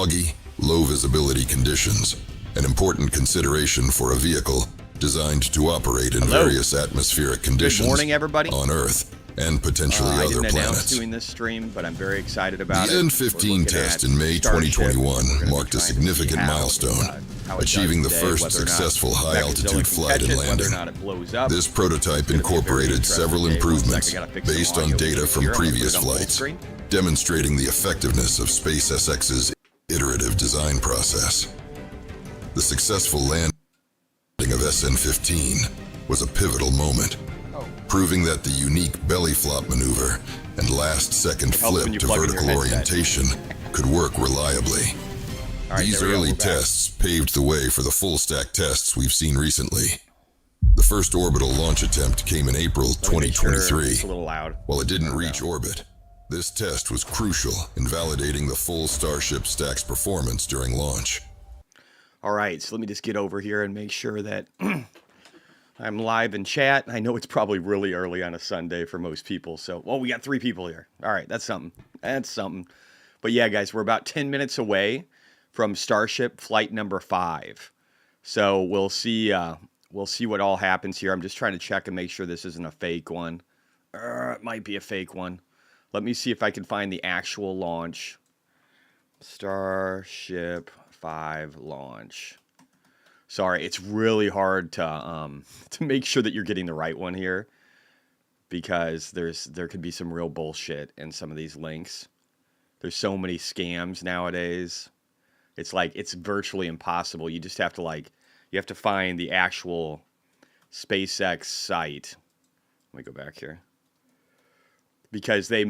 foggy, low visibility conditions, an important consideration for a vehicle designed to operate in various atmospheric conditions Good morning, everybody. On Earth and potentially I other didn't announce planets. doing this stream, but I'm very excited about The it. N-15 test in May Starship. 2021 marked a significant milestone, achieving the first successful high-altitude flight and landing. This prototype incorporated several improvements based on data from previous flights, demonstrating the effectiveness of SpaceX's iterative design process. The successful landing of SN-15 was a pivotal moment, proving that the unique belly flop maneuver and last-second flip to vertical orientation could work reliably. These early tests paved the way for the full-stack tests we've seen recently. The first orbital launch attempt came in April 2023. While it didn't reach orbit, this test was crucial in validating the full Starship stack's performance during launch. All right, so let me just get over here and make sure that I'm live in chat. I know it's probably really early on a Sunday for most people, so, well, we got 3 people here. All right, that's something. That's something. But yeah, guys, we're about 10 minutes away from Starship flight number 5. So we'll see what all happens here. I'm just trying to check and make sure this isn't a fake one. It might be a fake one. Let me see if I can find the actual launch. Starship 5 launch. Sorry, it's really hard to make sure that you're getting the right one here, because there could be some real bullshit in some of these links. There's so many scams nowadays. It's like it's virtually impossible. You just have to you have to find the actual SpaceX site. Let me go back here. Because they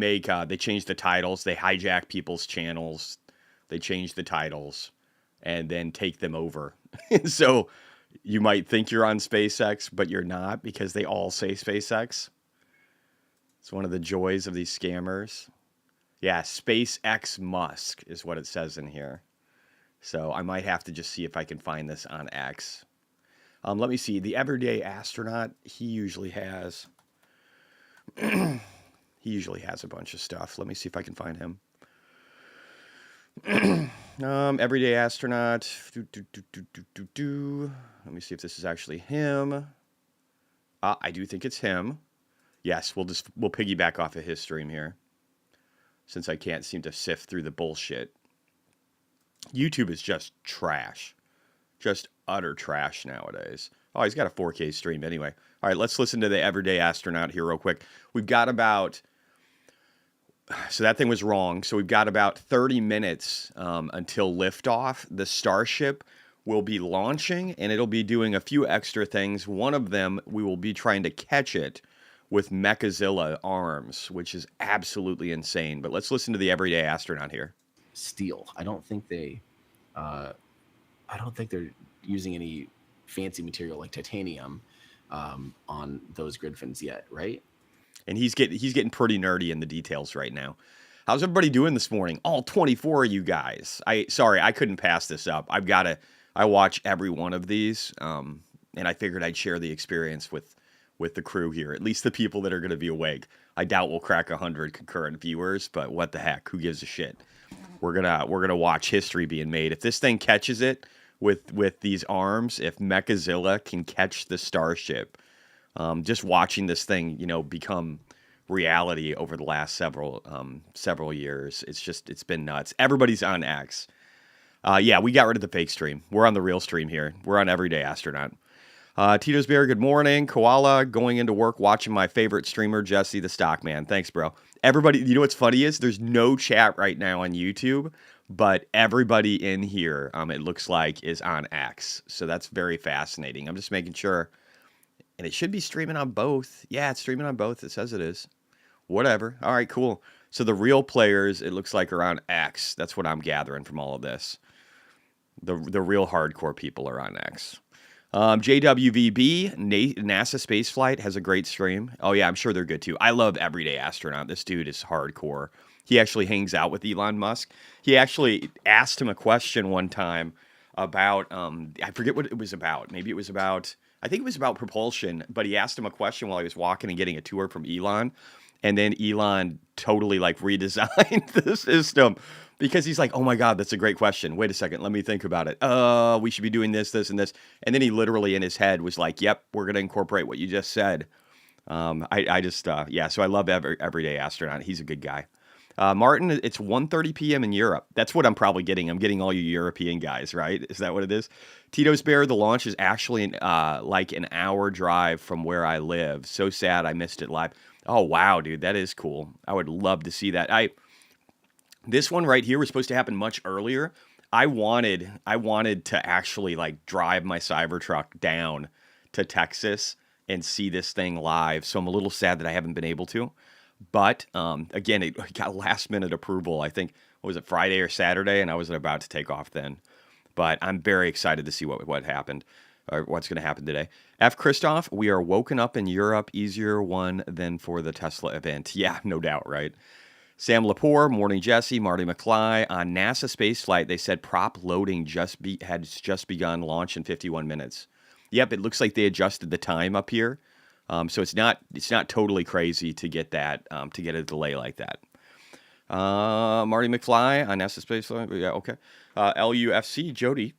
change the titles, they hijack people's channels, they change the titles, and then take them over. So you might think you're on SpaceX, but you're not, because they all say SpaceX. It's one of the joys of these scammers. Yeah, SpaceX Musk is what it says in here. So I might have to just see if I can find this on X. Let me see. The Everyday Astronaut, he usually has a bunch of stuff. Let me see if I can find him. Everyday Astronaut. Let me see if this is actually him. I do think it's him. Yes, we'll piggyback off of his stream here, since I can't seem to sift through the bullshit. YouTube is just trash. Just utter trash nowadays. Oh, he's got a 4K stream anyway. All right, let's listen to the Everyday Astronaut here real quick. We've got about... So that thing was wrong. So we've got about 30 minutes until liftoff. The Starship will be launching, and it'll be doing a few extra things. One of them, we will be trying to catch it with Mechazilla arms, which is absolutely insane. But let's listen to the Everyday Astronaut here. Steel. I don't think they're using any fancy material like titanium on those grid fins yet, right? And he's getting pretty nerdy in the details right now. How's everybody doing this morning? All 24 of you guys. Sorry, I couldn't pass this up. I watch every one of these, and I figured I'd share the experience with the crew here, at least the people that are going to be awake. I doubt we'll crack 100 concurrent viewers, but what the heck? Who gives a shit? We're gonna watch history being made. If this thing catches it with these arms, if Mechazilla can catch the Starship. Just watching this thing, become reality over the last several years. It's been nuts. Everybody's on X. Yeah, we got rid of the fake stream. We're on the real stream here. We're on Everyday Astronaut. Tito's Bear, good morning. Koala, going into work, watching my favorite streamer, Jesse the Stockman. Thanks, bro. Everybody, you know what's funny is there's no chat right now on YouTube, but everybody in here, it looks like, is on X. So that's very fascinating. I'm just making sure. And it should be streaming on both. Yeah, it's streaming on both. It says it is. Whatever. All right, cool. So the real players, it looks like, are on X. That's what I'm gathering from all of this. The real hardcore people are on X. JWVB, NASA Spaceflight, has a great stream. Oh, yeah, I'm sure they're good, too. I love Everyday Astronaut. This dude is hardcore. He actually hangs out with Elon Musk. He actually asked him a question one time about, I forget what it was about. Maybe it was about... I think it was about propulsion, but he asked him a question while he was walking and getting a tour from Elon. And then Elon totally redesigned the system. because he's like, oh my God, that's a great question. Wait a second, let me think about it. We should be doing this, this, and this. And then he literally in his head was like, yep, we're going to incorporate what you just said. I just, yeah, so I love Everyday Astronaut. He's a good guy. Martin, it's 1:30 p.m. in Europe. That's what I'm probably getting. I'm getting all you European guys, right? Is that what it is? Tito's Bear, the launch is actually like an hour drive from where I live. So sad I missed it live. Oh, wow, dude, that is cool. I would love to see that. This one right here was supposed to happen much earlier. I wanted to actually like drive my Cybertruck down to Texas and see this thing live. So I'm a little sad that I haven't been able to. But again, it got last minute approval. I think, what was it, Friday or Saturday, and I wasn't about to take off then. But I'm very excited to see what happened, or what's going to happen today. F. Christoph, we are woken up in Europe, easier one than for the Tesla event. Yeah, no doubt, right? Sam Lepore, Morning Jesse, Marty McFly. On NASA spaceflight, they said prop loading had just begun, launch in 51 minutes. Yep, it looks like they adjusted the time up here. So it's not totally crazy to get that to get a delay like that. Marty McFly on NASA spaceflight. Yeah, okay. LUFC Jody,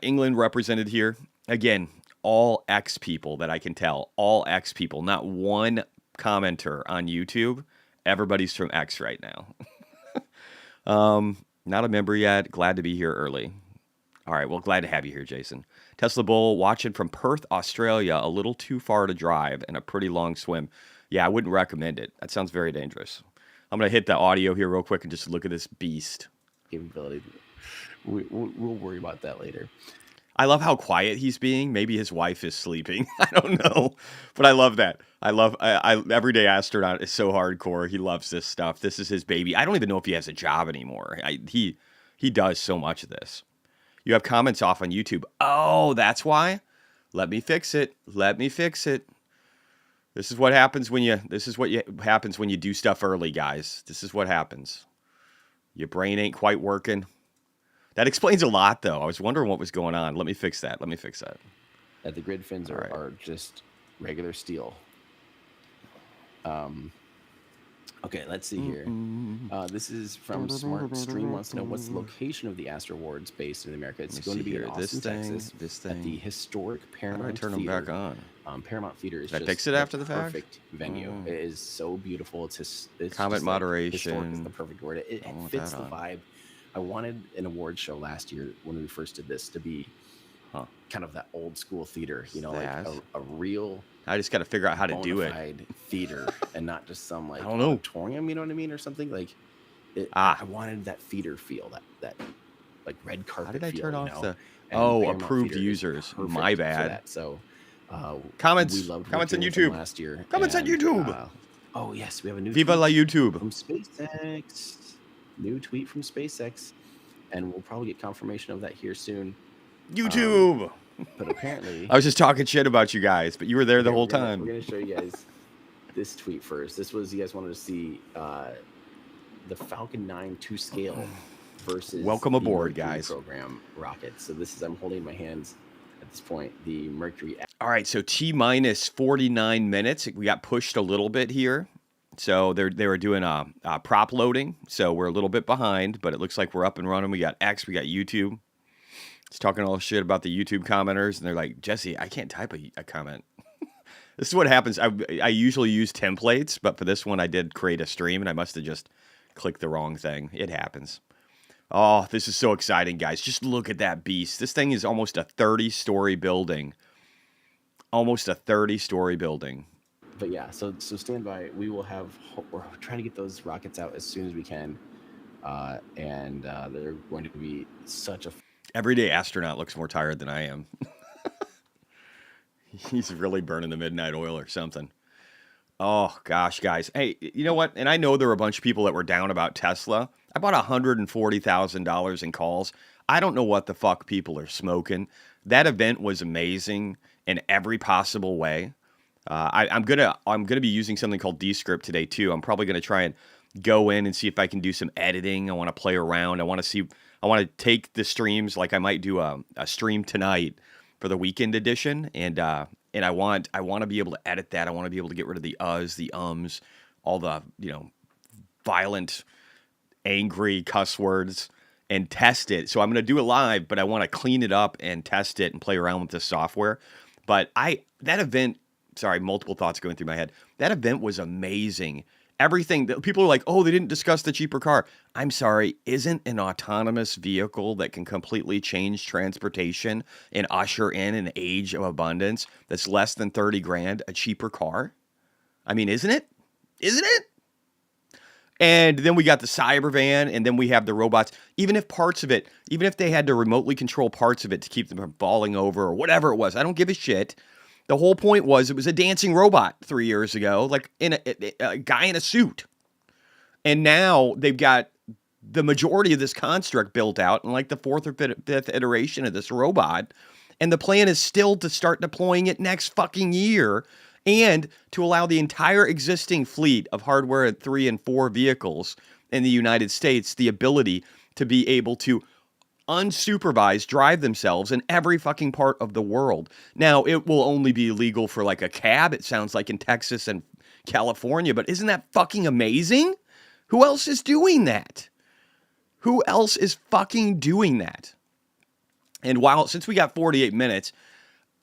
England represented here again. All X people that I can tell. All X people. Not one commenter on YouTube. Everybody's from X right now. Not a member yet. Glad to be here early. All right, well, glad to have you here, Jason. Tesla Bull, watching from Perth, Australia, a little too far to drive and a pretty long swim. Yeah, I wouldn't recommend it. That sounds very dangerous. I'm going to hit the audio here real quick and just look at this beast. Capability. We'll worry about that later. I love how quiet he's being. Maybe his wife is sleeping. I don't know. But I love that. Everyday Astronaut is so hardcore. He loves this stuff. This is his baby. I don't even know if he has a job anymore. He does so much of this. You have comments off on YouTube. Oh, that's why? Let me fix it. This is what happens when you do stuff early, guys. This is what happens. Your brain ain't quite working. That explains a lot, though. I was wondering what was going on. Let me fix that. The grid fins are just regular steel. Okay, let's see here. This is from Smart Stream. Wants to know what's the location of the Astro Awards based in America. It's going to be in Austin, Texas, at the historic Paramount Theater. Turn them back on. Paramount Theater is Did I just fix it after the fact? Perfect venue. It is so beautiful. It's comment moderation. Historic is the perfect word. It fits the vibe. I wanted an award show last year when we first did this to be kind of that old school theater, like a real. I just got to figure out how to do it. Theater and not just some like I don't know. auditorium, you know what I mean, or something like. I wanted that theater feel, that like red carpet. How did I feel, turn off the? Paramount Approved Theater users. My bad. So, comments. We loved comments on on YouTube last year. Comments on YouTube. Oh yes, we have a new. Viva la YouTube from SpaceX. New tweet from SpaceX, and we'll probably get confirmation of that here soon. YouTube. But apparently, I was just talking shit about you guys, but you were there the whole time. We're gonna show you guys this tweet first. This was, you guys wanted to see the Falcon 9 to scale versus welcome aboard, guys. Program rocket. So this is, I'm holding in my hands at this point the Mercury. All right, so T minus 49 minutes. We got pushed a little bit here. So they were doing a prop loading. So we're a little bit behind, but it looks like we're up and running. We got X, we got YouTube. It's talking all shit about the YouTube commenters, and they're like, Jesse, I can't type a comment. This is what happens. I usually use templates, but for this one, I did create a stream, and I must have just clicked the wrong thing. It happens. Oh, this is so exciting, guys. Just look at that beast. This thing is almost a 30-story building. Almost a 30-story building. But yeah, so stand by. We will have. We're trying to get those rockets out as soon as we can, and they're going to be such a. Everyday Astronaut looks more tired than I am. He's really burning the midnight oil or something. Oh, gosh, guys. Hey, you know what? And I know there were a bunch of people that were down about Tesla. I bought $140,000 in calls. I don't know what the fuck people are smoking. That event was amazing in every possible way. I'm gonna be using something called Descript today, too. I'm probably going to try and go in and see if I can do some editing. I want to play around. I want to take the streams, like I might do a stream tonight for the weekend edition, and I want to be able to edit that. I want to be able to get rid of the uhs, the ums, all the violent angry cuss words and test it. So I'm going to do it live, but I want to clean it up and test it and play around with the software. But that event, sorry, multiple thoughts going through my head. That event was amazing. Everything that people are like, oh, they didn't discuss the cheaper car. I'm sorry, isn't an autonomous vehicle that can completely change transportation and usher in an age of abundance that's less than 30 grand a cheaper car? I mean, isn't it? Isn't it? And then we got the cyber van, and then we have the robots. Even if parts of it, even if they had to remotely control parts of it to keep them from falling over or whatever it was, I don't give a shit. The whole point was it was a dancing robot 3 years ago, like in a guy in a suit. And now they've got the majority of this construct built out in like the fourth or fifth iteration of this robot. And the plan is still to start deploying it next fucking year and to allow the entire existing fleet of hardware 3 and 4 vehicles in the United States the ability to be able to unsupervised drive themselves in every fucking part of the world. Now, it will only be legal for like a cab, it sounds like in Texas and California, but isn't that fucking amazing? Who else is doing that? Who else is fucking doing that? And since we got 48 minutes,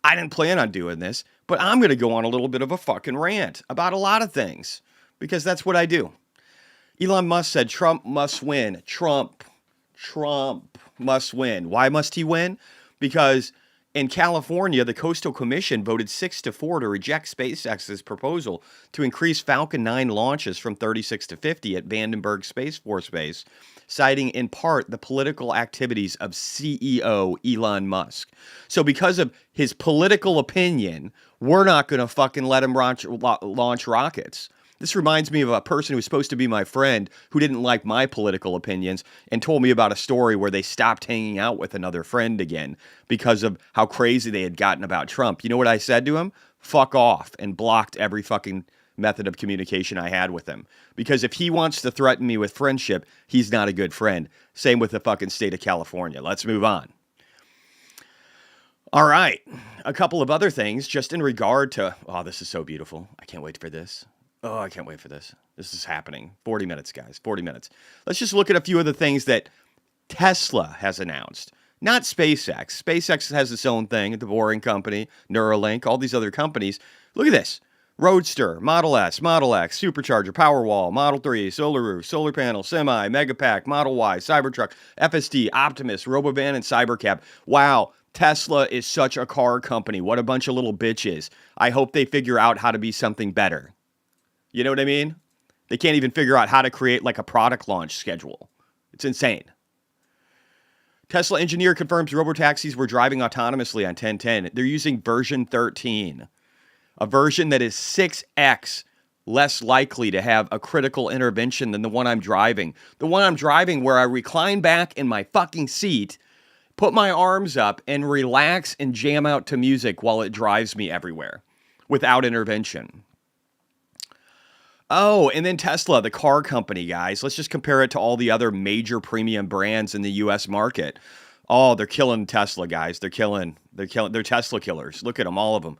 I didn't plan on doing this, but I'm going to go on a little bit of a fucking rant about a lot of things because that's what I do. Elon Musk said Trump must win. Trump must win. Why must he win? Because in California, the Coastal Commission voted 6-4 to reject SpaceX's proposal to increase Falcon 9 launches from 36 to 50 at Vandenberg Space Force Base, citing in part the political activities of CEO Elon Musk. So because of his political opinion, we're not going to fucking let him launch rockets. This reminds me of a person who was supposed to be my friend who didn't like my political opinions and told me about a story where they stopped hanging out with another friend again because of how crazy they had gotten about Trump. You know what I said to him? Fuck off, and blocked every fucking method of communication I had with him. Because if he wants to threaten me with friendship, he's not a good friend. Same with the fucking state of California. Let's move on. All right. A couple of other things just in regard to, oh, this is so beautiful. I can't wait for this. Oh, I can't wait for this. This is happening. 40 minutes, guys. 40 minutes. Let's just look at a few of the things that Tesla has announced. Not SpaceX. SpaceX has its own thing, the Boring Company, Neuralink, all these other companies. Look at this. Roadster, Model S, Model X, Supercharger, Powerwall, Model 3, Solar Roof, Solar Panel, Semi, Megapack, Model Y, Cybertruck, FSD, Optimus, Robovan, and Cybercab. Wow. Tesla is such a car company. What a bunch of little bitches. I hope they figure out how to be something better. You know what I mean? They can't even figure out how to create like a product launch schedule. It's insane. Tesla engineer confirms robotaxis were driving autonomously on 1010. They're using version 13, a version that is 6x less likely to have a critical intervention than the one I'm driving. The one I'm driving where I recline back in my fucking seat, put my arms up, and relax and jam out to music while it drives me everywhere without intervention. Oh, and then Tesla, the car company, guys. Let's just compare it to all the other major premium brands in the U.S. market. Oh, they're killing Tesla, guys. They're Tesla killers. Look at them, all of them.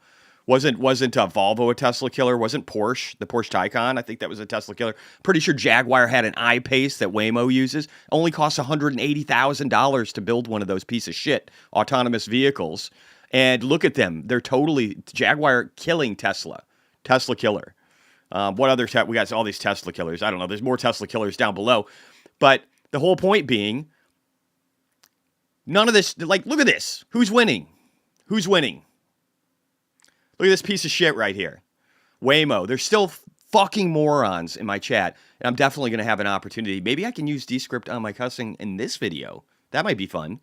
Wasn't Volvo a Tesla killer? Wasn't Porsche, the Porsche Taycan? I think that was a Tesla killer. Pretty sure Jaguar had an I-Pace that Waymo uses. Only costs $180,000 to build one of those piece of shit autonomous vehicles. And look at them. They're totally Jaguar killing Tesla. Tesla killer. What other we got all these Tesla killers. I don't know. There's more Tesla killers down below. But the whole point being, none of this, like, look at this. Who's winning? Who's winning? Look at this piece of shit right here. Waymo. There's still fucking morons in my chat. And I'm definitely going to have an opportunity. Maybe I can use Descript on my cussing in this video. That might be fun.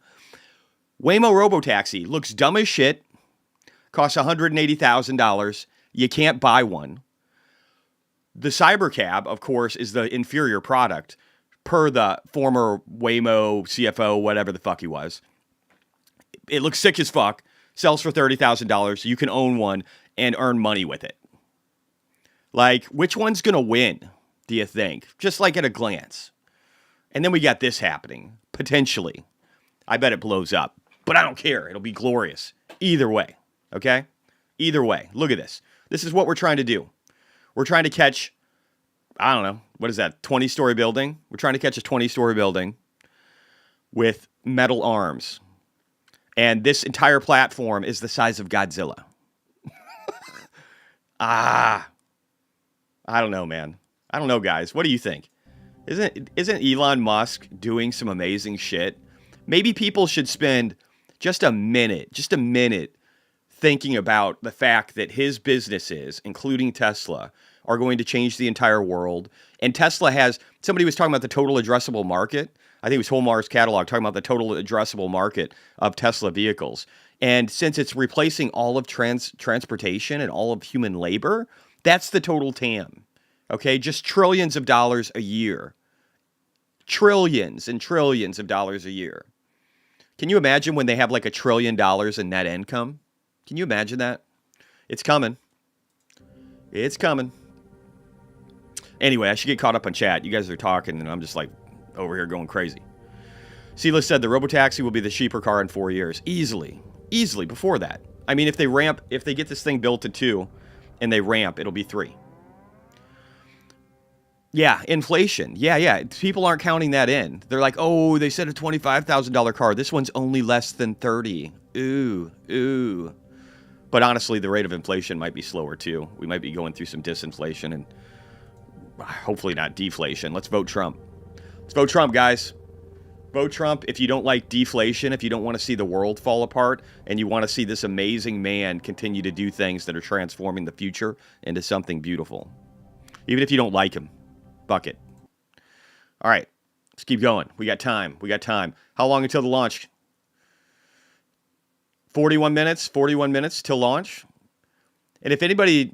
Waymo Robotaxi looks dumb as shit. Costs $180,000. You can't buy one. The Cybercab, of course, is the inferior product per the former Waymo CFO, whatever the fuck he was. It looks sick as fuck. Sells for $30,000. You can own one and earn money with it. Like, which one's going to win, do you think? Just like at a glance. And then we got this happening, potentially. I bet it blows up. But I don't care. It'll be glorious. Either way. Okay? Either way. Look at this. This is what we're trying to do. We're trying to catch I don't know, what is that, 20-story building? We're trying to catch a 20-story building with metal arms. And this entire platform is the size of Godzilla. I don't know, man. I don't know, guys. What do you think? Isn't Elon Musk doing some amazing shit? Maybe people should spend just a minute thinking about the fact that his businesses, including Tesla, are going to change the entire world. And Tesla has, somebody was talking about the total addressable market. I think it was Holmar's catalog talking about the total addressable market of Tesla vehicles. And since it's replacing all of transportation and all of human labor, that's the total TAM. Okay, just trillions of dollars a year. Trillions and trillions of dollars a year. Can you imagine when they have like $1 trillion in net income? Can you imagine that? It's coming. It's coming. Anyway, I should get caught up on chat. You guys are talking, and I'm just like over here going crazy. Silas said the Robotaxi will be the cheaper car in 4 years. Easily before that. I mean, if they get this thing built to 2 and they ramp, it'll be 3. Yeah, inflation. Yeah. People aren't counting that in. They're like, oh, they said a $25,000 car. This one's only less than 30. Ooh. But honestly, the rate of inflation might be slower too. We might be going through some disinflation and hopefully not deflation. Let's vote Trump. Let's vote Trump, guys. Vote Trump if you don't like deflation, if you don't want to see the world fall apart, and you want to see this amazing man continue to do things that are transforming the future into something beautiful. Even if you don't like him. Buck it. All right. Let's keep going. We got time. How long until the launch? 41 minutes till launch. And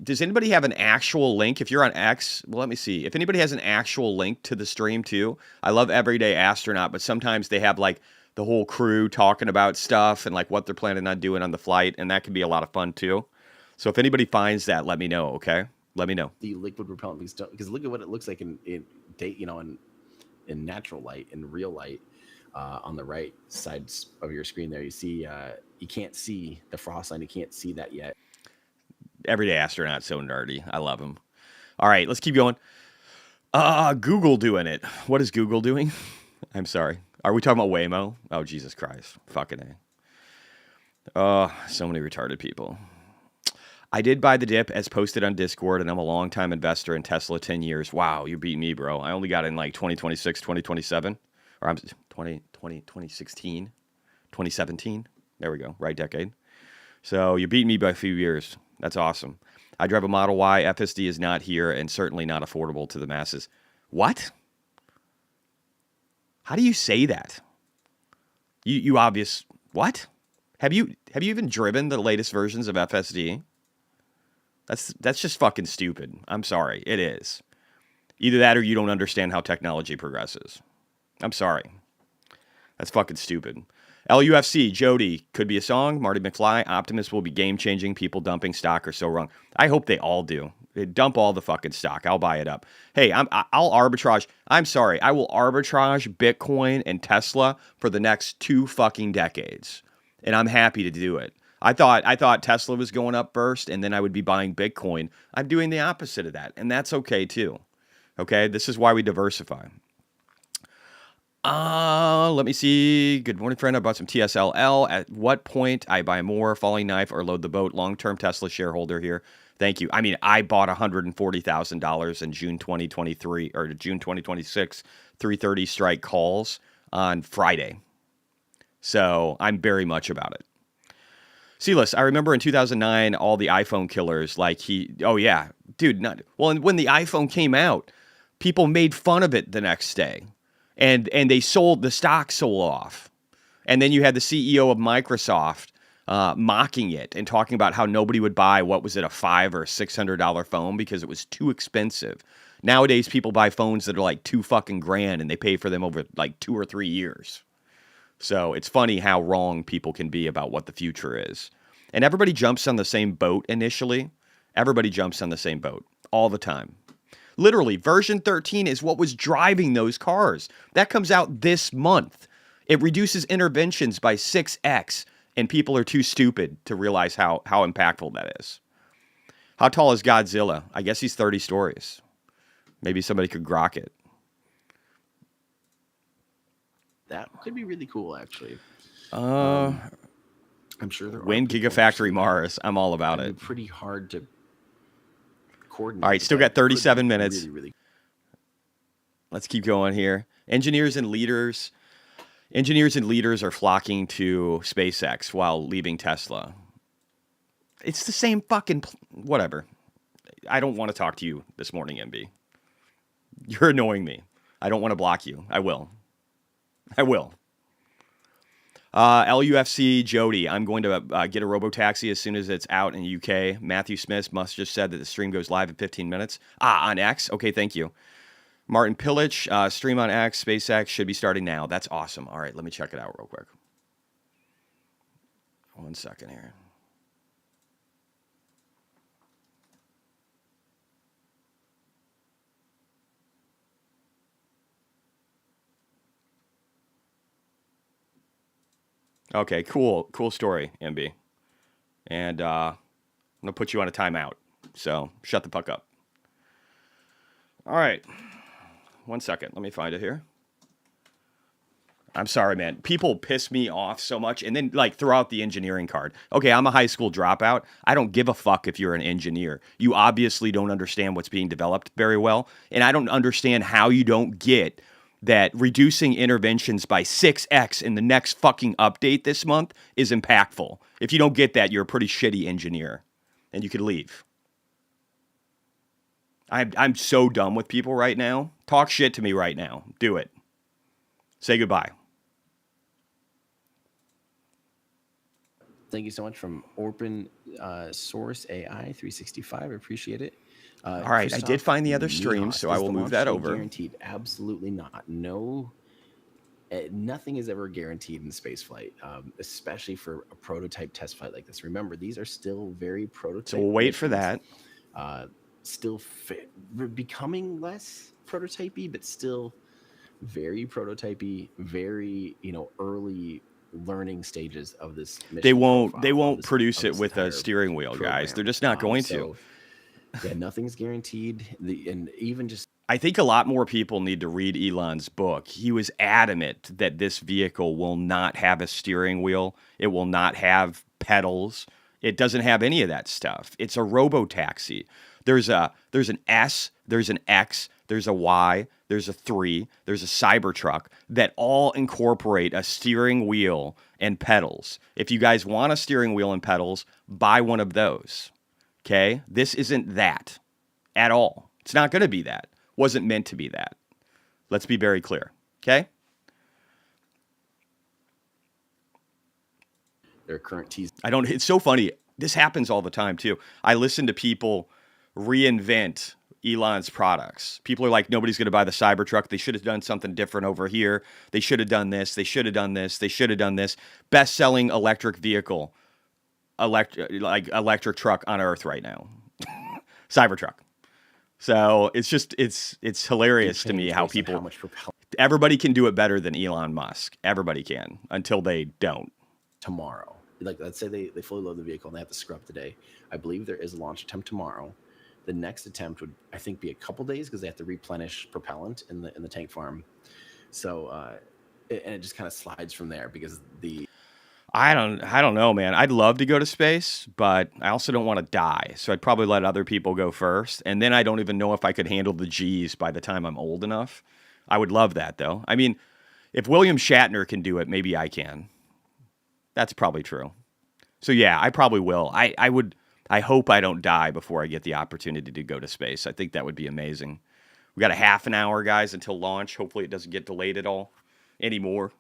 does anybody have an actual link? If you're on X, well, let me see. If anybody has an actual link to the stream too, I love Everyday Astronaut, but sometimes they have like the whole crew talking about stuff and like what they're planning on doing on the flight, and that can be a lot of fun too. So if anybody finds that, let me know, okay? Let me know. The liquid propellant, because look at what it looks like in natural light, in real light. On the right side of your screen there, you see you can't see the frost line. You can't see that yet. Everyday Astronaut, so nerdy. I love him. All right, let's keep going. Google doing it. What is Google doing? I'm sorry. Are we talking about Waymo? Oh, Jesus Christ. Fucking A. Oh, so many retarded people. I did buy the dip as posted on Discord, and I'm a long-time investor in Tesla, 10 years. Wow, you beat me, bro. I only got in like 2026, 2027. Or I'm 2016, 2017. There we go. Right decade. So you beat me by a few years. That's awesome. I drive a Model Y. FSD is not here and certainly not affordable to the masses. What? How do you say that? You obvious. What? Have you even driven the latest versions of FSD? That's just fucking stupid. I'm sorry. It is. Either that or you don't understand how technology progresses. I'm sorry. That's fucking stupid. LUFC, Jody, could be a song. Marty McFly, Optimus will be game-changing. People dumping stock are so wrong. I hope they all do. They dump all the fucking stock. I'll buy it up. Hey, I'll arbitrage. I'm sorry. I will arbitrage Bitcoin and Tesla for the next 2 fucking decades. And I'm happy to do it. I thought Tesla was going up first, and then I would be buying Bitcoin. I'm doing the opposite of that, and that's okay too. Okay? This is why we diversify. Let me see. Good morning, friend. I bought some TSLL. At what point I buy more, falling knife, or load the boat? Long-term Tesla shareholder here. Thank you. I mean, I bought $140,000 in June 2023 or June 2026, 3:30 strike calls on Friday. So I'm very much about it. Silas, I remember in 2009, all the iPhone killers, oh yeah, dude, and when the iPhone came out, people made fun of it the next day. And they sold, the stock sold off. And then you had the CEO of Microsoft mocking it and talking about how nobody would buy, what was it, a $500 or $600 phone because it was too expensive. Nowadays, people buy phones that are like $2 fucking grand and they pay for them over like 2 or 3 years. So it's funny how wrong people can be about what the future is. And everybody jumps on the same boat initially. Everybody jumps on the same boat all the time. Literally, version 13 is what was driving those cars. That comes out this month. It reduces interventions by 6x, and people are too stupid to realize how impactful that is. How tall is Godzilla? I guess he's 30 stories. Maybe somebody could grok it. That could be really cool, actually. I'm sure there Win are people Gigafactory Mars. I'm all about it. Pretty hard to coordinate. All right, still got 37 minutes. Really, really. Let's keep going here. Engineers and leaders are flocking to SpaceX while leaving Tesla. It's the same fucking whatever. I don't want to talk to you this morning, MB. You're annoying me. I don't want to block you. I will. LUFC Jody, I'm going to get a robotaxi as soon as it's out in UK. Matthew Smith must just said that the stream goes live in 15 minutes. On X. Okay, thank you. Martin Pillich, stream on X, SpaceX should be starting now. That's awesome. All right, let me check it out real quick. 1 second here. Okay, cool story, MB. And I'm going to put you on a timeout. So shut the fuck up. All right. 1 second. Let me find it here. I'm sorry, man. People piss me off so much and then like throw out the engineering card. Okay, I'm a high school dropout. I don't give a fuck if you're an engineer. You obviously don't understand what's being developed very well. And I don't understand how you don't get that reducing interventions by 6x in the next fucking update this month is impactful. If you don't get that, you're a pretty shitty engineer and you could leave. I'm so done with people right now. Talk shit to me right now. Do it. Say goodbye. Thank you so much from Open Source AI 365. I appreciate it. All right, I did find the other stream, so I will move that over. Guaranteed? Absolutely not. No, nothing is ever guaranteed in spaceflight, especially for a prototype test flight like this. Remember, these are still very prototype. So we'll wait for that. Still becoming less prototypey, but still very prototypey, very early learning stages of this mission. They won't produce it with a steering wheel, guys. They're just not going to. Yeah, nothing's guaranteed. And even just I think a lot more people need to read Elon's book. He was adamant that this vehicle will not have a steering wheel. It will not have pedals. It doesn't have any of that stuff. It's a robo-taxi. There's an S, there's an X, there's a Y, there's a 3, there's a Cybertruck that all incorporate a steering wheel and pedals. If you guys want a steering wheel and pedals, buy one of those. Okay? This isn't that at all. It's not going to be that. Wasn't meant to be that. Let's be very clear. Okay? Their current teas. It's so funny. This happens all the time too. I listen to people reinvent Elon's products. People are like, nobody's going to buy the Cybertruck. They should have done something different over here. They should have done this. They should have done this. They should have done this. Best-selling electric vehicle, electric truck on Earth right now. Cybertruck. So it's hilarious to me how people, everybody can do it better than Elon Musk. Everybody can until they don't. Tomorrow. Like, let's say they fully load the vehicle and they have to scrub today. I believe there is a launch attempt tomorrow. The next attempt would, I think, be a couple days because they have to replenish propellant in the tank farm. So, and it just kind of slides from there because I don't know, man. I'd love to go to space, but I also don't want to die. So I'd probably let other people go first. And then I don't even know if I could handle the G's by the time I'm old enough. I would love that, though. I mean, if William Shatner can do it, maybe I can. That's probably true. So yeah, I probably will. I hope I don't die before I get the opportunity to go to space. I think that would be amazing. We got a half an hour, guys, until launch. Hopefully it doesn't get delayed at all anymore.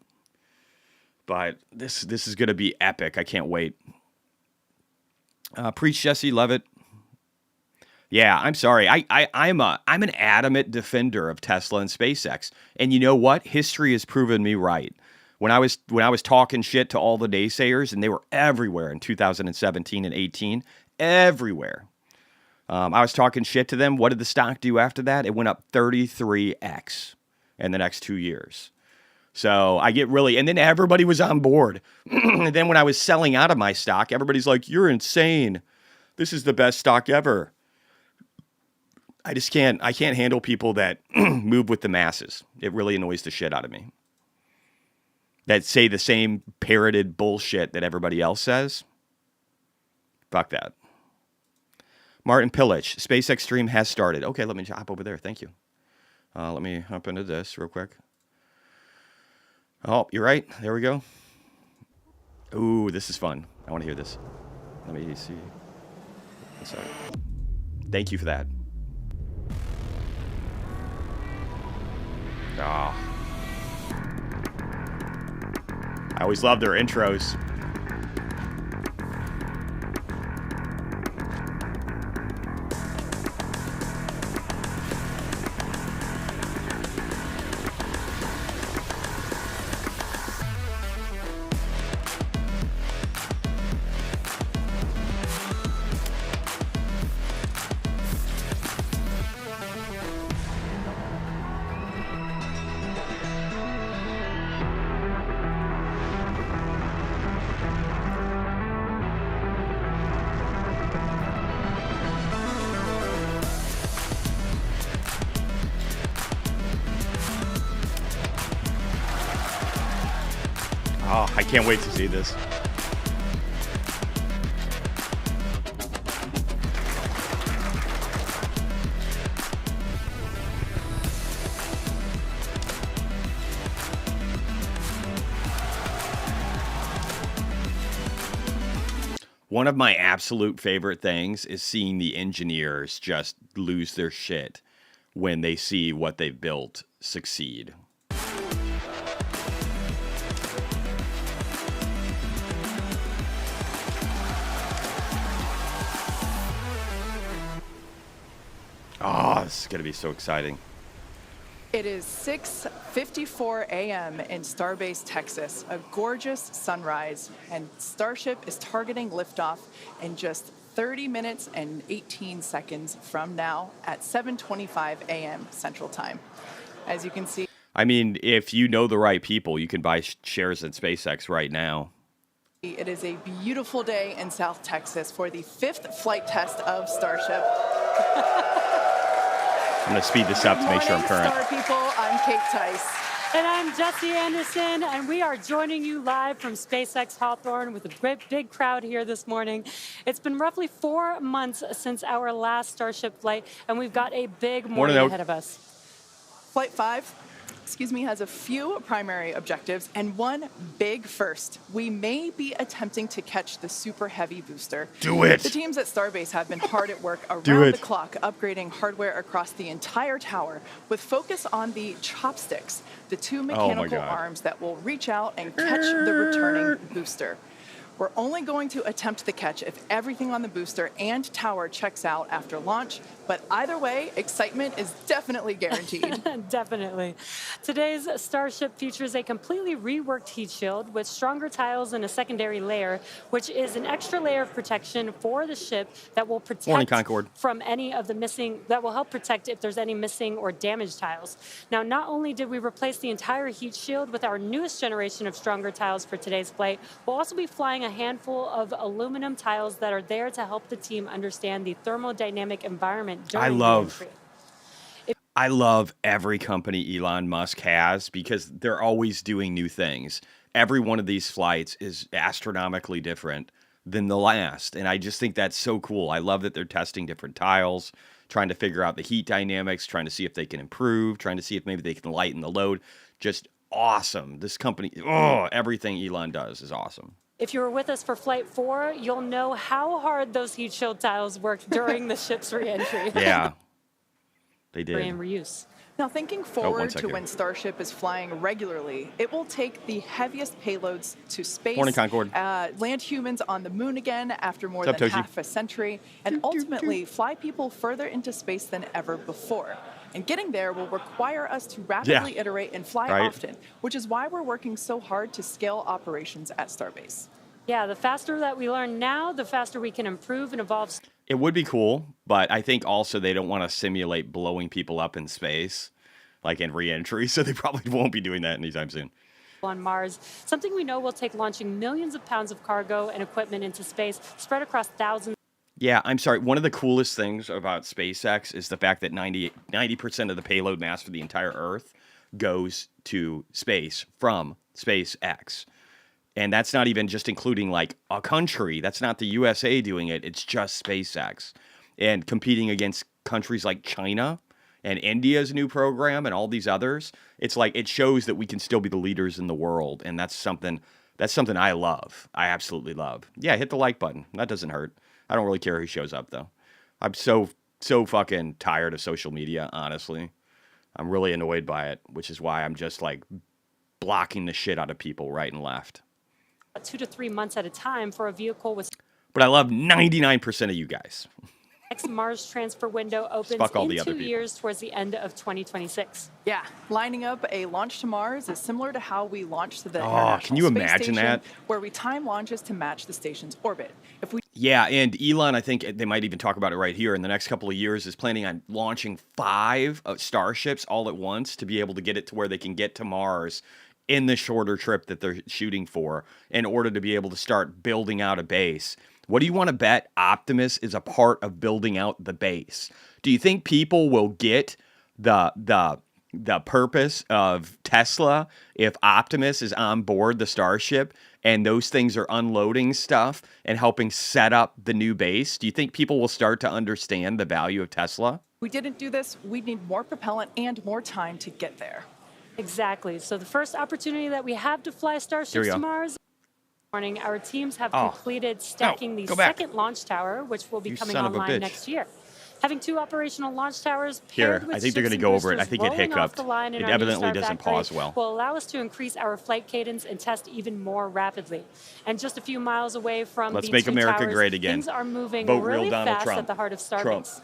But this is going to be epic. I can't wait. Preach, Jesse, love it. Yeah, I'm sorry. I'm an adamant defender of Tesla and SpaceX. And you know what? History has proven me right. When I was talking shit to all the naysayers, and they were everywhere in 2017 and 18, everywhere. I was talking shit to them. What did the stock do after that? It went up 33x in the next 2 years. So I get really, and then everybody was on board. And then when I was selling out of my stock, everybody's like, "You're insane. This is the best stock ever." I can't handle people that move with the masses. It really annoys the shit out of me. That say the same parroted bullshit that everybody else says. Fuck that. Martin Pillich, SpaceX stream has started. Okay, let me hop over there. Thank you. Let me hop into this real quick. Oh, you're right. There we go. Ooh, this is fun. I want to hear this. Let me see. Sorry. Thank you for that. Oh. I always love their intros. Oh, I can't wait to see this. One of my absolute favorite things is seeing the engineers just lose their shit when they see what they've built succeed. Oh, this is going to be so exciting. It is 6:54 a.m. in Starbase, Texas, a gorgeous sunrise, and Starship is targeting liftoff in just 30 minutes and 18 seconds from now at 7:25 a.m. Central Time. As you can see, I mean, if you know the right people, you can buy shares in SpaceX right now. it is a beautiful day in South Texas for the 5th flight test of Starship. I'm going to speed this up to make sure I'm current. Star people, I'm Kate Tice. And I'm Jesse Anderson, and we are joining you live from SpaceX Hawthorne with a great big crowd here this morning. It's been roughly 4 months since our last Starship flight, and we've got a big morning ahead of us. Flight 5, has a few primary objectives and one big first. We may be attempting to catch the Super Heavy booster. Do it! The teams at Starbase have been hard at work around the clock, upgrading hardware across the entire tower, with focus on the chopsticks, the two mechanical arms that will reach out and catch the returning booster. We're only going to attempt the catch if everything on the booster and tower checks out after launch, but either way, excitement is definitely guaranteed. Definitely. Today's Starship features a completely reworked heat shield with stronger tiles and a secondary layer, which is an extra layer of protection for the ship that will protect from any of the missing, that will help protect if there's any missing or damaged tiles. Now, not only did we replace the entire heat shield with our newest generation of stronger tiles for today's flight, we'll also be flying a handful of aluminum tiles that are there to help the team understand the thermodynamic environment during the entry. I love every company Elon Musk has because they're always doing new things. Every one of these flights is astronomically different than the last, and I just think that's so cool. I love that they're testing different tiles, trying to figure out the heat dynamics, trying to see if they can improve, trying to see if maybe they can lighten the load. Just awesome. This company, everything Elon does is awesome. If you were with us for Flight 4, you'll know how hard those heat shield tiles worked during the ship's reentry. Yeah, they did. And reuse. Now, thinking forward to when Starship is flying regularly, it will take the heaviest payloads to space, land humans on the moon again after more than half a century, and ultimately fly people further into space than ever before. And getting there will require us to rapidly iterate and fly often, which is why we're working so hard to scale operations at Starbase. Yeah, the faster that we learn now, the faster we can improve and evolve. It would be cool, but I think also they don't want to simulate blowing people up in space, like in re-entry, so they probably won't be doing that anytime soon. On Mars, something we know will take launching millions of pounds of cargo and equipment into space, spread across thousands. Yeah, I'm sorry. One of the coolest things about SpaceX is the fact that 90% of the payload mass for the entire Earth goes to space from SpaceX. And that's not even just including like a country. That's not the USA doing it. It's just SpaceX. And competing against countries like China and India's new program and all these others. It's like it shows that we can still be the leaders in the world. And that's something I love. I absolutely love. Yeah, hit the like button. That doesn't hurt. I don't really care who shows up though. I'm so fucking tired of social media, honestly. I'm really annoyed by it, which is why I'm just like blocking the shit out of people right and left. 2 to 3 months at a time for a vehicle with. But I love 99% of you guys. Next Mars transfer window opens in 2 years towards the end of 2026. Yeah, lining up a launch to Mars is similar to how we launched to the Can you imagine that? Where we time launches to match the station's orbit. Yeah, and Elon, I think they might even talk about it right here, in the next couple of years is planning on launching 5 Starships all at once to be able to get it to where they can get to Mars in the shorter trip that they're shooting for in order to be able to start building out a base. What do you want to bet Optimus is a part of building out the base? Do you think people will get the purpose of Tesla if Optimus is on board the Starship and those things are unloading stuff and helping set up the new base? Do you think people will start to understand the value of Tesla? If we didn't do this, we'd need more propellant and more time to get there. Exactly. So the first opportunity that we have to fly Starships to Mars. Morning, our teams have completed stacking the second launch tower, which will be coming online next year. Having 2 operational launch towers here, I think they're going to go over it. I think it hiccuped. It evidently doesn't pause well. Will allow us to increase our flight cadence and test even more rapidly. And just a few miles away from Let's make America great again. Things are moving Vote really fast Trump. at the heart of Starbase.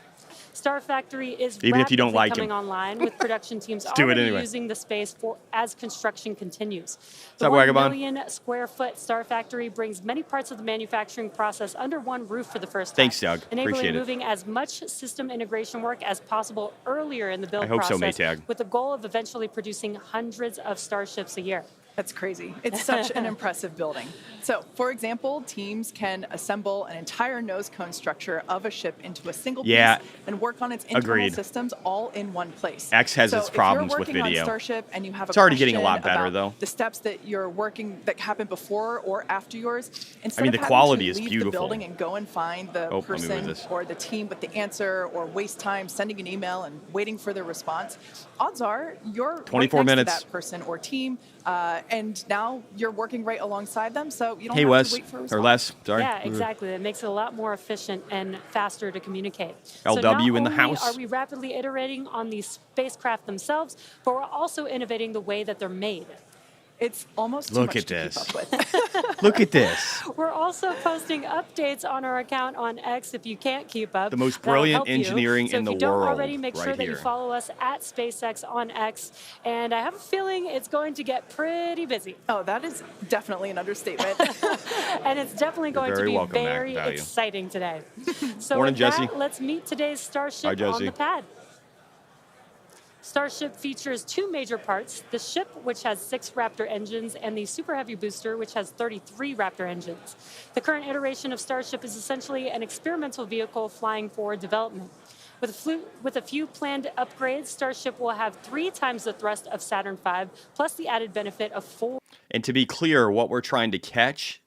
Star Factory is even if you don't like coming him. online with production teams already using the space as construction continues. The 1 million square foot Star Factory brings many parts of the manufacturing process under one roof for the first time. Thanks, Doug. Enabling moving as much system integration work as possible earlier in the build process. So, Maytag. With the goal of eventually producing hundreds of Starships a year. That's crazy. It's such an impressive building. So, for example, teams can assemble an entire nose cone structure of a ship into a single piece and work on its internal systems all in one place. X has its problems with video. If you're working on Starship and you have it's already getting a lot better, though. The steps that you're working that happen before or after yours, instead the of quality having to is leave beautiful. the building and go and find the person or the team with the answer or waste time sending an email and waiting for their response, odds are you're 24 right next minutes. to that person or team. And now you're working right alongside them, so you don't have to wait for a response. Or less. Sorry. Yeah, exactly. It makes it a lot more efficient and faster to communicate. LW in the house. Are we rapidly iterating on the spacecraft themselves, but we're also innovating the way that they're made. It's almost too much to keep up with. Look at this. We're also posting updates on our account on X if you can't keep up. The most brilliant engineering in the world. So if you don't already, make sure that you follow us at SpaceX on X. And I have a feeling it's going to get pretty busy. Oh, that is definitely an understatement. And it's definitely going to be very exciting today. So Morning, with Jesse. that, let's meet today's Starship on the pad. Starship features 2 major parts, the ship, which has 6 Raptor engines, and the Super Heavy booster, which has 33 Raptor engines. The current iteration of Starship is essentially an experimental vehicle flying for development. With a few planned upgrades, Starship will have 3 times the thrust of Saturn V, plus the added benefit of 4. And to be clear, what we're trying to catch,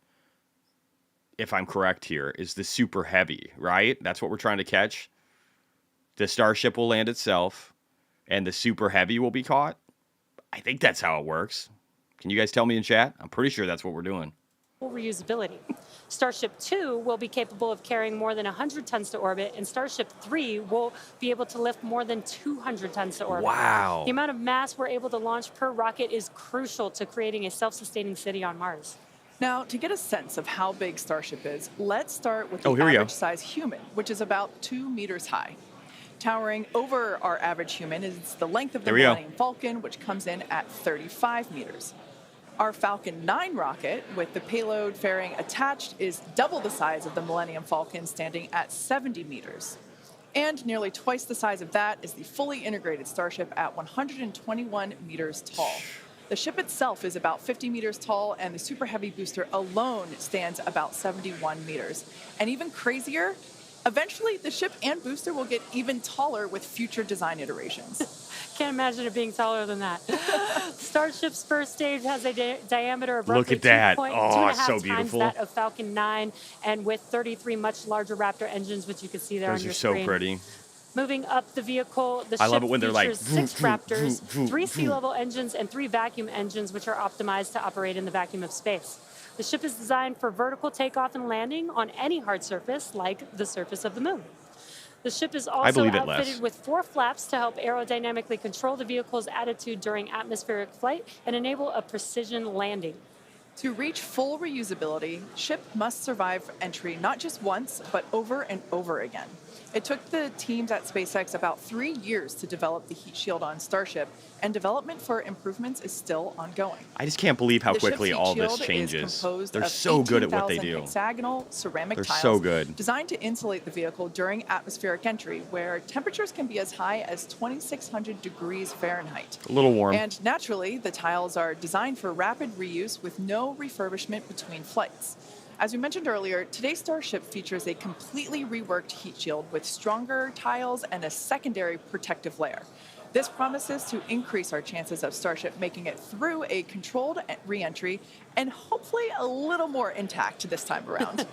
if I'm correct here, is the Super Heavy, right? That's what we're trying to catch. The Starship will land itself, and the Super Heavy will be caught. I think that's how it works. Can you guys tell me in chat? I'm pretty sure that's what we're doing. Reusability. Starship 2 will be capable of carrying more than 100 tons to orbit, and Starship 3 will be able to lift more than 200 tons to orbit. Wow. The amount of mass we're able to launch per rocket is crucial to creating a self-sustaining city on Mars. Now, to get a sense of how big Starship is, let's start with the average size human, which is about 2 meters high. Towering over our average human is the length of the Millennium Falcon, which comes in at 35 meters. Our Falcon 9 rocket, with the payload fairing attached, is double the size of the Millennium Falcon, standing at 70 meters. And nearly twice the size of that is the fully integrated Starship at 121 meters tall. The ship itself is about 50 meters tall, and the Super Heavy booster alone stands about 71 meters. And even crazier, Eventually, the ship and booster will get even taller with future design iterations. Can't imagine it being taller than that. Starship's first stage has a diameter of Look roughly at that. 2.5 Oh, so times beautiful. that of Falcon 9, and with 33 much larger Raptor engines, which you can see there on your screen. Those are so pretty. Moving up the vehicle, the I ship love it when they're like, features 6 Raptors, 3 sea-level engines, and 3 vacuum engines, which are optimized to operate in the vacuum of space. The ship is designed for vertical takeoff and landing on any hard surface, like the surface of the moon. The ship is also outfitted with 4 flaps to help aerodynamically control the vehicle's attitude during atmospheric flight and enable a precision landing. To reach full reusability, ship must survive entry not just once, but over and over again. It took the teams at SpaceX about 3 years to develop the heat shield on Starship, and development for improvements is still ongoing. I just can't believe how quickly all this changes. They're so good at what they do. Hexagonal ceramic They're tiles so good. designed to insulate the vehicle during atmospheric entry, where temperatures can be as high as 2,600 degrees Fahrenheit. A little warm. And naturally, the tiles are designed for rapid reuse with no refurbishment between flights. As we mentioned earlier, today's Starship features a completely reworked heat shield with stronger tiles and a secondary protective layer. This promises to increase our chances of Starship making it through a controlled re-entry and hopefully a little more intact this time around.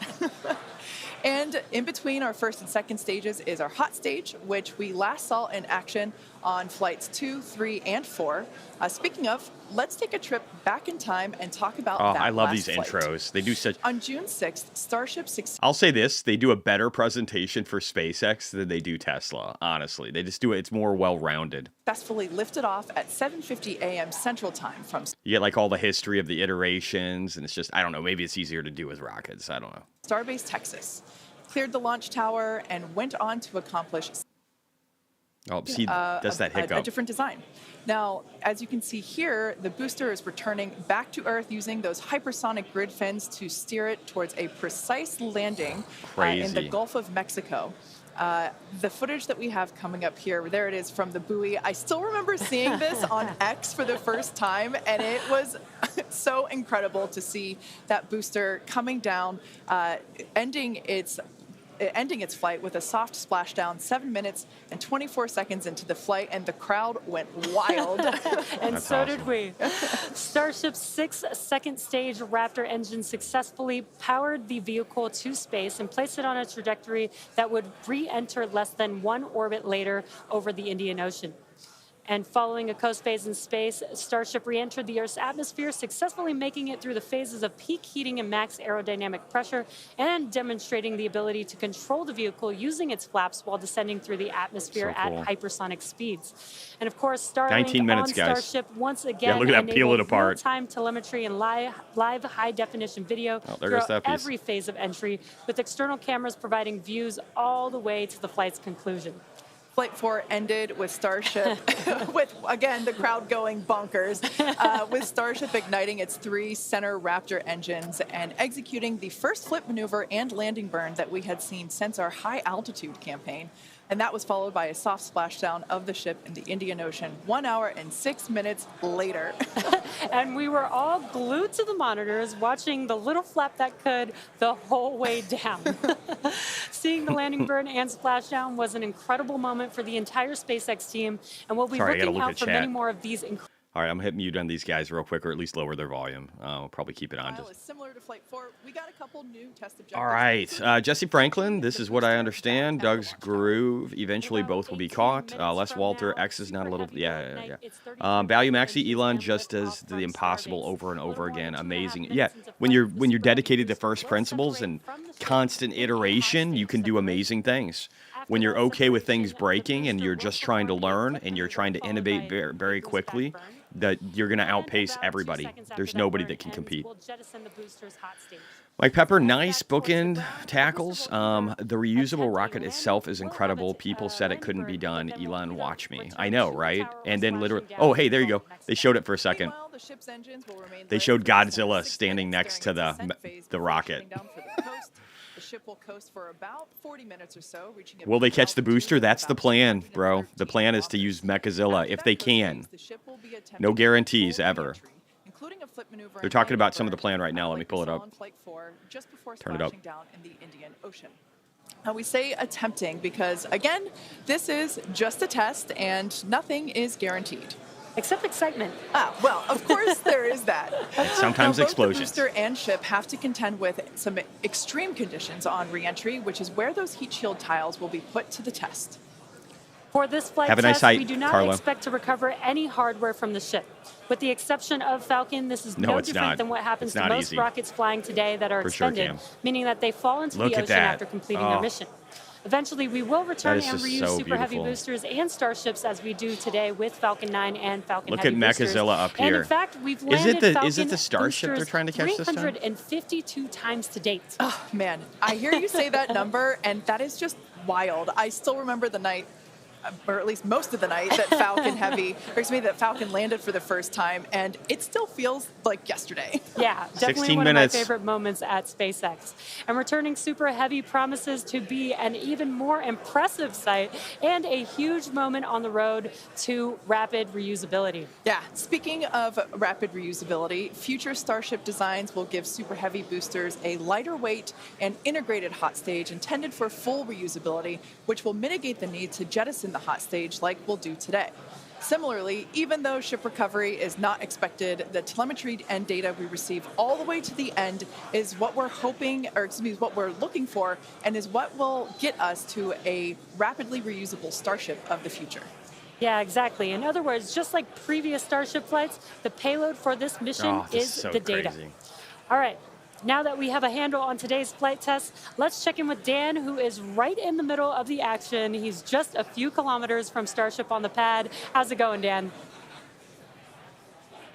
And in between our first and second stages is our hot stage, which we last saw in action on flights 2, 3, and 4. Speaking of, let's take a trip back in time and talk about that I love last these flight. intros. They do such... On June 6th, Starship I'll say this, they do a better presentation for SpaceX than they do Tesla, honestly. They just do it, it's more well-rounded. Successfully lifted off at 7:50 a.m. Central Time from... You get like all the history of the iterations, and it's just, I don't know, maybe it's easier to do with rockets, I don't know. Starbase, Texas. Cleared the launch tower and went on to accomplish... Oh, see, that's that hiccup. A different design. Now, as you can see here, the booster is returning back to Earth using those hypersonic grid fins to steer it towards a precise landing in the Gulf of Mexico. The footage that we have coming up here, there it is from the buoy. I still remember seeing this on X for the first time, and it was so incredible to see that booster coming down, ending its flight with a soft splashdown 7 minutes and 24 seconds into the flight, and the crowd went wild. And so did we. Starship's 6 second stage Raptor engine successfully powered the vehicle to space and placed it on a trajectory that would re-enter less than 1 orbit later over the Indian Ocean. And following a coast phase in space, Starship re-entered the Earth's atmosphere, successfully making it through the phases of peak heating and max aerodynamic pressure, and demonstrating the ability to control the vehicle using its flaps while descending through the atmosphere at hypersonic speeds. And of course, Starlink on Starship once again enabled real-time telemetry and live high-definition video throughout every phase of entry, with external cameras providing views all the way to the flight's conclusion. Flight 4 ended with Starship, with, again, the crowd going bonkers, with Starship igniting its 3 center Raptor engines and executing the first flip maneuver and landing burn that we had seen since our high-altitude campaign. And that was followed by a soft splashdown of the ship in the Indian Ocean 1 hour and 6 minutes later. And we were all glued to the monitors, watching the little flap that could the whole way down. Seeing the landing burn and splashdown was an incredible moment for the entire SpaceX team, and we'll be looking out for many more of these incredible... All right, I'm hitting mute on these guys real quick, or at least lower their volume. We'll probably keep it on. Just similar to Flight 4. We got a couple new test objectives. All right, Jesse Franklin, this is what I understand. Doug's Groove, eventually both will be caught. Les Walter, X is not a little, Value Maxi, Elon just does the impossible over and over again. Amazing. Yeah, when you're dedicated to first principles and constant iteration, you can do amazing things. When you're okay with things breaking and you're just trying to learn and you're trying to innovate very, very quickly, that you're going to outpace everybody. There's nobody that can compete. Mike Pepper, nice bookend tackles. The reusable rocket itself is incredible. People said it couldn't be done. Elon, watch me. I know, right? And then literally, oh, hey, there you go. They showed it for a second. They showed Godzilla standing next to the rocket. The ship will coast for about 40 minutes or so, reaching... Will they catch the booster? That's the plan, bro. The plan is to use Mechazilla if they can. No guarantees ever. They're talking about some of the plan right now. Let me pull it up. Turn it up. Now, we say attempting because, again, this is just a test and nothing is guaranteed. Except excitement. Well, of course there is that. And sometimes explosions. Both the booster and ship have to contend with some extreme conditions on reentry, which is where those heat shield tiles will be put to the test. For this flight Have a nice test, night, we do not Carlo. expect to recover any hardware from the ship. With the exception of Falcon, this is no different than what happens to most rockets flying today that are expended, meaning that they fall into the ocean after completing their mission. Eventually, we will return and reuse Super Heavy boosters and Starships as we do today with Falcon 9 and Falcon Heavy boosters. Look at Mechazilla up here. And in fact, we've landed is it the Starship they're trying to catch this time? 352 times to date. Oh, man. I hear you say that number, and that is just wild. I still remember the night, or at least most of the night, that that Falcon landed for the first time, and it still feels like yesterday. Yeah, definitely one of my favorite moments at SpaceX. And returning Super Heavy promises to be an even more impressive sight and a huge moment on the road to rapid reusability. Yeah, speaking of rapid reusability, future Starship designs will give Super Heavy boosters a lighter weight and integrated hot stage intended for full reusability, which will mitigate the need to jettison the hot stage like we'll do today. Similarly, even though ship recovery is not expected, the telemetry and data we receive all the way to the end is what we're what we're looking for, and is what will get us to a rapidly reusable Starship of the future. Yeah, exactly. In other words, just like previous Starship flights, the payload for this mission is the data. All right. Now that we have a handle on today's flight test, let's check in with Dan, who is right in the middle of the action. He's just a few kilometers from Starship on the pad. How's it going, Dan?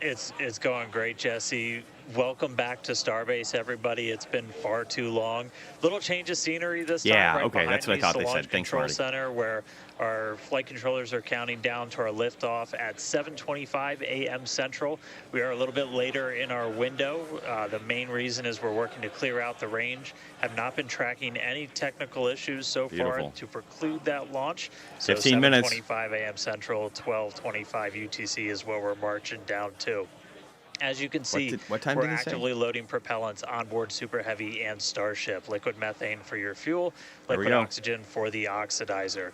It's going great, Jesse. Welcome back to Starbase, everybody. It's been far too long. Little change of scenery this time. Yeah, right okay, that's what I thought they said. Thanks, Control Marty. Center, where our flight controllers are counting down to our liftoff at 7:25 a.m. Central. We are a little bit later in our window. The main reason is we're working to clear out the range. Have not been tracking any technical issues so far to preclude that launch. So 15 minutes. 7:25 a.m. Central, 12:25 UTC is where we're marching down to. As you can see, we're actively loading propellants on board Super Heavy and Starship. Liquid methane for your fuel, liquid oxygen for the oxidizer.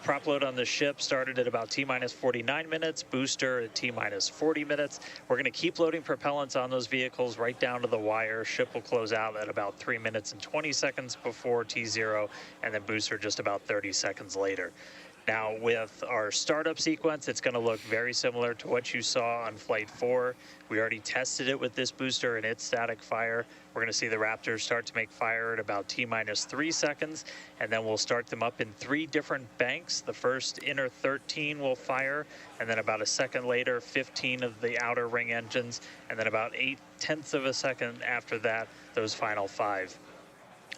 Prop load on the ship started at about T-minus 49 minutes, booster at T-minus 40 minutes. We're going to keep loading propellants on those vehicles right down to the wire. Ship will close out at about 3 minutes and 20 seconds before T0, and then booster just about 30 seconds later. Now, with our startup sequence, it's going to look very similar to what you saw on Flight 4. We already tested it with this booster and its static fire. We're going to see the Raptors start to make fire at about T-minus 3 seconds, and then we'll start them up in 3 different banks. The first inner 13 will fire, and then about a second later, 15 of the outer ring engines, and then about 0.8 of a second after that, those final 5.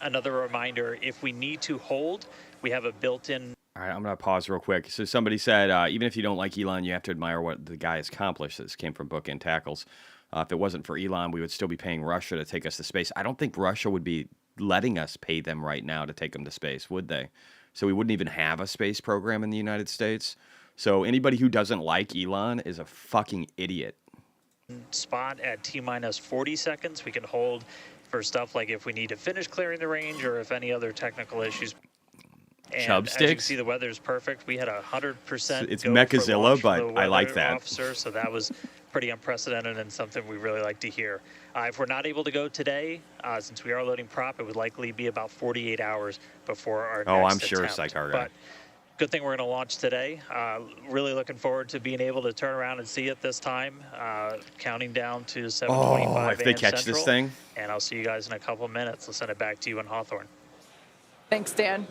Another reminder, if we need to hold, we have a built-in... All right, I'm going to pause real quick. So somebody said, even if you don't like Elon, you have to admire what the guy has accomplished. This came from Bookend Tackles. If it wasn't for Elon, we would still be paying Russia to take us to space. I don't think Russia would be letting us pay them right now to take them to space, would they? So we wouldn't even have a space program in the United States. So anybody who doesn't like Elon is a fucking idiot. Spot at T-minus 40 seconds. We can hold for stuff like if we need to finish clearing the range or if any other technical issues. And Chubsticks. as you can see, the weather is perfect. We had 100%. It's Mechazilla, but I like that. Officer, so that was pretty unprecedented and something we really like to hear. If we're not able to go today, since we are loading prop, it would likely be about 48 hours before our next I'm sure, attempt. Psych-Argo. But good thing we're going to launch today. Really looking forward to being able to turn around and see it this time. Counting down to 7:25 if they catch Central, this thing. And I'll see you guys in a couple minutes. I'll send it back to you in Hawthorne. Thanks, Dan.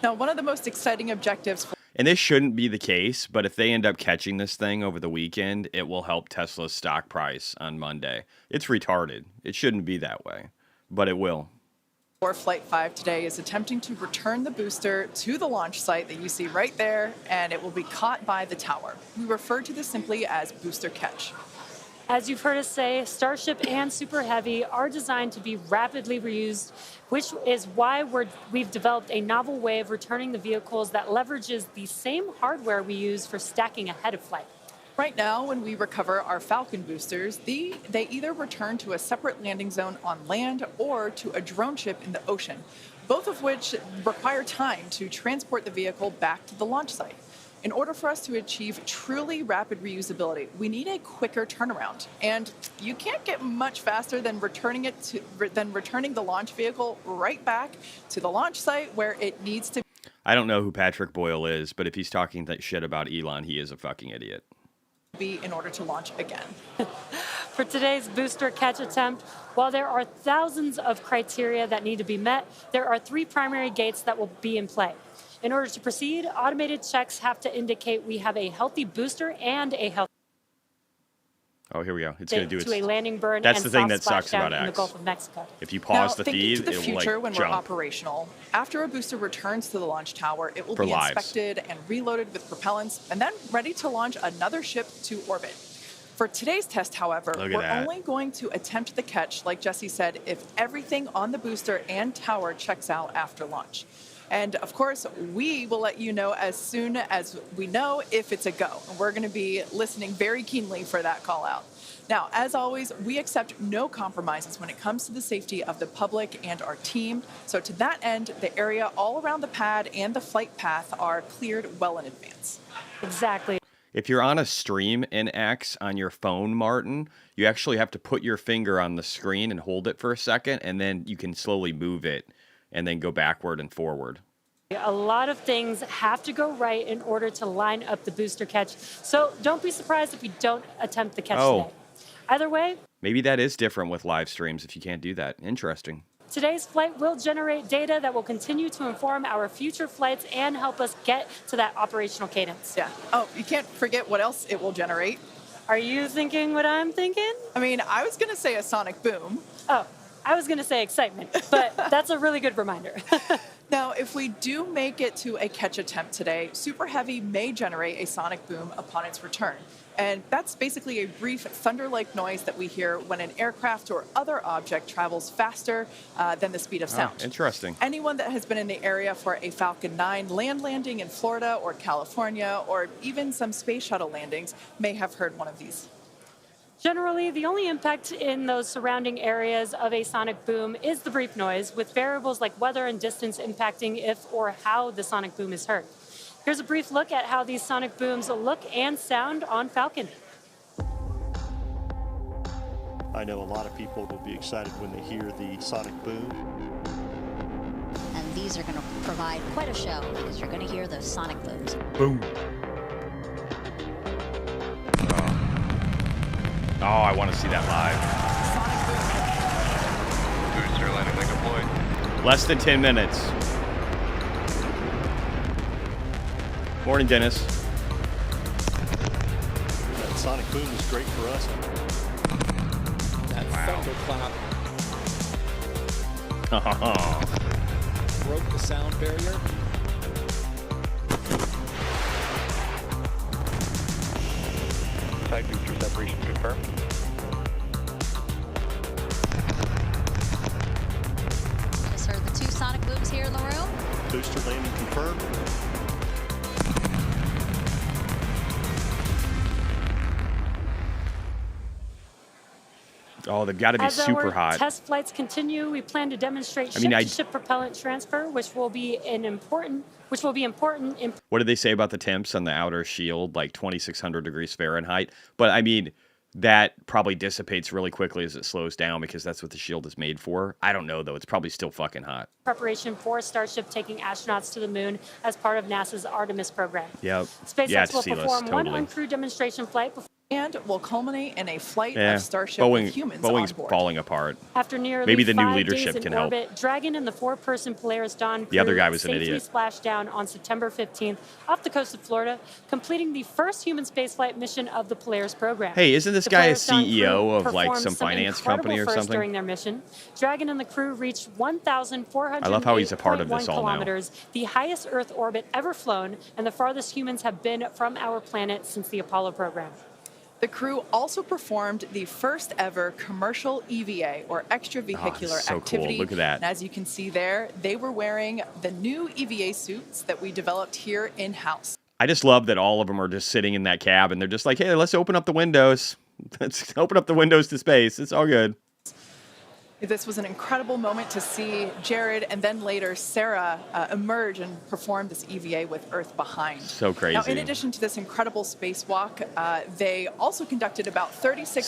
Now, one of the most exciting objectives... And this shouldn't be the case, but if they end up catching this thing over the weekend, it will help Tesla's stock price on Monday. It's retarded. It shouldn't be that way, but it will. For Flight 5 today is attempting to return the booster to the launch site that you see right there, and it will be caught by the tower. We refer to this simply as booster catch. As you've heard us say, Starship and Super Heavy are designed to be rapidly reused, which is why we've developed a novel way of returning the vehicles that leverages the same hardware we use for stacking ahead of flight. Right now, when we recover our Falcon boosters, they either return to a separate landing zone on land or to a drone ship in the ocean. both of which require time to transport the vehicle back to the launch site. In order for us to achieve truly rapid reusability, we need a quicker turnaround. And you can't get much faster than returning the launch vehicle right back to the launch site where it needs to be. I don't know who Patrick Boyle is, but if he's talking that shit about Elon, he is a fucking idiot. In order to launch again. For today's booster catch attempt, while there are thousands of criteria that need to be met, there are 3 primary gates that will be in play. In order to proceed, automated checks have to indicate we have a healthy booster and a healthy. Oh, here we go. It's going to do its. To a landing burn. That's and the thing that sucks splashdown about in the X. Gulf of Mexico. If you pause now, the feed, to the it will future like when jump. we're operational. After a booster returns to the launch tower, it will be inspected and reloaded with propellants, and then ready to launch another ship to orbit. For today's test, however, we're only going to attempt the catch, like Jesse said, if everything on the booster and tower checks out after launch. And of course, we will let you know as soon as we know if it's a go. And we're going to be listening very keenly for that call out. Now, as always, we accept no compromises when it comes to the safety of the public and our team. So to that end, the area all around the pad and the flight path are cleared well in advance. Exactly. If you're on a stream in X on your phone, Martin, you actually have to put your finger on the screen and hold it for a second, and then you can slowly move it and then go backward and forward. A lot of things have to go right in order to line up the booster catch. So don't be surprised if we don't attempt the catch today. Either way, maybe that is different with live streams if you can't do that. Interesting. Today's flight will generate data that will continue to inform our future flights and help us get to that operational cadence. Yeah. Oh, you can't forget what else it will generate. Are you thinking what I'm thinking? I mean, I was going to say a sonic boom. Oh, I was going to say excitement, but that's a really good reminder. Now, if we do make it to a catch attempt today, Super Heavy may generate a sonic boom upon its return. And that's basically a brief thunder-like noise that we hear when an aircraft or other object travels faster than the speed of sound. Interesting. Anyone that has been in the area for a Falcon 9 land landing in Florida or California, or even some space shuttle landings, may have heard one of these. Generally, the only impact in those surrounding areas of a sonic boom is the brief noise, with variables like weather and distance impacting if or how the sonic boom is heard. Here's a brief look at how these sonic booms look and sound on Falcon. I know a lot of people will be excited when they hear the sonic boom. And these are going to provide quite a show because you're going to hear those sonic booms. Boom. Oh, I want to see that live. Booster landing leg deployed. Less than 10 minutes. Morning, Dennis. That sonic boom is great for us. That thunderclap broke the sound barrier. Side booster separation confirmed. Just heard the 2 sonic booms here in the room. Booster landing confirmed. Oh, they've got to be super hot. As our test flights continue, we plan to demonstrate ship-to-ship propellant transfer, which will be important. What did they say about the temps on the outer shield, like 2,600 degrees Fahrenheit? But I mean, that probably dissipates really quickly as it slows down because that's what the shield is made for. I don't know, though. It's probably still fucking hot. Preparation for Starship taking astronauts to the moon as part of NASA's Artemis program. Yep. SpaceX will perform one uncrewed demonstration flight before and will culminate in a flight of Starship with humans Boeing's on board. falling apart. After nearly maybe the new 5 leadership days in can orbit, help. Dragon and the 4-person Polaris Dawn crew the other guy was an idiot. splashed down on September 15th off the coast of Florida, completing the first human spaceflight mission of the Polaris program. Hey, isn't this guy a CEO of like some finance company or something? During their mission, Dragon and the crew reached 1,400. I love how he's a part of this all kilometers, now. The highest Earth orbit ever flown, and the farthest humans have been from our planet since the Apollo program. The crew also performed the first ever commercial EVA, or extravehicular activity. Cool. Look at that. And as you can see there, they were wearing the new EVA suits that we developed here in-house. I just love that all of them are just sitting in that cab and they're just like, hey, let's open up the windows. Let's open up the windows to space. It's all good. This was an incredible moment to see Jared and then later Sarah emerge and perform this EVA with Earth behind. So crazy. Now, in addition to this incredible spacewalk, they also conducted about 36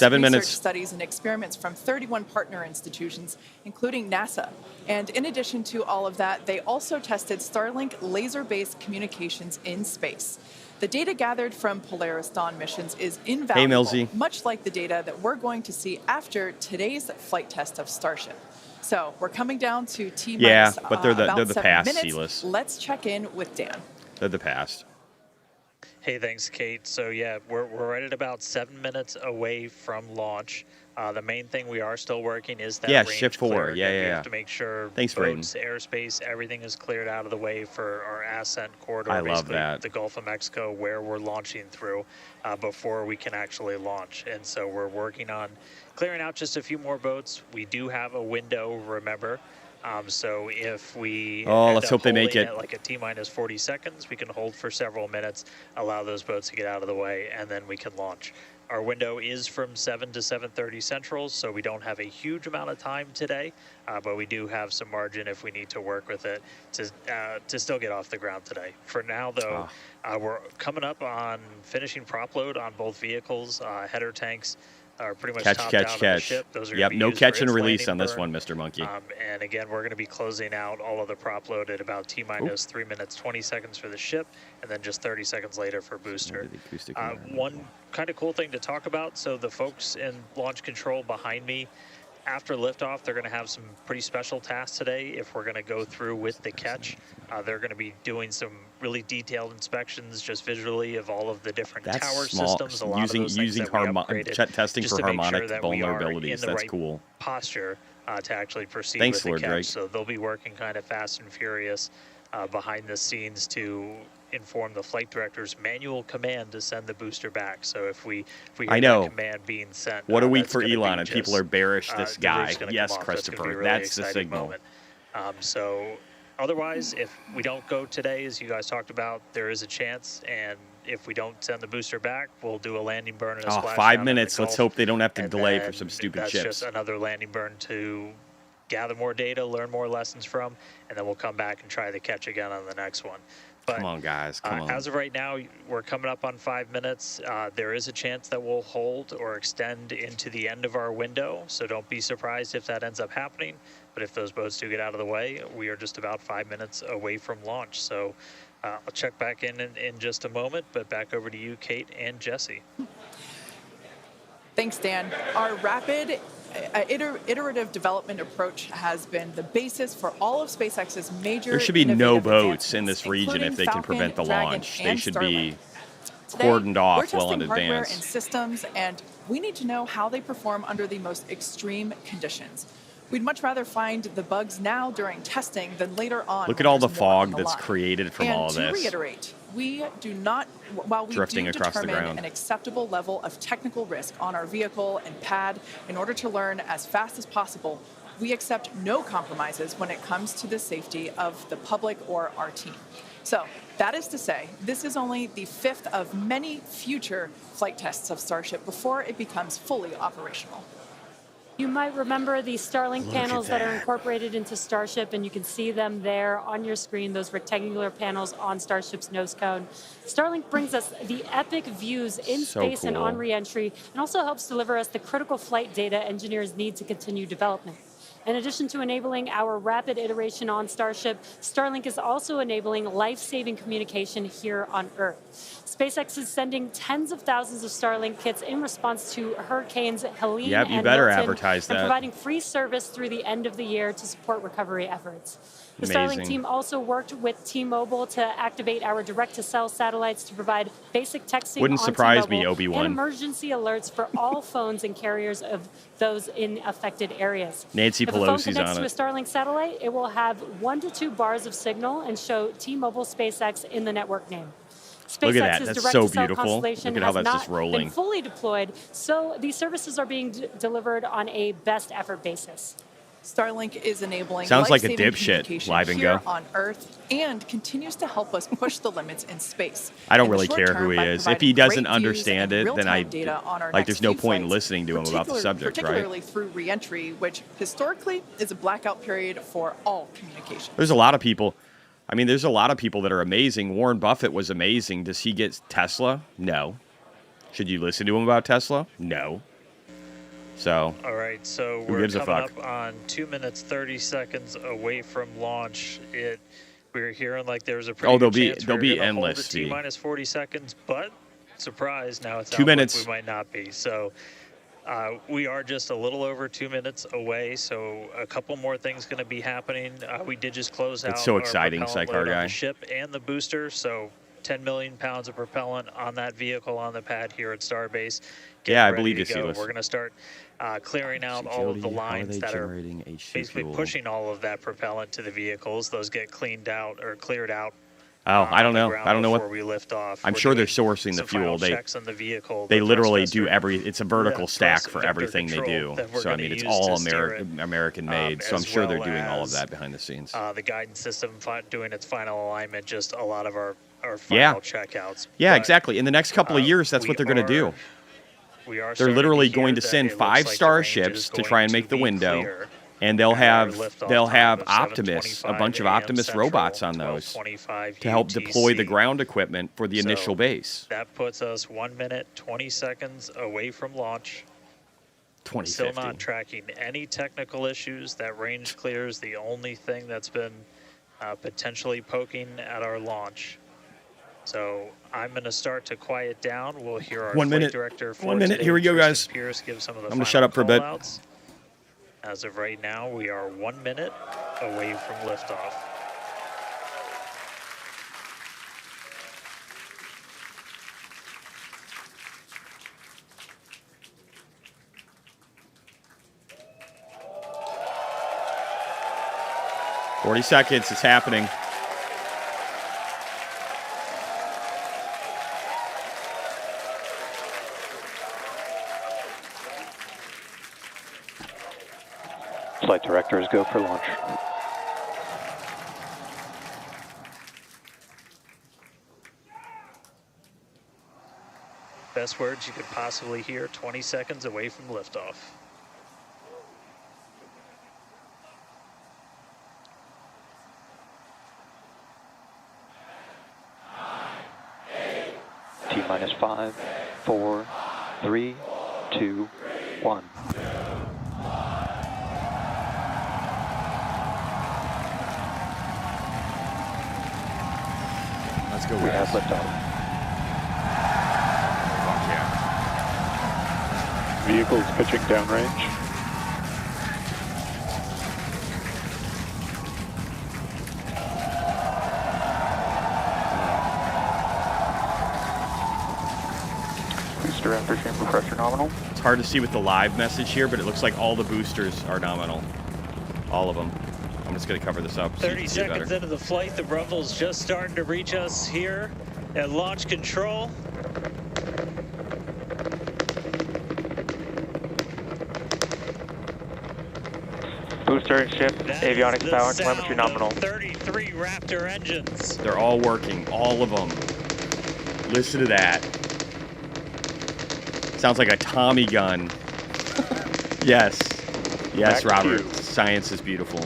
studies and experiments from 31 partner institutions, including NASA. And in addition to all of that, they also tested Starlink laser-based communications in space. The data gathered from Polaris Dawn missions is invaluable, much like the data that we're going to see after today's flight test of Starship. So we're coming down to T-minus but they're the 7 past, minutes. Silas. Let's check in with Dan. They're the past. Hey, thanks, Kate. So yeah, we're right at about 7 minutes away from launch. The main thing we are still working is that range shift 4. clear. We Yeah. have to make sure boats, airspace, everything is cleared out of the way for our ascent corridor. I love that. The Gulf of Mexico, where we're launching through before we can actually launch. And so we're working on clearing out just a few more boats. We do have a window, remember. So if we let's hope they make it at like a T-minus 40 seconds, we can hold for several minutes, allow those boats to get out of the way, and then we can launch. Our window is from 7 to 7:30 Central, so we don't have a huge amount of time today, but we do have some margin if we need to work with it to still get off the ground today. For now, though, we're coming up on finishing prop load on both vehicles. Header tanks are pretty much topped out on the ship. Those are no catch and release on this one, Mr. Monkey. And again, we're going to be closing out all of the prop load at about T-minus 3 minutes, 20 seconds for the ship, and then just 30 seconds later for booster. One kind of cool thing to talk about, so the folks in launch control behind me, after liftoff, they're going to have some pretty special tasks today. If we're going to go through with the catch, they're going to be doing some really detailed inspections just visually of all of the different tower systems. A lot of those using testing for harmonic vulnerabilities. That's cool. Posture to actually proceed with the Lord catch. Greg. So they'll be working kind of fast and furious behind the scenes to inform the flight director's manual command to send the booster back. So if we hear that command being sent, what a week for Elon, and people are bearish this guy. Yes, Christopher, really that's the signal. So otherwise, if we don't go today, as you guys talked about, there is a chance, and if we don't send the booster back, we'll do a landing burn and a splashdown. 5 minutes. Let's hope they don't have to delay for some stupid chips. That's just another landing burn to gather more data, learn more lessons from, and then we'll come back and try the catch again on the next one. But, come on, guys. Come on. As of right now, we're coming up on 5 minutes. There is a chance that we'll hold or extend into the end of our window, so don't be surprised if that ends up happening. But if those boats do get out of the way, we are just about 5 minutes away from launch. So I'll check back in just a moment, but back over to you, Kate and Jesse. Thanks, Dan. Our rapid iterative development approach has been the basis for all of SpaceX's major. There should be no boats in this region if they can prevent the launch. They should be cordoned off well in advance. Hardware and systems, and we need to know how they perform under the most extreme conditions. We'd much rather find the bugs now during testing than later on. Look at all the fog that's created from all of this. And to reiterate, we do not, while we do determine an acceptable level of technical risk on our vehicle and pad in order to learn as fast as possible, we accept no compromises when it comes to the safety of the public or our team. So that is to say, this is only the 5th of many future flight tests of Starship before it becomes fully operational. You might remember the Starlink panels that are incorporated into Starship, and you can see them there on your screen, those rectangular panels on Starship's nose cone. Starlink brings us the epic views in space and on re-entry, and also helps deliver us the critical flight data engineers need to continue development. In addition to enabling our rapid iteration on Starship, Starlink is also enabling life-saving communication here on Earth. SpaceX is sending tens of thousands of Starlink kits in response to Hurricanes Helene and Milton, and providing free service through the end of the year to support recovery efforts. The Starlink team also worked with T-Mobile to activate our direct-to-cell satellites to provide basic texting Wouldn't on surprise T-Mobile me, Obi-Wan. and emergency alerts for all phones and carriers of those in affected areas. Nancy Pelosi's on it. If a phone connects to a Starlink satellite, it will have 1 to 2 bars of signal and show T-Mobile SpaceX in the network name. Look at that. That's so beautiful. Look at how that's just rolling. Been fully deployed, so these services are being delivered on a best effort basis. Starlink is enabling sounds like a life-saving dipshit communication live and here go on Earth and continues to help us push the limits in space. I don't In the really short care term, who he by is. If providing he doesn't great views understand and it, then real-time data on our like next there's no few point in flights, listening to him about the subject, particularly right? through re-entry, which historically is a blackout period for all communications. There's a lot of people. I mean, there's a lot of people that are amazing. Warren Buffett was amazing. Does he get Tesla? No. Should you listen to him about Tesla? No. So, all right, so we're coming up on 2 minutes 30 seconds away from launch. We're hearing like there's a pretty good chance they'll be endless. Hold at T-minus 40 seconds, but surprise, now it's 2 minutes. Like we might not be. So we are just a little over 2 minutes away. So a couple more things going to be happening. We did just close out. It's so exciting, Sidecar guy. On the ship and the booster. So 10 million pounds of propellant on that vehicle on the pad here at Starbase. Yeah, I believe you see this. We're going to start clearing out all of the lines that are basically pushing all of that propellant to the vehicles. Those get cleaned out or cleared out. Oh, I don't know. I don't know what. We lift off. I'm sure they're sourcing the fuel. They literally do it's a vertical stack for everything they do. So I mean, it's all American made. So I'm sure they're doing all of that behind the scenes. The guidance system doing its final alignment. Just a lot of our final checkouts. Yeah, exactly. In the next couple of years, that's what they're going to do. They're literally going to send 5 Starships to try and make the window, and they'll have Optimus, a bunch of Optimus robots on those to help deploy the ground equipment for the initial base. That puts us 1 minute 20 seconds away from launch. 2050. Still not tracking any technical issues. That range clear is the only thing that's been potentially poking at our launch. So I'm going to start to quiet down. We'll hear our flight director for 1 minute. Here we go, guys. Pierce give some of the I'm going to shut up for a bit. As of right now, we are 1 minute away from liftoff. "40 seconds. It's happening." Flight directors go for launch. Best words you could possibly hear 20 seconds away from liftoff. T-minus 5, 4, 3, 2, 1. Let's go. We have liftoff. Fuck yeah. Vehicles pitching downrange. Booster after chamber pressure nominal. It's hard to see with the live message here, but it looks like all the boosters are nominal. All of them. I'm just going to cover this up. 30 seconds into the flight, the rumble's just starting to reach us here at launch control. Booster and ship, avionics power, telemetry nominal. 33 Raptor engines. They're all working, all of them. Listen to that. Sounds like a Tommy gun. Yes. Yes, Robert. Science is beautiful.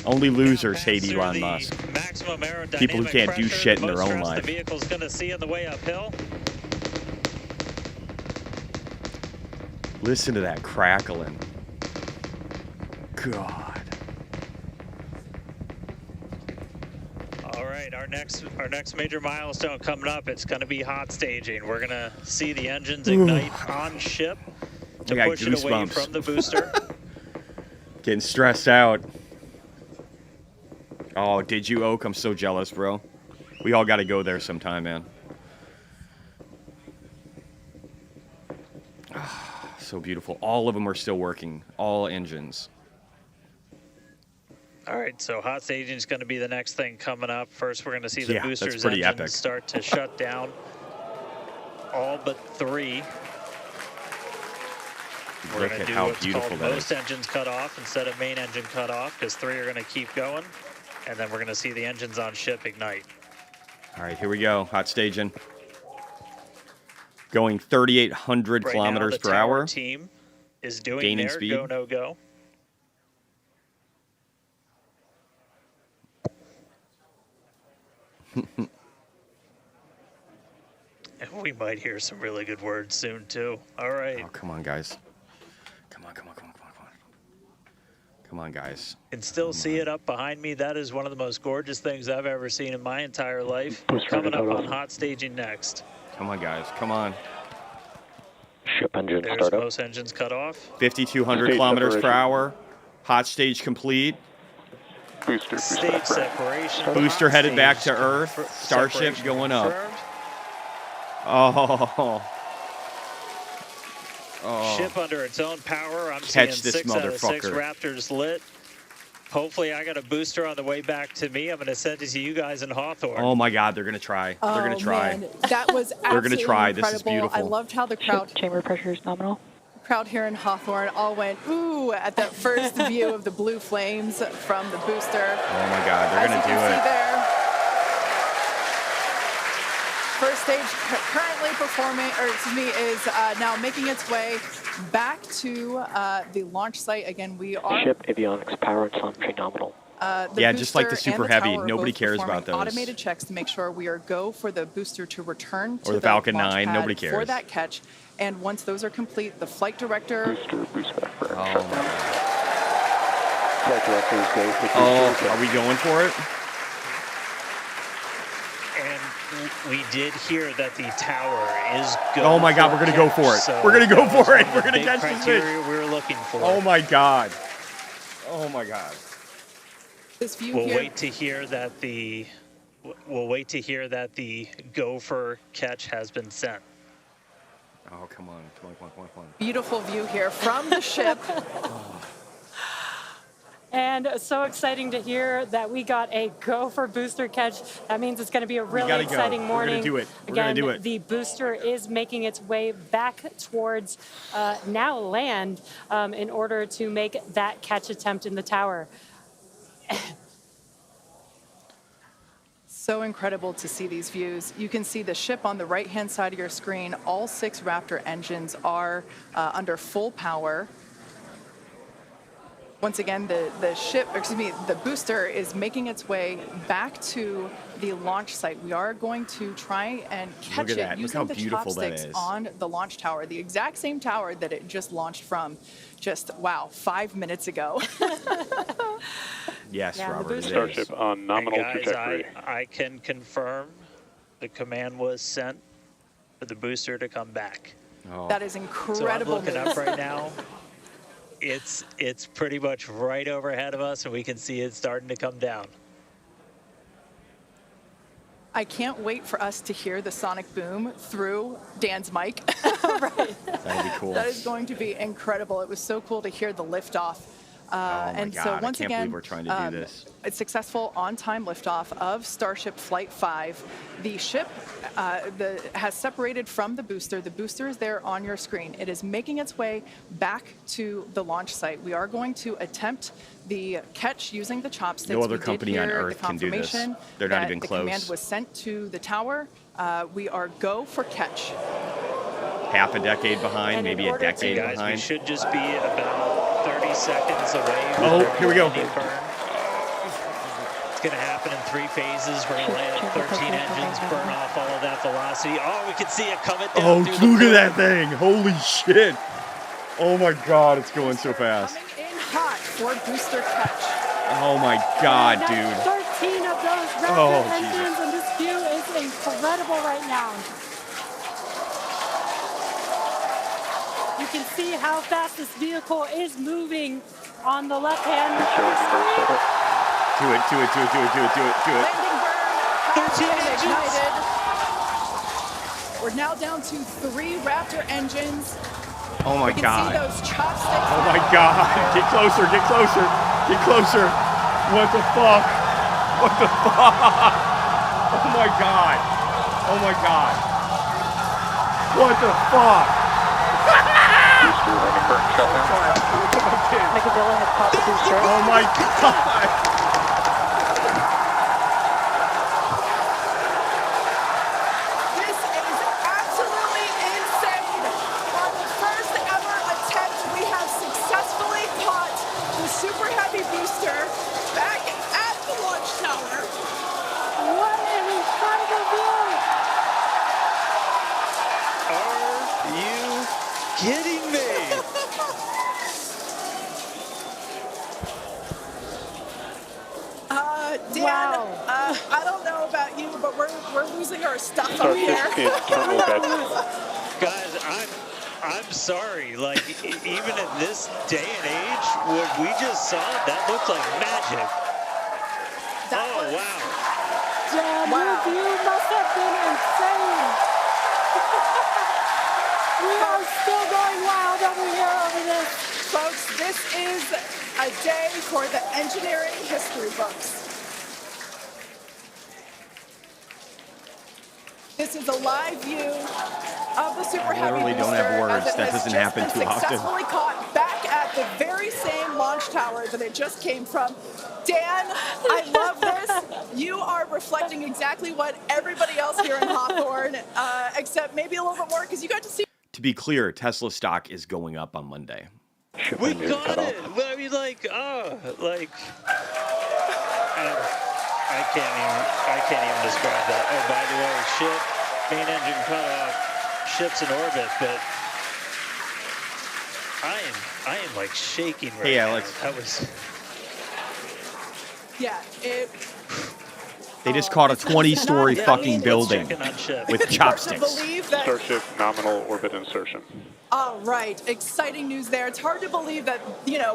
Only losers hate Elon Musk. People who can't do shit in their own life. The vehicle's going to see on the way uphill. Listen to that crackling. God. All right, our next major milestone coming up. It's going to be hot staging. We're going to see the engines ignite on ship to push it away from the booster. Getting stressed out. Oh, did you, Oak? I'm so jealous, bro. We all got to go there sometime, man. So beautiful. All of them are still working. All engines. All right, so hot staging is going to be the next thing coming up. First, we're going to see the boosters engines epic. Start to shut down. All but 3. We're going to do what's called most engines cut off instead of main engine cut off, because 3 are going to keep going, and then we're going to see the engines on ship ignite. All right, here we go. Hot staging. Going 3,800 kilometers per hour. Team is doing gaining their speed. Go, no, go. And we might hear some really good words soon, too. All right. Oh, come on, guys. Come on. Come on, guys. Can still see it up behind me. That is one of the most gorgeous things I've ever seen in my entire life. Coming up on hot staging next. Come on, guys. Come on. Ship engine There's startup. most engines cut off. 5,200 kilometers per hour. Hot stage complete. Booster Stage separation. Booster headed back to Earth. Starship going up. Oh. Ship under its own power. I'm Catch seeing this 6 out of 6 motherfucker. Raptors lit. Hopefully, I got a booster on the way back to me. I'm going to send it to you guys in Hawthorne. Oh my God, they're gonna try. They're gonna try. Man. That was They're gonna try. incredible. This is beautiful. I loved how the crowd chamber pressure is nominal. Crowd here in Hawthorne all went ooh at that first view of the blue flames from the booster. Oh my God, they're As gonna you do can see it. there, first stage currently performing, or excuse me, is now making its way back to the launch site. Again, we are Ship avionics power and telemetry nominal. Yeah, just like the booster and Super the Heavy. tower are Nobody both cares performing about those. automated checks to make sure we are go for the booster to return to Or the Falcon launch 9. pad Nobody for cares. that catch. And once those are complete, the flight director. Boost back for Oh, shutdown. my Flight directors go for Oh, are we going for it? And we did hear that the tower is going. Oh my God, we're gonna go for it. So We're gonna go that was for it. one of We're the gonna big catch this criteria fish. we were looking for. Oh my God. Oh my God. This view We'll here. wait to hear that the gopher catch has been sent. Oh, come on. Beautiful view here from the ship. And so exciting to hear that we got a gopher booster catch. That means it's going to be a really gotta exciting go. morning. We're gonna do it. We're Again, gonna do it. The booster is making its way back towards now land in order to make that catch attempt in the tower. So incredible to see these views. You can see the ship on the right-hand side of your screen. All 6 Raptor engines are under full power. Once again, the booster is making its way back to the launch site. We are going to try and catch it using the chopsticks on the launch tower, the exact same tower that it just launched from just, 5 minutes ago. Yes, Yeah, Robert, it is. Starship on nominal And guys, trajectory. I can confirm the command was sent for the booster to come back. Oh. That is So I'm incredible looking news. up right now. It's pretty much right overhead of us, and we can see it starting to come down. I can't wait for us to hear the sonic boom through Dan's mic. Right. That'd be cool. That is going to be incredible. It was so cool to hear the liftoff. Oh my And God, so once I can't again, believe we're trying to do this. It's successful on-time liftoff of Starship Flight 5. The ship has separated from the booster. The booster is there on your screen. It is making its way back to the launch site. We are going to attempt the catch using the chopsticks. No other We did company on hear Earth the can do this. confirmation They're not that even the close. command was sent to the tower. We are go for catch. Half a decade behind, And in maybe a order to- decade Guys, we behind. should just be about 30 seconds away. from Oh, the here we go. burn. It's going to happen in 3 phases. We're going to land 13 engines, burn off all of that velocity. Oh, we can see it coming down. Oh, through look the at that thing. Holy shit. Oh my God, it's going so fast. Coming in hot for booster catch. Oh my God, Now dude. 13 of those Raptor Oh, engines, and this view is incredible right now. You can see how fast this vehicle is moving on the left-hand screen. Do it. Landing burn has been ignited. We're now down to 3 Raptor engines. Oh my You can God. see those chopsticks. Oh my God. Get closer. What the fuck? Oh my God. What the fuck? Booster heading burn shutdown. Micavilla had caught the booster. Oh my God! Super Heavy booster back at the launch tower. What an incredible view! Are you kidding me? Dan, wow. I don't know about you, but we're losing our stuff up here. Guys, I'm sorry. Like, even in this day and age, what we just saw, that looked like magic. Wow. Damn, your view must have been insane. We are still going wild over here over this. Folks, this is a day for the engineering history books. This is a live view of the Super Heavy literally booster. Don't have words. As it That has doesn't just happen been too often. Successfully caught back at the very same launch tower that it just came from. Dan, I love this. You are reflecting exactly what everybody else here in Hawthorne, except maybe a little bit more because you got to see. To be clear, Tesla stock is going up on Monday. We got it. I mean, I can't even describe that. Oh, by the way, ship, main engine cut off, ship's in orbit, but I am like shaking right now. Alex. That was. Yeah, They just caught a 20-story fucking building with chopsticks. Starship nominal orbit insertion. All right, exciting news there. It's hard to believe that,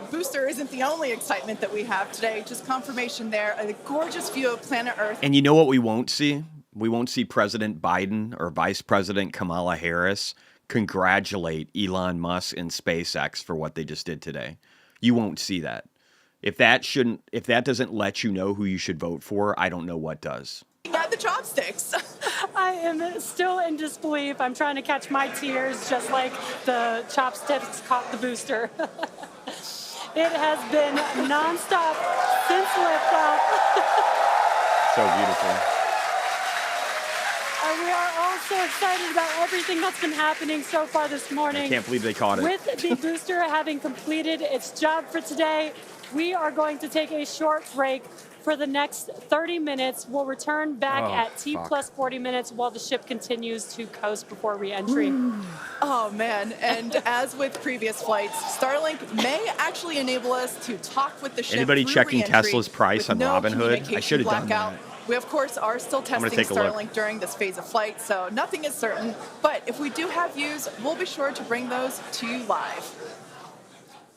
booster isn't the only excitement that we have today. Just confirmation there, a gorgeous view of planet Earth. And you know what we won't see? We won't see President Biden or Vice President Kamala Harris congratulate Elon Musk and SpaceX for what they just did today. You won't see that. If that doesn't let you know who you should vote for, I don't know what does. Got the chopsticks. I am still in disbelief. I'm trying to catch my tears just like the chopsticks caught the booster. It has been nonstop since liftoff. So beautiful. And we are all so excited about everything that's been happening so far this morning. I can't believe they caught it. With the booster having completed its job for today, we are going to take a short break for the next 30 minutes. We'll return back at T plus 40 minutes while the ship continues to coast before re-entry. Oh, man. And as with previous flights, Starlink may actually enable us to talk with the ship. Anybody checking Tesla's price on Robinhood? I should have done that. We, of course, are still testing Starlink during this phase of flight, so nothing is certain. But if we do have views, we'll be sure to bring those to you live.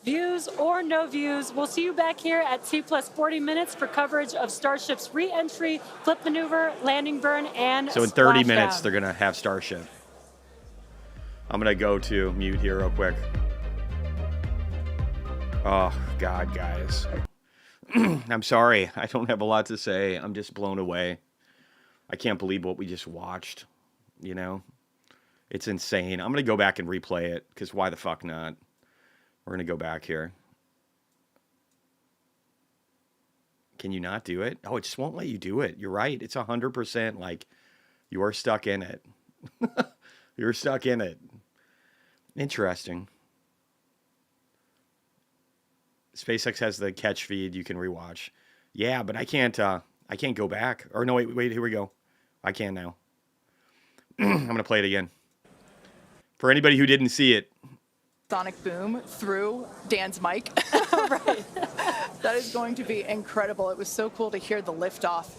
Views or no views, we'll see you back here at T plus 40 minutes for coverage of Starship's re-entry, flip maneuver, landing burn, and so in 30 minutes, they're going to have Starship. I'm going to go to mute here real quick. Oh, God, guys. I'm sorry. I don't have a lot to say. I'm just blown away. I can't believe what we just watched. It's insane. I'm going to go back and replay it, because why the fuck not? We're going to go back here. Can you not do it? Oh, it just won't let you do it. You're right. It's 100% like you're stuck in it. You're stuck in it. Interesting. SpaceX has the catch feed you can rewatch. Yeah, but I can't go back. Or no, wait, here we go. I can now. I'm going to play it again. For anybody who didn't see it. Sonic boom through Dan's mic. Right. That is going to be incredible. It was so cool to hear the liftoff.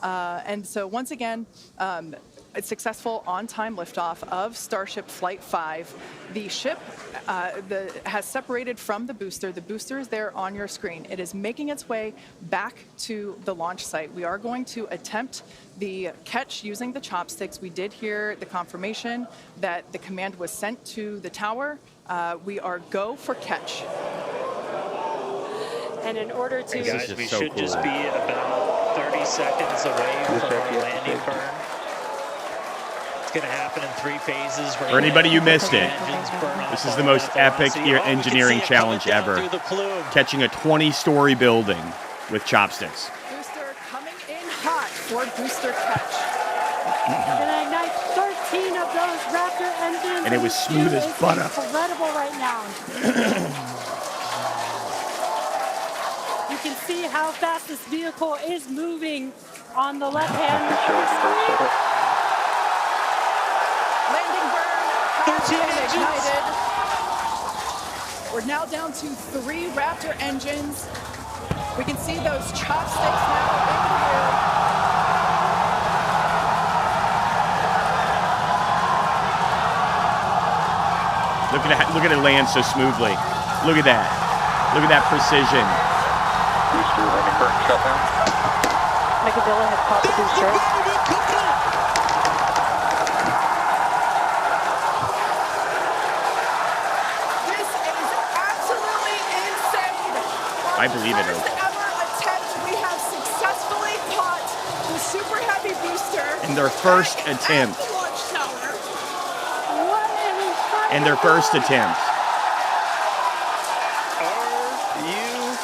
And so once again, a successful on-time liftoff of Starship Flight 5. The ship has separated from the booster. The booster is there on your screen. It is making its way back to the launch site. We are going to attempt the catch using the chopsticks. We did hear the confirmation that the command was sent to the tower. We are go for catch. And in order to... Guys, we should just be about 30 seconds away from our landing burn. It's going to happen in 3 phases. For anybody who missed it, this is the most epic engineering challenge ever. Catching a 20-story building with chopsticks. Booster coming in hot for booster catch. And ignite 13 of those Raptor engines. And it was smooth as butter. Incredible right now. You can see how fast this vehicle is moving on the left hand. Landing burn has been ignited. We're now down to 3 Raptor engines. We can see those chopsticks now in the rear. Look at it land so smoothly. Look at that. Look at that precision. Booster landing burn shutdown. Micavilla has caught the booster. This is absolutely insane. I believe it, Oak. Ever attempt, we have successfully caught the Super Heavy booster. In their first attempt. At the launch tower. And their first attempt. Are you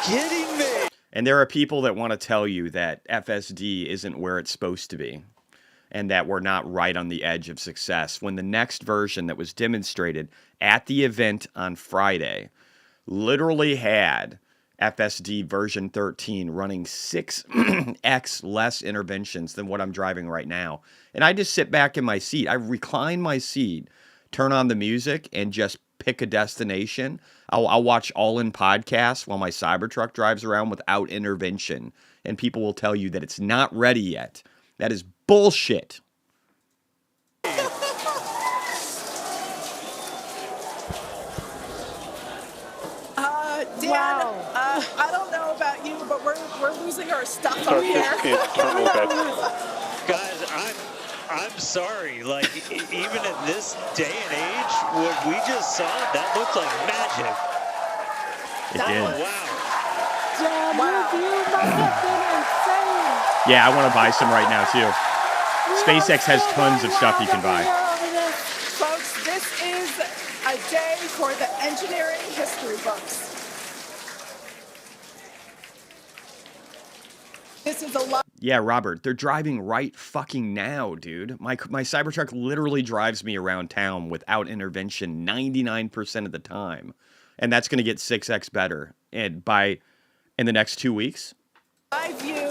kidding me? And there are people that want to tell you that FSD isn't where it's supposed to be and that we're not right on the edge of success when the next version that was demonstrated at the event on Friday literally had FSD version 13 running 6x less interventions than what I'm driving right now. And I just sit back in my seat. I recline my seat, turn on the music, and just pick a destination. I'll watch all-in podcasts while my Cybertruck drives around without intervention. And people will tell you that it's not ready yet. That is bullshit. Dan, wow. I don't know about you, but we're losing our stuff up here. Guys, I'm sorry. Like, even in this day and age, what we just saw, that looked like magic. It did. Wow. Damn, your view must have been insane. Yeah, I want to buy some right now, too. SpaceX has tons of stuff you can buy. Folks, this is a day for the engineering history books. This is a lot. Yeah, Robert, they're driving right fucking now, dude. My Cybertruck literally drives me around town without intervention 99% of the time. And that's going to get 6x better in the next 2 weeks. My view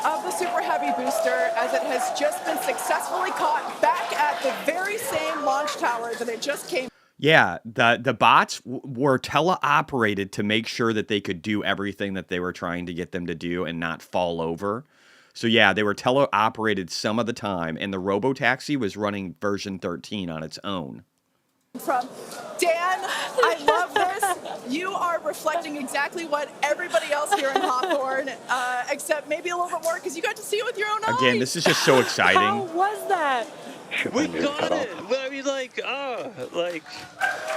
of the Super Heavy booster as it has just been successfully caught back at the very same launch tower that it just came. Yeah, the bots were teleoperated to make sure that they could do everything that they were trying to get them to do and not fall over. So yeah, they were teleoperated some of the time, and the Robotaxi was running version 13 on its own. From Dan, I love this. You are reflecting exactly what everybody else here in Hawthorne, except maybe a little bit more because you got to see it with your own eyes. Again, this is just so exciting. How was that? We got it. I mean, like.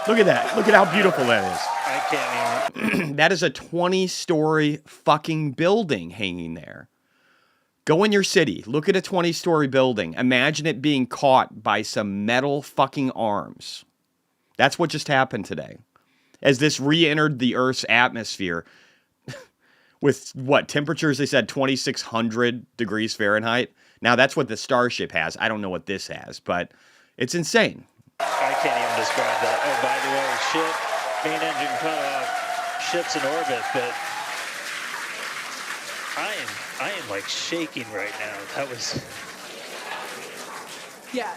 Look at that. Look at how beautiful that is. I can't even. That is a 20-story fucking building hanging there. Go in your city. Look at a 20-story building. Imagine it being caught by some metal fucking arms. That's what just happened today. As this re-entered the Earth's atmosphere with what temperatures, they said 2,600 degrees Fahrenheit. Now that's what the Starship has. I don't know what this has, but it's insane. I can't even describe that. Oh, by the way, ship, main engine cut off, ship's in orbit, but I am like shaking right now. That was. Yeah,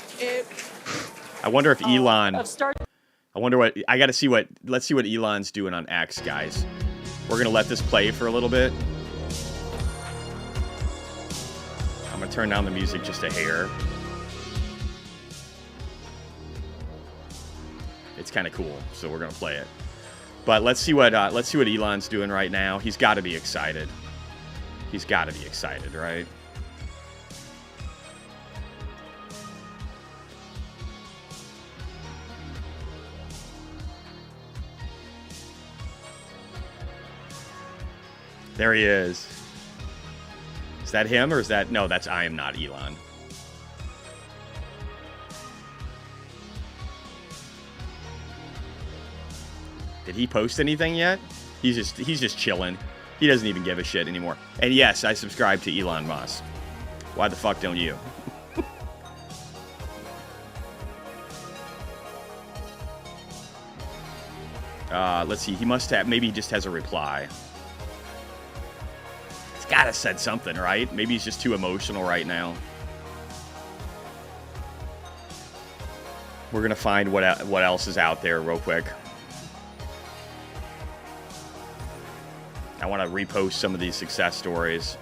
I wonder if Elon. I wonder what I got to see what. Let's see what Elon's doing on X, guys. We're gonna let this play for a little bit. I'm gonna turn down the music just a hair. It's kind of cool, so we're gonna play it. But let's see what Elon's doing right now. He's got to be excited. He's got to be excited, right? There he is. Is that him or is that... No, that's I am not Elon. Did he post anything yet? He's just chilling. He doesn't even give a shit anymore. And yes, I subscribe to Elon Musk. Why the fuck don't you? Let's see. He must have. Maybe he just has a reply. He's got to said something, right? Maybe he's just too emotional right now. We're gonna find what else is out there real quick. I want to repost some of these success stories.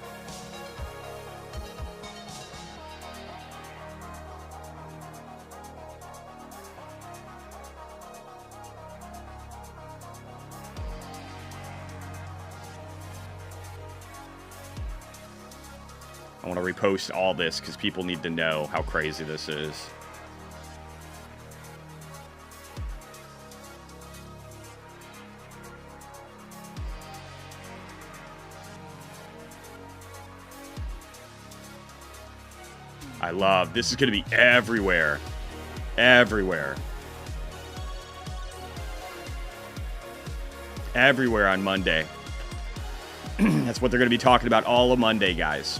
I want to repost all this because people need to know how crazy this is. I love, this is going to be everywhere. Everywhere. Everywhere on Monday. That's what they're going to be talking about all of Monday, guys.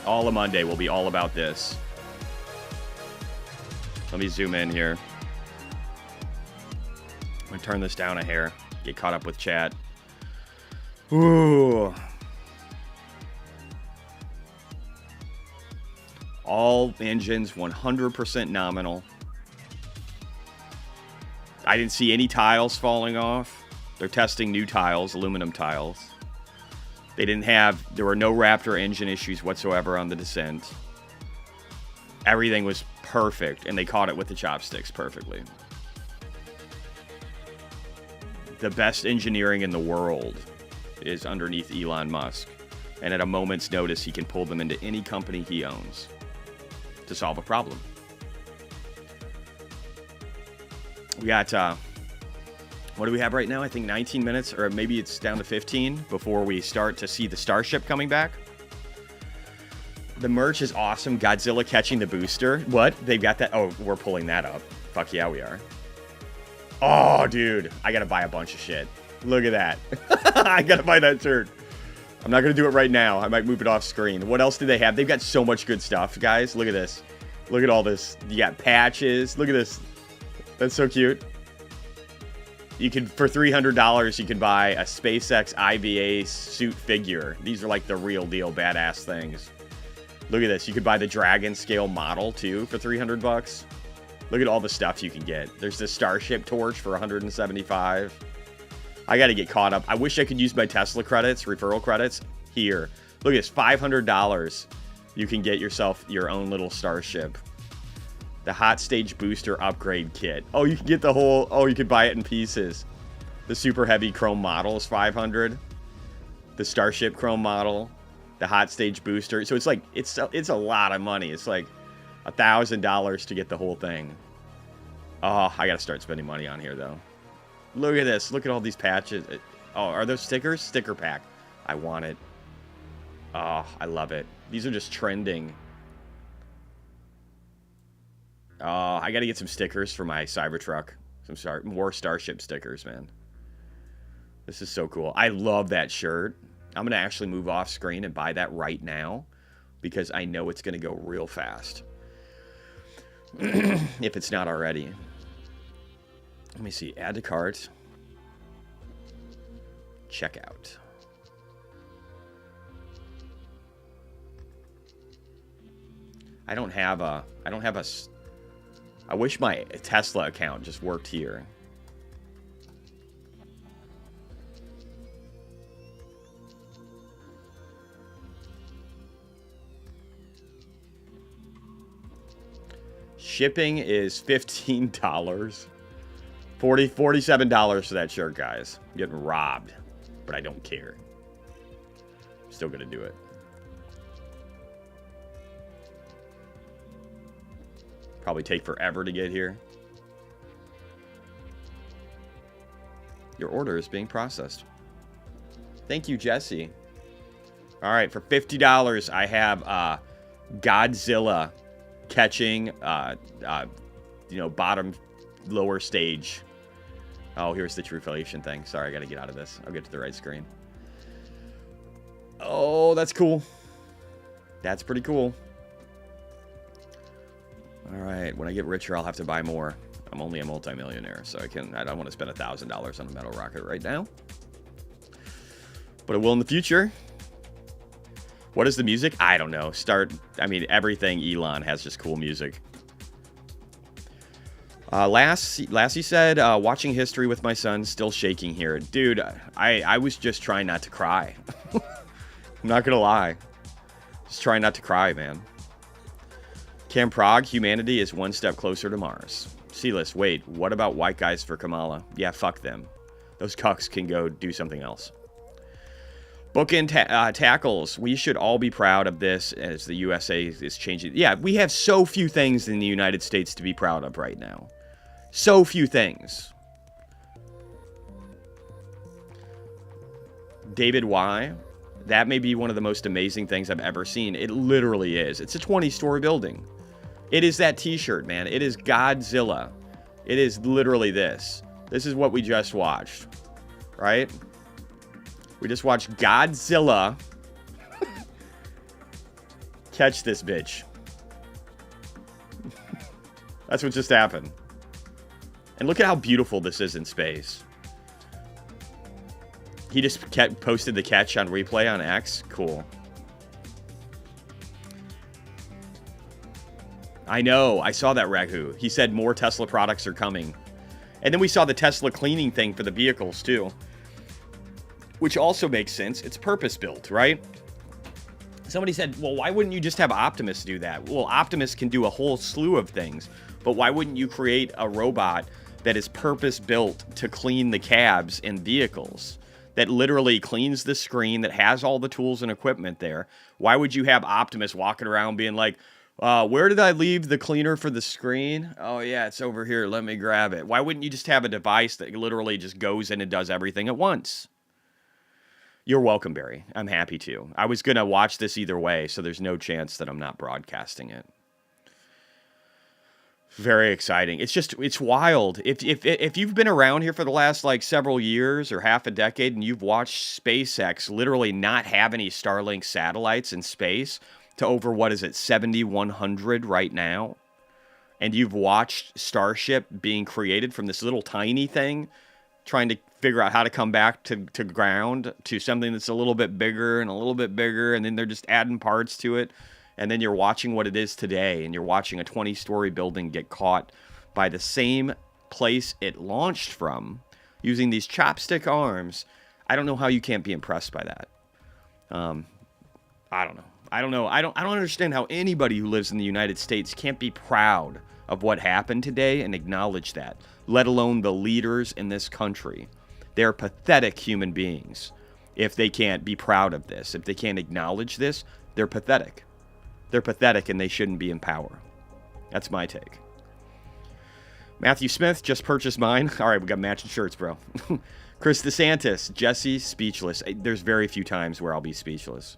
All of Monday will be all about this. Let me zoom in here. I'm going to turn this down a hair. Get caught up with chat. Ooh. All engines 100% nominal. I didn't see any tiles falling off. They're testing new tiles, aluminum tiles. There were no Raptor engine issues whatsoever on the descent. Everything was perfect, and they caught it with the chopsticks perfectly. The best engineering in the world is underneath Elon Musk. And at a moment's notice, he can pull them into any company he owns to solve a problem. We got, what do we have right now? I think 19 minutes, or maybe it's down to 15 before we start to see the Starship coming back. The merch is awesome. Godzilla catching the booster. What? They've got that? Oh, we're pulling that up. Fuck yeah, we are. Oh, dude. I gotta buy a bunch of shit. Look at that. I gotta buy that shirt. I'm not going to do it right now. I might move it off screen. What else do they have? They've got so much good stuff, guys. Look at this. Look at all this. You got patches. Look at this. That's so cute. You can, for $300, you can buy a SpaceX IVA suit figure. These are like the real deal badass things. Look at this. You could buy the Dragon scale model, too, for $300. Look at all the stuff you can get. There's the Starship torch for $175. I got to get caught up. I wish I could use my Tesla credits, referral credits, here. Look at this, $500. You can get yourself your own little Starship. The Hot Stage Booster Upgrade Kit. Oh, you can get the whole, oh, you could buy it in pieces. The Super Heavy Chrome model is $500. The Starship Chrome model. The Hot Stage Booster. So it's like, it's a lot of money. It's like $1,000 to get the whole thing. Oh, I got to start spending money on here, though. Look at this. Look at all these patches. Oh, are those stickers? Sticker pack. I want it. Oh, I love it. These are just trending. Oh, I got to get some stickers for my Cybertruck. More Starship stickers, man. This is so cool. I love that shirt. I'm going to actually move off screen and buy that right now because I know it's going to go real fast. If it's not already. Let me see. Add to cart. Checkout. I wish my Tesla account just worked here. Shipping is $15. $47 for that shirt, guys. I'm getting robbed, but I don't care. I'm still gonna do it. Probably take forever to get here. Your order is being processed. Thank you, Jesse. All right, for $50, I have Godzilla catching, bottom lower stage Oh, here's the Truflation thing. Sorry, I got to get out of this. I'll get to the right screen. Oh, that's cool. That's pretty cool. All right, when I get richer, I'll have to buy more. I'm only a multimillionaire, so I don't want to spend $1,000 on a metal rocket right now. But I will in the future. What is the music? I don't know. Everything Elon has just cool music. Lassie said, watching history with my son, still shaking here. Dude, I was just trying not to cry. I'm not going to lie. Just trying not to cry, man. Cam Prague, humanity is one step closer to Mars. Sealess, wait, what about white guys for Kamala? Yeah, fuck them. Those cucks can go do something else. Bookend tackles. We should all be proud of this as the USA is changing. Yeah, we have so few things in the United States to be proud of right now. So few things. David Y. That may be one of the most amazing things I've ever seen. It literally is. It's a 20-story building. It is that t-shirt, man. It is Godzilla. It is literally this. This is what we just watched. Right? We just watched Godzilla catch this bitch. That's what just happened. And look at how beautiful this is in space. He just posted the catch on replay on X. Cool. I know. I saw that, Ragu. He said more Tesla products are coming. And then we saw the Tesla cleaning thing for the vehicles, too. Which also makes sense. It's purpose-built, right? Somebody said, well, why wouldn't you just have Optimus do that? Well, Optimus can do a whole slew of things. But why wouldn't you create a robot that is purpose-built to clean the cabs in vehicles? That literally cleans the screen, that has all the tools and equipment there. Why would you have Optimus walking around being like, where did I leave the cleaner for the screen? Oh, yeah, it's over here. Let me grab it. Why wouldn't you just have a device that literally just goes in and does everything at once? You're welcome, Barry. I'm happy to. I was going to watch this either way, so there's no chance that I'm not broadcasting it. Very exciting. It's wild. If you've been around here for the last several years or half a decade and you've watched SpaceX literally not have any Starlink satellites in space to over, 7,100 right now, and you've watched Starship being created from this little tiny thing, trying to figure out how to come back to ground to something that's a little bit bigger and a little bit bigger, and then they're just adding parts to it. And then you're watching what it is today, and you're watching a 20-story building get caught by the same place it launched from using these chopstick arms. I don't know how you can't be impressed by that. I don't know. I don't understand how anybody who lives in the United States can't be proud of what happened today and acknowledge that, let alone the leaders in this country. They're pathetic human beings. If they can't be proud of this, if they can't acknowledge this, they're pathetic. They're pathetic and they shouldn't be in power. That's my take. Matthew Smith just purchased mine. All right, we got matching shirts, bro. Chris DeSantis, Jesse, speechless. There's very few times where I'll be speechless.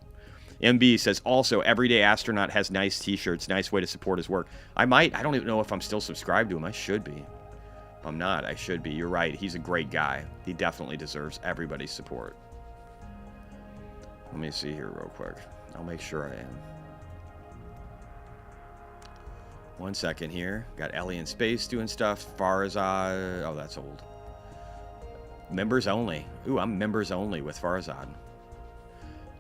MB says, also, Everyday Astronaut has nice t-shirts. Nice way to support his work. I don't even know if I'm still subscribed to him. I should be. If I'm not, I should be. You're right. He's a great guy. He definitely deserves everybody's support. Let me see here real quick. I'll make sure I am. 1 second here. Got Ellie in space doing stuff. Farzad. Oh, that's old. Members only. Ooh, I'm members only with Farzad.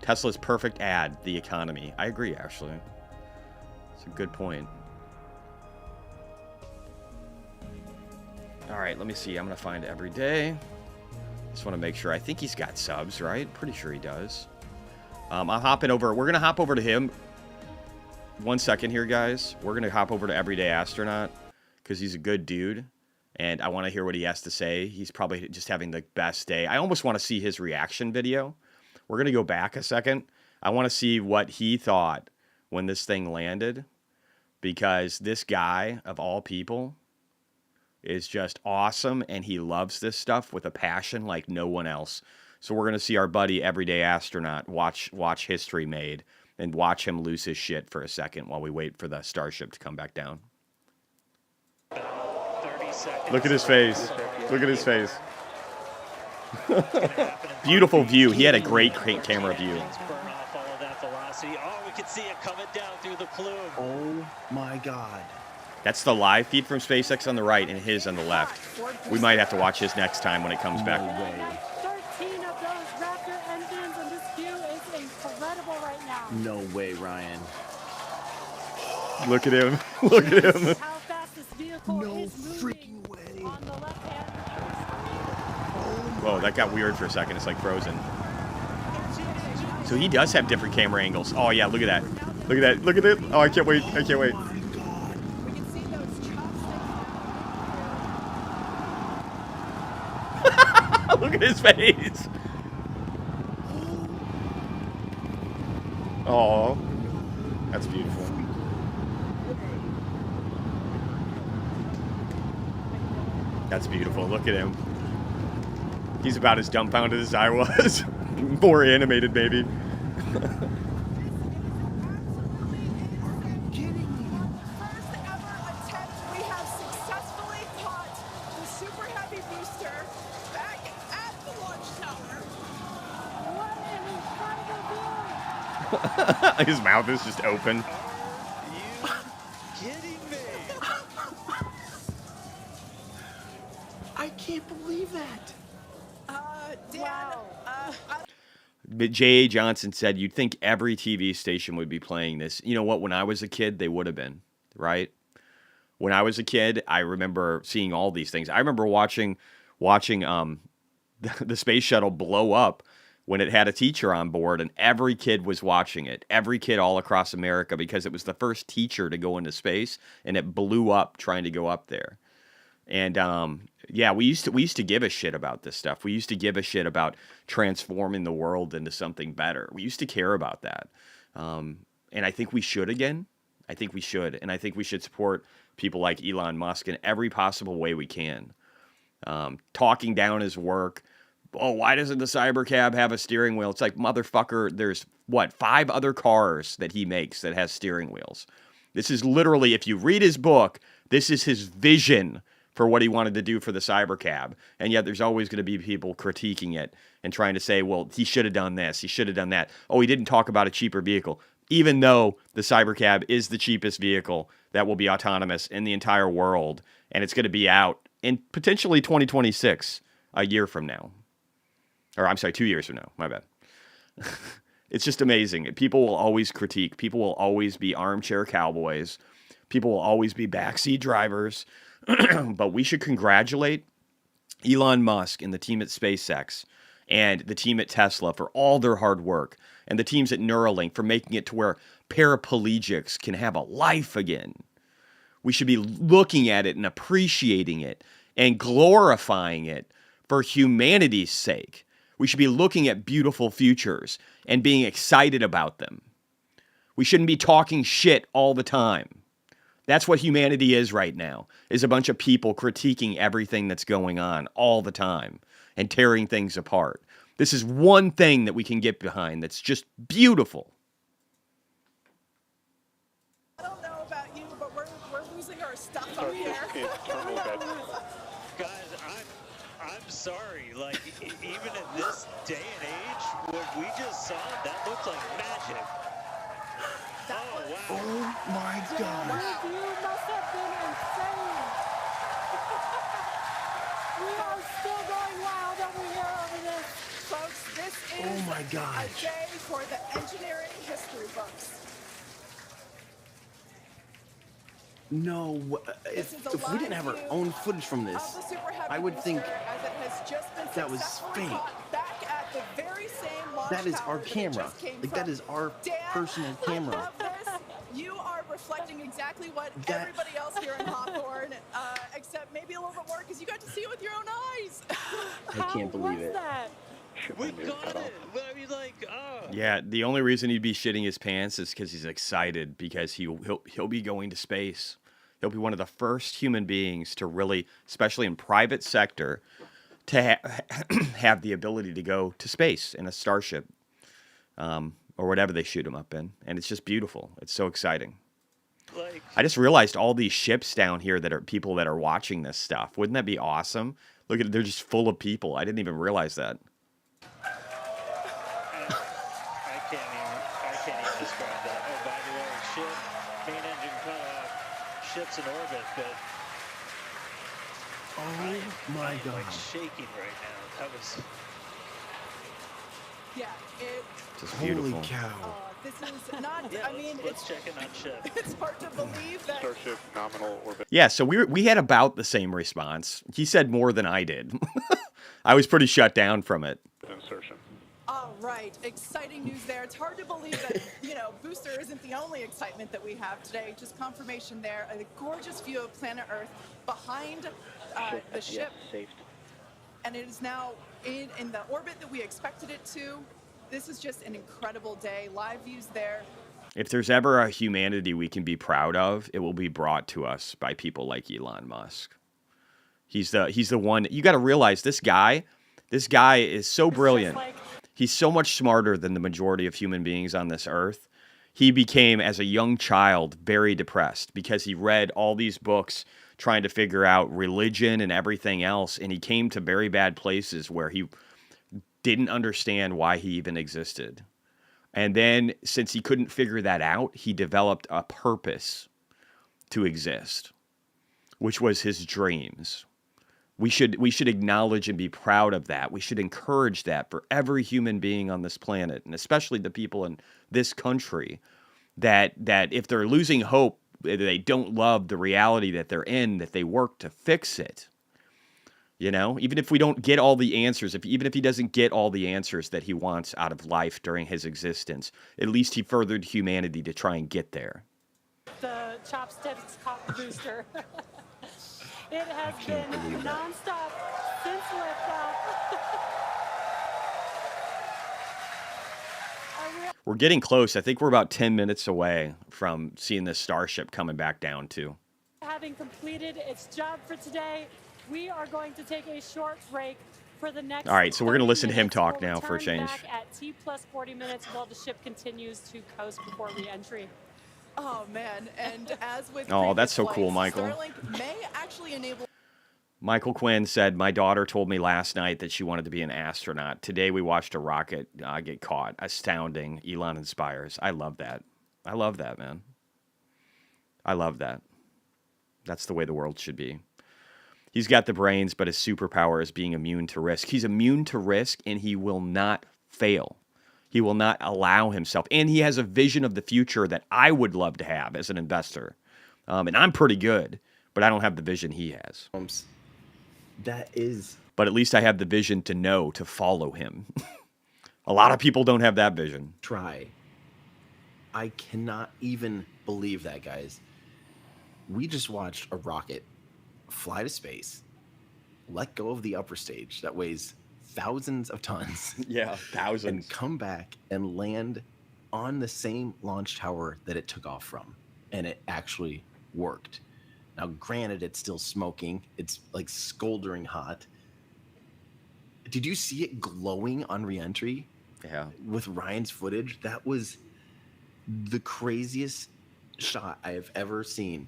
Tesla's perfect ad, the economy. I agree, actually. It's a good point. All right, let me see. I'm going to find Everyday. Just want to make sure. I think he's got subs, right? Pretty sure he does. I'm hopping over. We're going to hop over to him. 1 second here, guys. We're going to hop over to Everyday Astronaut because he's a good dude, and I want to hear what he has to say. He's probably just having the best day. I almost want to see his reaction video. We're going to go back a second. I want to see what he thought when this thing landed, because this guy, of all people, is just awesome, and he loves this stuff with a passion like no one else. So we're going to see our buddy Everyday Astronaut watch history made and watch him lose his shit for a second while we wait for the Starship to come back down. 30 Look at his face. Look at his face. Beautiful view. He had a great camera view. Oh, we can see it coming down through the plume. Oh my God. That's the live feed from SpaceX on the right and his on the left. We might have to watch his next time when it comes back. No way. 13 of those Raptor engines, and this view is incredible right now. No way, Ryan. Look at him. Look at him. How fast this vehicle is moving freaking way. on the left hand. Whoa, that got weird for a second. It's like frozen. So he does have different camera angles. Oh, yeah, look at that. Look at that. Look at it. Oh, I can't wait. I can't wait. Look at his face. Oh, that's beautiful. That's beautiful. Look at him. He's about as dumbfounded as I was. More animated, maybe. His mouth is just open. Are you kidding me? I can't believe that. Dan, wow. But J.A. Johnson said you'd think every TV station would be playing this. You know what? When I was a kid, they would have been, right? When I was a kid, I remember seeing all these things. I remember watching the space shuttle blow up when it had a teacher on board, and every kid was watching it. Every kid all across America, because it was the first teacher to go into space, and it blew up trying to go up there. And yeah, we used to give a shit about this stuff. We used to give a shit about transforming the world into something better. We used to care about that. And I think we should again. I think we should. And I think we should support people like Elon Musk in every possible way we can. Talking down his work. Oh, why doesn't the Cybercab have a steering wheel? It's like, motherfucker, there's, 5 other cars that he makes that has steering wheels. This is literally, if you read his book, this is his vision for what he wanted to do for the Cybercab. And yet there's always going to be people critiquing it and trying to say, well, he should have done this, he should have done that. Oh, he didn't talk about a cheaper vehicle. Even though the Cybercab is the cheapest vehicle that will be autonomous in the entire world, and it's going to be out in potentially 2026, a year from now. Or I'm sorry, 2 years from now. My bad. It's just amazing. People will always critique. People will always be armchair cowboys. People will always be backseat drivers. But we should congratulate Elon Musk and the team at SpaceX and the team at Tesla for all their hard work, and the teams at Neuralink for making it to where paraplegics can have a life again. We should be looking at it and appreciating it and glorifying it for humanity's sake. We should be looking at beautiful futures and being excited about them. We shouldn't be talking shit all the time. That's what humanity is right now, is a bunch of people critiquing everything that's going on all the time and tearing things apart. This is one thing that we can get behind that's just beautiful. I don't know about you, but we're losing our stuff up here. Guys, I'm sorry. Like, even in this day and age, what we just saw, that looked like magic. Oh, wow. Oh my gosh. This view must have been insane. We are still going wild over here over this. Folks, this is Oh my gosh. a day for the engineering history books. No, if we didn't have our own footage from this, I would think that was fake. That is our camera. Like, that is our personal camera. You are reflecting exactly what everybody else here in Hawthorne, except maybe a little bit more because you got to see it with your own eyes. I can't believe it. We got it. I mean, like, Yeah, the only reason he'd be shitting his pants is because he's excited, because he'll be going to space. He'll be one of the first human beings to really, especially in private sector, to have the ability to go to space in a Starship, or whatever they shoot him up in. And it's just beautiful. It's so exciting. I just realized all these ships down here that are people that are watching this stuff. Wouldn't that be awesome? Look at it, they're just full of people. I didn't even realize that. I can't even describe that. Oh, by the way, ship, main engine cut off, ship's in orbit, but oh my God. Like shaking right now. That was. Yeah, just beautiful. Holy cow. This is not, yeah, I mean, let's check in on ship. It's hard to believe that. Starship nominal orbit. Yeah, so we had about the same response. He said more than I did. I was pretty shut down from it. Insertion. All right, exciting news there. It's hard to believe that, Booster isn't the only excitement that we have today. Just confirmation there. A gorgeous view of planet Earth behind the ship. Saved. And it is now in the orbit that we expected it to. This is just an incredible day. Live views there. If there's ever a humanity we can be proud of, it will be brought to us by people like Elon Musk. He's the one. You got to realize this guy is so brilliant. He's so much smarter than the majority of human beings on this earth. He became, as a young child, very depressed because he read all these books trying to figure out religion and everything else, and he came to very bad places where he didn't understand why he even existed. And then, since he couldn't figure that out, he developed a purpose to exist, which was his dreams. We should acknowledge and be proud of that. We should encourage that for every human being on this planet, and especially the people in this country, that if they're losing hope, they don't love the reality that they're in, that they work to fix it. Even if we don't get all the answers, even if he doesn't get all the answers that he wants out of life during his existence, at least he furthered humanity to try and get there. The chopsticks caught the booster. It has been nonstop since liftoff. We're getting close. I think we're about 10 minutes away from seeing this Starship coming back down too. Having completed its job for today, we are going to take a short break for the next. All right, so we're going to listen to him minutes. talk We'll now for a change. Back at T+40 minutes while the ship continues to coast before re-entry. Oh man, and as with that's so cool, Michael. Starlink may actually enable. Michael Quinn said, "My daughter told me last night that she wanted to be an astronaut. Today we watched a rocket get caught. Astounding. Elon inspires." I love that. I love that, man. I love that. That's the way the world should be. He's got the brains, but his superpower is being immune to risk. He's immune to risk, and he will not fail. He will not allow himself. And he has a vision of the future that I would love to have as an investor. And I'm pretty good, but I don't have the vision he has. That is... But at least I have the vision to know, to follow him. A lot of people don't have that vision. Try. I cannot even believe that, guys. We just watched a rocket fly to space, let go of the upper stage that weighs thousands of tons. Yeah, thousands. And come back and land on the same launch tower that it took off from. And it actually worked. Now, granted, it's still smoking. It's like scoldering hot. Did you see it glowing on re-entry? Yeah. With Ryan's footage? That was the craziest shot I have ever seen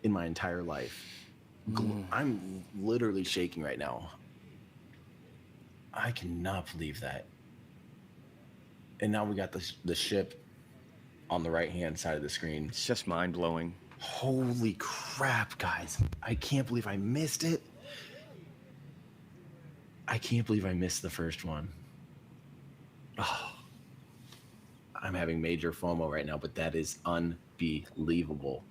in my entire life. I'm literally shaking right now. I cannot believe that. And now we got the ship on the right-hand side of the screen. It's just mind-blowing. Holy crap, guys. I can't believe I missed it. I can't believe I missed the first one. Oh, I'm having major FOMO right now, but that is unbelievable.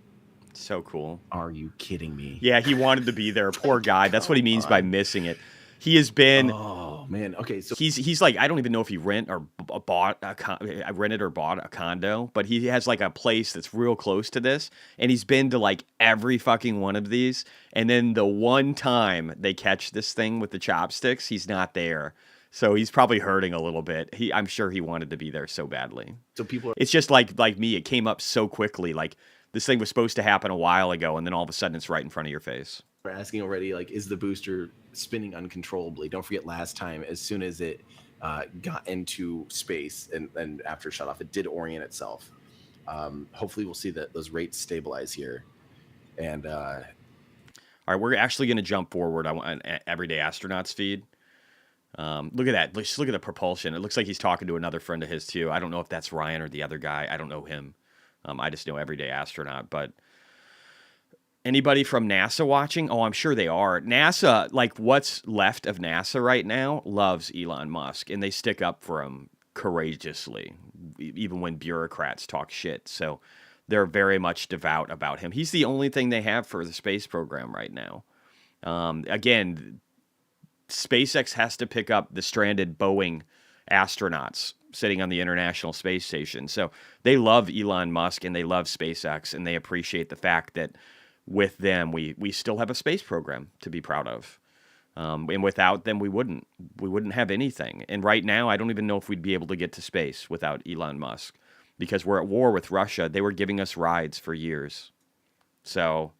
So cool. Are you kidding me? Yeah, he wanted to be there. Poor guy. That's what he means by missing it. He has been. Oh man. Okay, so he's like, I don't even know if he rented or bought a condo, but he has like a place that's real close to this, and he's been to like every fucking one of these. And then the one time they catch this thing with the chopsticks, he's not there. So he's probably hurting a little bit. I'm sure he wanted to be there so badly. So people. It's just like me. It came up so quickly. Like this thing was supposed to happen a while ago, and then all of a sudden it's right in front of your face. We're asking already, like, is the booster spinning uncontrollably? Don't forget last time, as soon as it got into space and after shut off, it did orient itself. hopefully we'll see that those rates stabilize here. And all right, we're actually going to jump forward on Everyday Astronauts feed. Look at that. Just look at the propulsion. It looks like he's talking to another friend of his too. I don't know if that's Ryan or the other guy. I don't know him. I just know Everyday Astronaut. But anybody from NASA watching? Oh, I'm sure they are. NASA, like what's left of NASA right now, loves Elon Musk, and they stick up for him courageously, even when bureaucrats talk shit. So they're very much devout about him. He's the only thing they have for the space program right now. Again, SpaceX has to pick up the stranded Boeing astronauts sitting on the International Space Station. So they love Elon Musk and they love SpaceX, and they appreciate the fact that with them, we still have a space program to be proud of. And without them, we wouldn't have anything. And right now, I don't even know if we'd be able to get to space without Elon Musk, because we're at war with Russia. They were giving us rides for years. So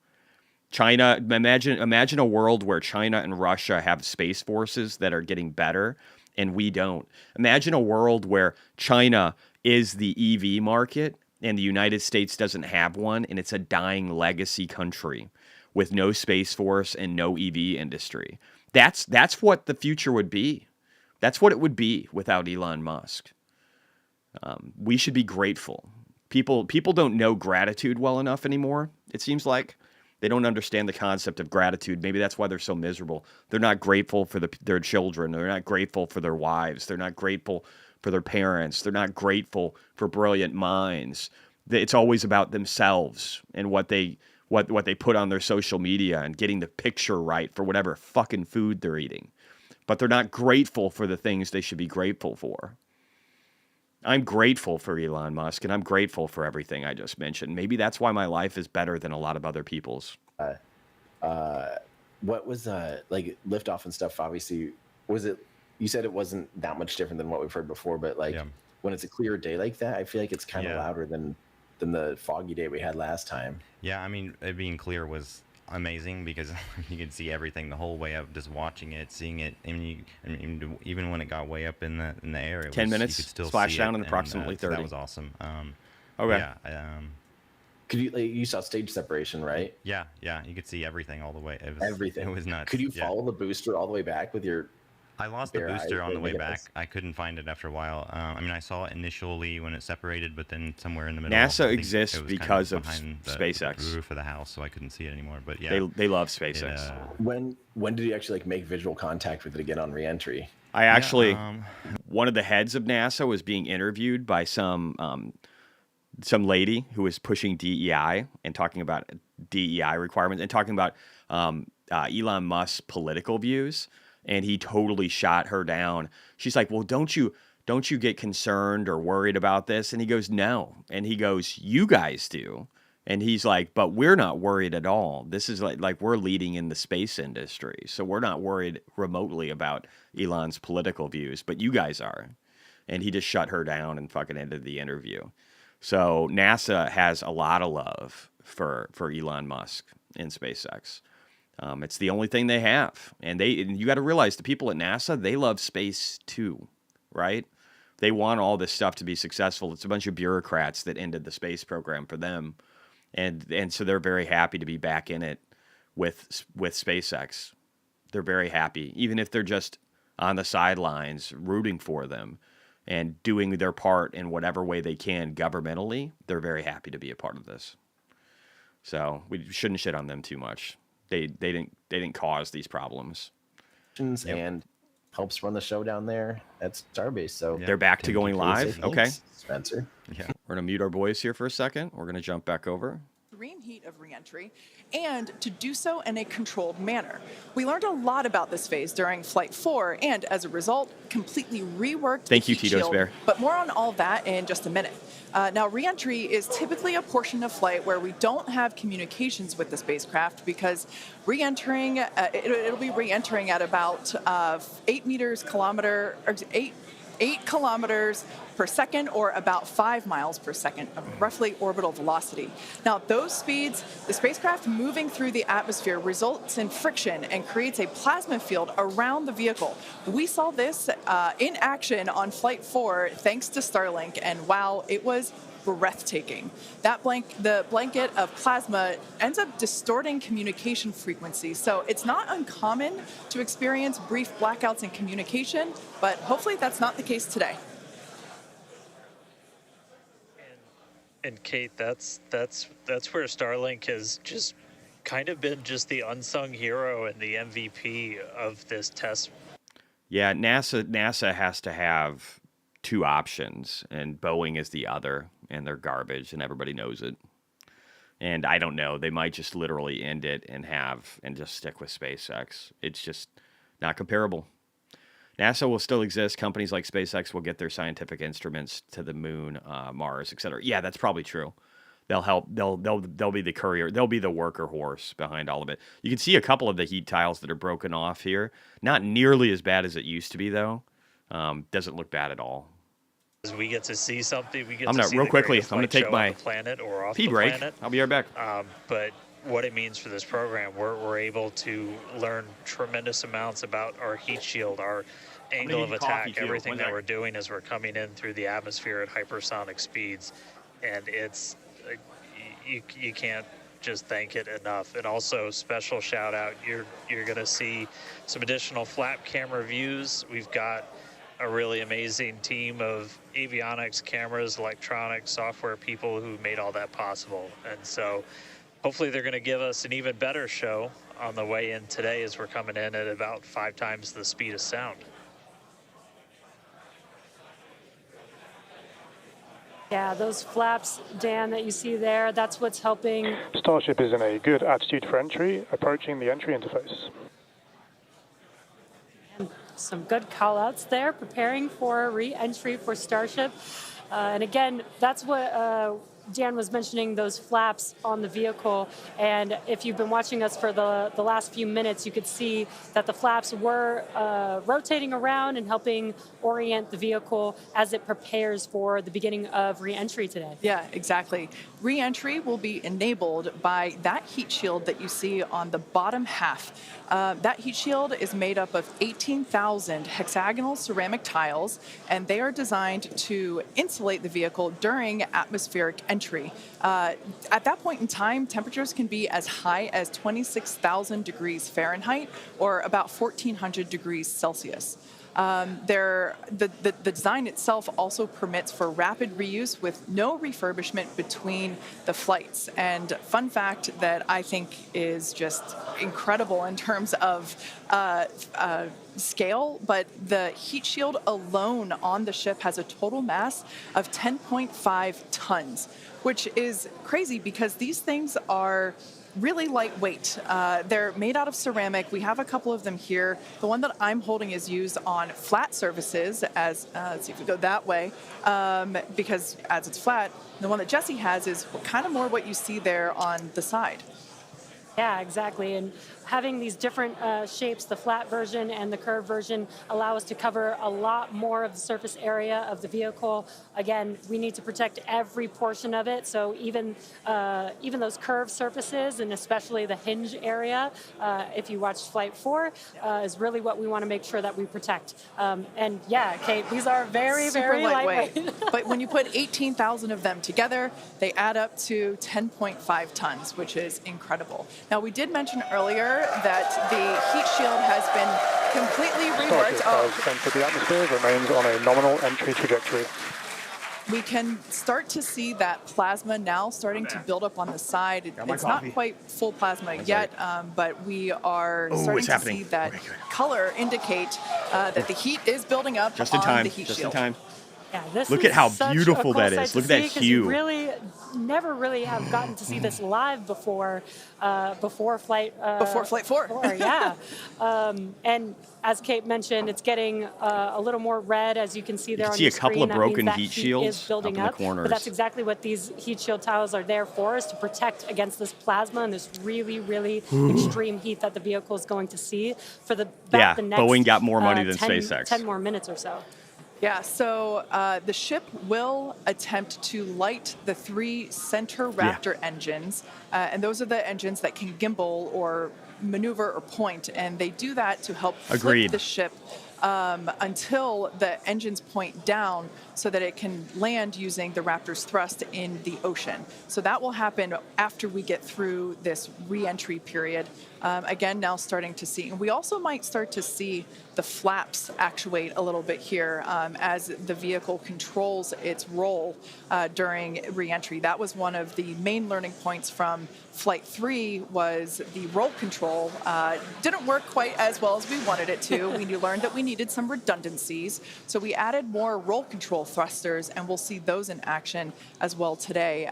China, imagine a world where China and Russia have space forces that are getting better and we don't. Imagine a world where China is the EV market and the United States doesn't have one, and it's a dying legacy country with no space force and no EV industry. That's what the future would be. That's what it would be without Elon Musk. We should be grateful. People don't know gratitude well enough anymore, it seems like. They don't understand the concept of gratitude. Maybe that's why they're so miserable. They're not grateful for their children. They're not grateful for their wives. They're not grateful for their parents. They're not grateful for brilliant minds. It's always about themselves and what they put on their social media and getting the picture right for whatever fucking food they're eating. But they're not grateful for the things they should be grateful for. I'm grateful for Elon Musk, and I'm grateful for everything I just mentioned. Maybe that's why my life is better than a lot of other people's. What was like liftoff and stuff? Obviously, was it? You said it wasn't that much different than what we've heard before, but like when it's a clear day like that, I feel like it's kind of louder than the foggy day we had last time. Yeah, I mean, it being clear was amazing because you could see everything the whole way up, just watching it, seeing it. I mean, even when it got way up in the air, 10 minutes, you could still splashdown in approximately 30. That was awesome. Okay. Yeah. Could you saw stage separation, right? Yeah. You could see everything all the way. Everything. It was nuts. Could you follow the booster all the way back with your? I lost the booster on the way back. I couldn't find it after a while. I mean, I saw it initially when it separated, but then somewhere in the middle. NASA exists because of SpaceX. The roof of the house, so I couldn't see it anymore. But yeah, they love SpaceX. When did you actually make visual contact with it again on reentry? I actually, one of the heads of NASA was being interviewed by some lady who was pushing DEI and talking about DEI requirements and talking about Elon Musk's political views. And he totally shot her down. She's like, well, don't you get concerned or worried about this? And he goes, no. And he goes, you guys do. And he's like, but we're not worried at all. This is like we're leading in the space industry. So we're not worried remotely about Elon's political views, but you guys are. And he just shut her down and fucking ended the interview. So NASA has a lot of love for Elon Musk and SpaceX. It's the only thing they have. And you got to realize the people at NASA, they love space too, right? They want all this stuff to be successful. It's a bunch of bureaucrats that ended the space program for them. And so they're very happy to be back in it with SpaceX. They're very happy, even if they're just on the sidelines rooting for them and doing their part in whatever way they can governmentally. They're very happy to be a part of this. So we shouldn't shit on them too much. They didn't cause these problems. And helps run the show down there at Starbase. So they're back to going live. Okay, Spencer. Yeah, we're gonna mute our boys here for a second. We're gonna jump back over. Extreme heat of reentry, and to do so in a controlled manner. We learned a lot about this phase during Flight 4, and as a result, completely reworked the heat shield. Bear. But more on all that in just a minute. Now, reentry is typically a portion of flight where we don't have communications with the spacecraft because re-entering, it'll be re-entering at about 8 kilometers per second, or about 5 miles per second of roughly orbital velocity. Now, those speeds, the spacecraft moving through the atmosphere results in friction and creates a plasma field around the vehicle. We saw this in action on Flight 4 thanks to Starlink, and wow, it was breathtaking. The blanket of plasma ends up distorting communication frequencies, so it's not uncommon to experience brief blackouts in communication, but hopefully that's not the case today. And Kate, that's where Starlink has just kind of been just the unsung hero and the MVP of this test. Yeah, NASA has to have two options, and Boeing is the other, and they're garbage, and everybody knows it. And I don't know, they might just literally end it and just stick with SpaceX. It's just not comparable. NASA will still exist. Companies like SpaceX will get their scientific instruments to the moon, Mars, etc. Yeah, that's probably true. They'll help. They'll be the courier. They'll be the worker horse behind all of it. You can see a couple of the heat tiles that are broken off here. Not nearly as bad as it used to be, though. Doesn't look bad at all. We get to see something. I'm gonna take my planet or off pee the break. planet. I'll be right back. But what it means for this program, we're able to learn tremendous amounts about our heat shield, our angle of attack, everything that we're doing as we're coming in through the atmosphere at hypersonic speeds, and it's you can't just thank it enough. And also, special shout out, you're gonna see some additional flap camera views. We've got a really amazing team of avionics, cameras, electronics, software people who made all that possible. And so hopefully they're going to give us an even better show on the way in today, as we're coming in at about 5 times the speed of sound. Yeah, those flaps, Dan, that you see there, that's what's helping. Starship is in a good attitude for entry, approaching the entry interface. Some good call-outs there, preparing for re-entry for Starship. And again, that's what Dan was mentioning, those flaps on the vehicle. And if you've been watching us for the last few minutes, you could see that the flaps were rotating around and helping orient the vehicle as it prepares for the beginning of re-entry today. Yeah, exactly. Re-entry will be enabled by that heat shield that you see on the bottom half. That heat shield is made up of 18,000 hexagonal ceramic tiles, and they are designed to insulate the vehicle during atmospheric entry. At that point in time, temperatures can be as high as 26,000 degrees Fahrenheit, or about 1,400 degrees Celsius. The design itself also permits for rapid reuse with no refurbishment between the flights. And fun fact that I think is just incredible in terms of scale, but the heat shield alone on the ship has a total mass of 10.5 tons, which is crazy because these things are really lightweight. They're made out of ceramic. We have a couple of them here. The one that I'm holding is used on flat surfaces, as let's see if we go that way, because as it's flat. The one that Jesse has is kind of more what you see there on the side. Yeah, exactly. And having these different shapes, the flat version and the curved version, allow us to cover a lot more of the surface area of the vehicle. Again, we need to protect every portion of it. So even those curved surfaces, and especially the hinge area, if you watch Flight 4, is really what we want to make sure that we protect. And yeah, Kate, these are very, very lightweight. But when you put 18,000 of them together, they add up to 10.5 tons, which is incredible. Now, we did mention earlier that the heat shield has been completely reworked. Starship has entered the atmosphere, remains on a nominal entry trajectory. We can start to see that plasma now starting to build up on the side. It's not quite full plasma yet, but we are starting to see that color indicate that the heat is building up on the heat shield. Just in time. Yeah, look at how beautiful that is. Look at that hue. You really never really have gotten to see this live before Flight 4. Yeah. And as Kate mentioned, it's getting a little more red, as you can see there on the screen. You can see a couple of broken heat shields is building up in the corners. But that's exactly what these heat shield tiles are there for, is to protect against this plasma and this really, really extreme heat that the vehicle is going to see for the next Boeing got more money than SpaceX. 10 more minutes or so. Yeah, so the ship will attempt to light the 3 center Raptor engines, and those are the engines that can gimbal or maneuver or point, and they do that to help flip the ship until the engines point down so that it can land using the Raptor's thrust in the ocean. So that will happen after we get through this re-entry period. Again, now starting to see, and we also might start to see the flaps actuate a little bit here as the vehicle controls its roll during re-entry. That was one of the main learning points from Flight 3 was the roll control didn't work quite as well as we wanted it to. We learned that we needed some redundancies. So we added more roll control thrusters, and we'll see those in action as well today,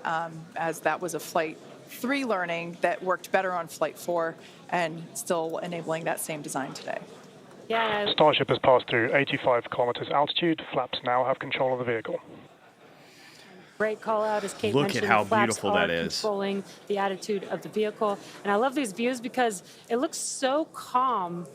as that was a Flight 3 learning that worked better on Flight 4 and still enabling that same design today. Yeah. Starship has passed through 85 kilometers altitude. Flaps now have control of the vehicle. Great call out, as Kate Look mentioned. at how Flaps beautiful are that is. Controlling the attitude of the vehicle. And I love these views because it looks so calm.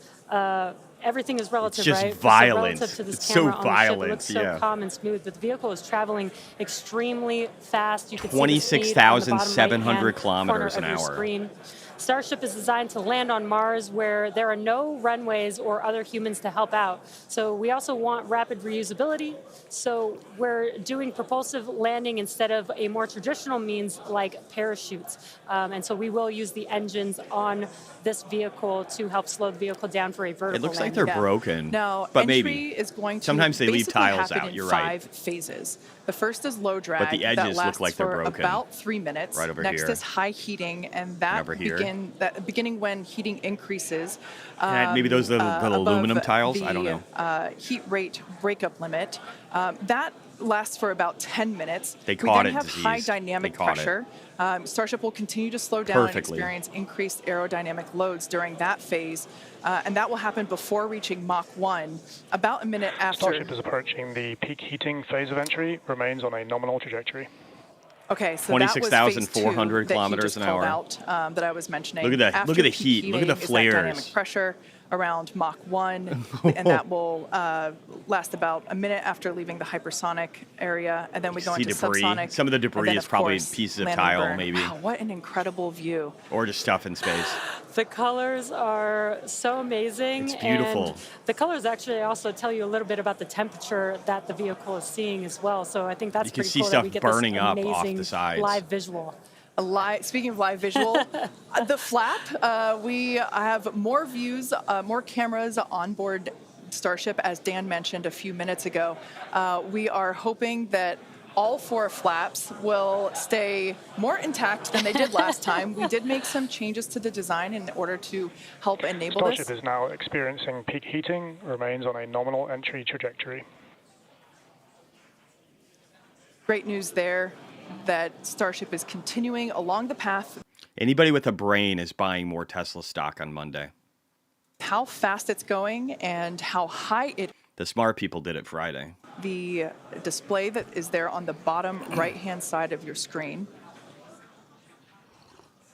Everything is relative, it's just right? violent. So relative to this it's camera so on violent. The ship, it looks so calm and smooth, but the vehicle is traveling extremely fast. You can see 26,700 kilometers an hour. Screen. Starship is designed to land on Mars where there are no runways or other humans to help out. So we also want rapid reusability. So we're doing propulsive landing instead of a more traditional means like parachutes. And so we will use the engines on this vehicle to help slow the vehicle down for a vertical landing. It looks like they're broken. Now, but entry maybe. is going to Sometimes they leave tiles happen out. in You're 5 phases. The first is low drag. But the edges that lasts look like they're for broken. about 3 minutes. Right over Next here. is high heating, and that beginning when heating increases. Maybe those little aluminum tiles. I don't know. Heat rate breakup limit. That lasts for about 10 minutes. They caught we then it. have high dynamic pressure. Starship will continue to slow down and experience increased aerodynamic loads during that phase, and that will happen before reaching Mach 1, about a minute after. Starship is approaching the peak heating phase of entry, remains on a nominal trajectory. Okay, so 26,400 kilometers an hour. That I was mentioning. Look at that! Look at the heat! Look at the flares! Dynamic pressure around Mach 1, and that will last about a minute after leaving the hypersonic area, and then we go into subsonic. Some of the debris is probably pieces of tile, maybe. Wow, what an incredible view! Or just stuff in space. The colors are so amazing. It's beautiful. And the colors actually also tell you a little bit about the temperature that the vehicle is seeing as well. So I think that's pretty cool. You can see stuff burning up off the sides. Live visual. Speaking of live visual, the flap, we have more views, more cameras on board Starship, as Dan mentioned a few minutes ago. We are hoping that all 4 flaps will stay more intact than they did last time. We did make some changes to the design in order to help enable Starship this. is now experiencing peak heating, remains on a nominal entry trajectory. Great news there that Starship is continuing along the path. Anybody with a brain is buying more Tesla stock on Monday. How fast it's going and how high it. The smart people did it Friday. The display that is there on the bottom right-hand side of your screen.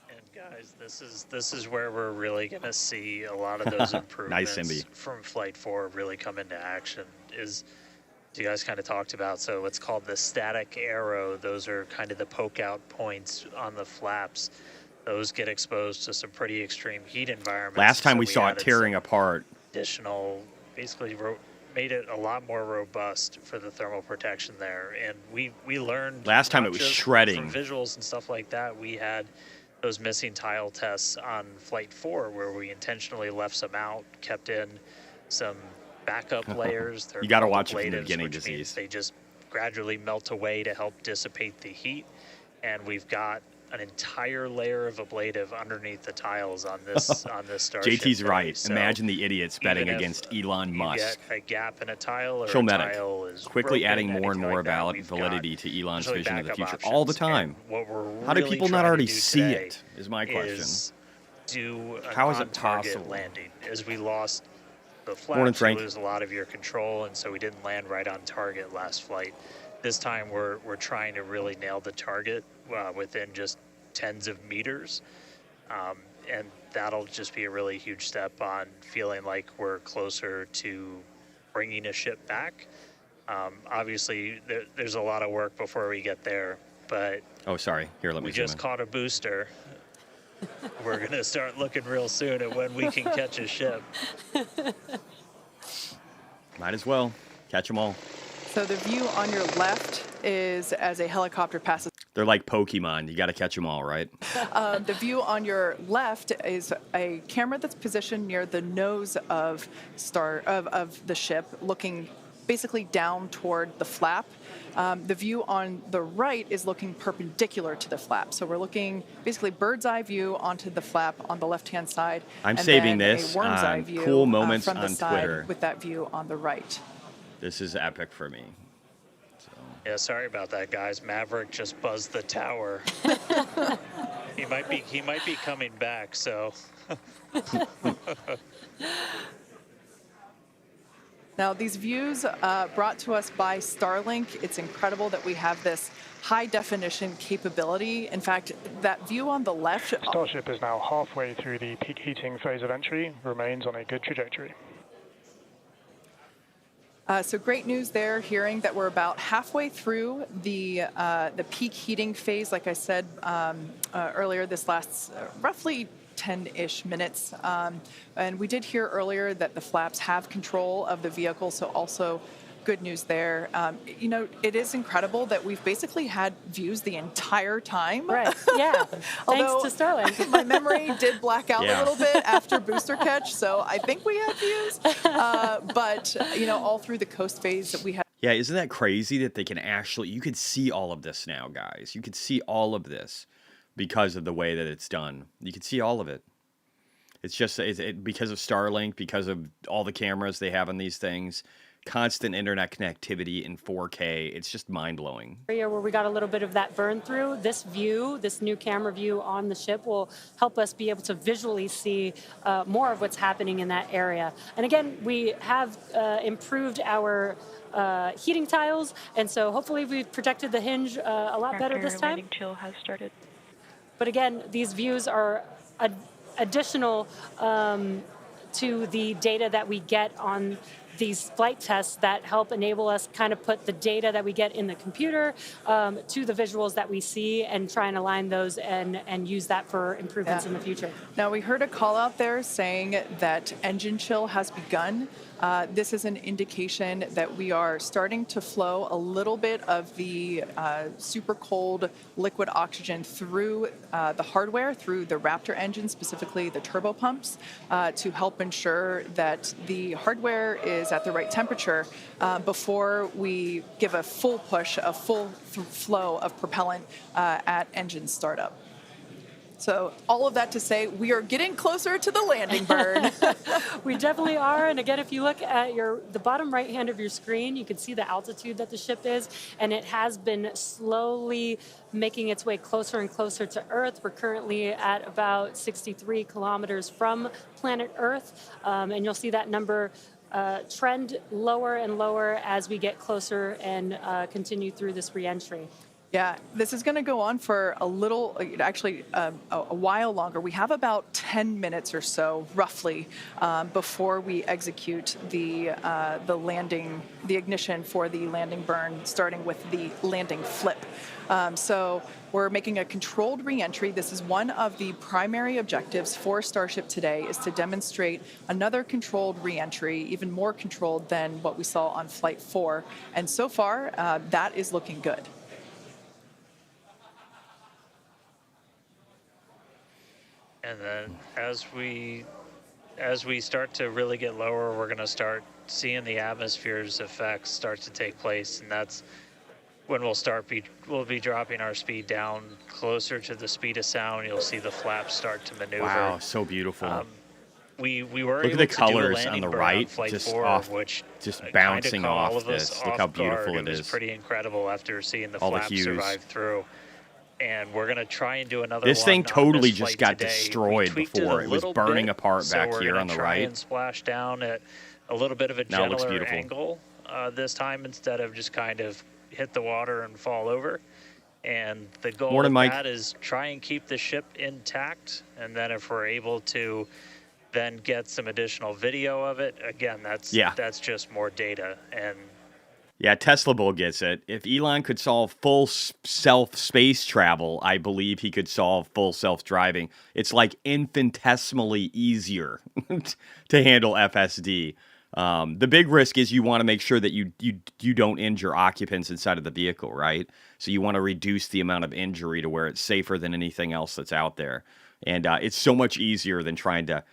And guys, this is where we're really going to see a lot of those improvements from Flight 4 really come into action. Is you guys kind of talked about, so what's called the static arrow. Those are kind of the poke out points on the flaps. Those get exposed to some pretty extreme heat environments. Last time we saw it tearing apart. Additional, basically made it a lot more robust for the thermal protection there. And we learned last time it was shredding. From visuals and stuff like that. We had those missing tile tests on Flight 4 where we intentionally left some out, kept in some backup layers. You got to watch it from the beginning to see. They just gradually melt away to help dissipate the heat. And we've got an entire layer of ablative underneath the tiles on this Starship. JT's right. So imagine the idiots betting against Elon Musk. Get a gap in a tile or Showmatic. a tile is quickly broken, adding more and more like validity to Elon's vision of the future options. all the time. How do people not already see it? Is my question. How is it possible? Landing as we lost the flaps, you lose a lot of your control, and so we didn't land right on target last flight. This time we're trying to really nail the target within just tens of meters, and that'll just be a really huge step on feeling like we're closer to bringing a ship back. Obviously, there's a lot of work before we get there, but oh, sorry. Here, let me. We just caught a booster. We're gonna start looking real soon at when we can catch a ship. Might as well catch them all. So the view on your left is as a helicopter passes. They're like Pokemon. You got to catch them all, right? The view on your left is a camera that's positioned near the nose of the ship, looking basically down toward the flap. The view on the right is looking perpendicular to the flap. So we're looking basically bird's eye view onto the flap on the left-hand side. I'm and saving then this a worm's eye on view, cool moments from the on side Twitter. with that view on the right. This is epic for me. Yeah, sorry about that, guys. Maverick just buzzed the tower. He might be coming back, so. Now, these views brought to us by Starlink. It's incredible that we have this high definition capability. In fact, that view on the left. Starship is now halfway through the peak heating phase of entry, remains on a good trajectory. So great news there, hearing that we're about halfway through the peak heating phase. Like I said earlier, this lasts roughly 10-ish minutes. And we did hear earlier that the flaps have control of the vehicle, so also good news there. You know, it is incredible that we've basically had views the entire time. Right, yeah. Thanks to Starlink. My memory did black out a little bit after booster catch, so I think we had views. But, you know, all through the coast phase that we had. Yeah, isn't that crazy that they can actually, you can see all of this now, guys. You can see all of this because of the way that it's done. You can see all of it. It's just because of Starlink, because of all the cameras they have on these things. Constant internet connectivity in 4K. It's just mind-blowing. Area where we got a little bit of that burn through, this view, this new camera view on the ship will help us be able to visually see more of what's happening in that area. And again, we have improved our heating tiles, and so hopefully we've protected the hinge a lot better this time. Landing chill has started. But again, these views are additional to the data that we get on these flight tests that help enable us kind of put the data that we get in the computer to the visuals that we see and try and align those and use that for improvements in the future. Now, we heard a call out there saying that engine chill has begun. This is an indication that we are starting to flow a little bit of the super cold liquid oxygen through the hardware, through the Raptor engine, specifically the turbo pumps, to help ensure that the hardware is at the right temperature before we give a full push, a full flow of propellant at engine startup. So all of that to say, we are getting closer to the landing burn. We definitely are. And again, if you look at the bottom right hand of your screen, you can see the altitude that the ship is, and it has been slowly making its way closer and closer to Earth. We're currently at about 63 kilometers from planet Earth, and you'll see that number trend lower and lower as we get closer and continue through this reentry. Yeah, this is going to go on for a little, actually a while longer. We have about 10 minutes or so, roughly, before we execute the landing, the ignition for the landing burn, starting with the landing flip. So we're making a controlled reentry. This is one of the primary objectives for Starship today, is to demonstrate another controlled reentry, even more controlled than what we saw on Flight 4. And so far, that is looking good. And then as we start to really get lower, we're going to start seeing the atmosphere's effects start to take place, and that's when we'll be dropping our speed down closer to the speed of sound. You'll see the flaps start to maneuver. Wow, so beautiful. We were Look able at the to colors do a on the landing burn right, on Flight just 4, off, which just bouncing all off of us this. Look how beautiful guard. it is. It was pretty incredible after seeing the all flaps the hues. survive through. And we're going to try and do another This one thing on totally this just flight got today. destroyed before. It was burning apart back here on the right. And splash down at a little bit of a Now it looks gentler beautiful. angle this time, instead of just kind of hit the water and fall over. And the goal Morning, of Mike. that is try and keep the ship intact. And then if we're able to then get some additional video of it, again, that's just more data. And Yeah, Tesla Bull gets it. If Elon could solve full self-space travel, I believe he could solve full self-driving. It's like infinitesimally easier to handle FSD. The big risk is you want to make sure that you don't injure occupants inside of the vehicle, right? So you want to reduce the amount of injury to where it's safer than anything else that's out there. And it's so much easier than trying to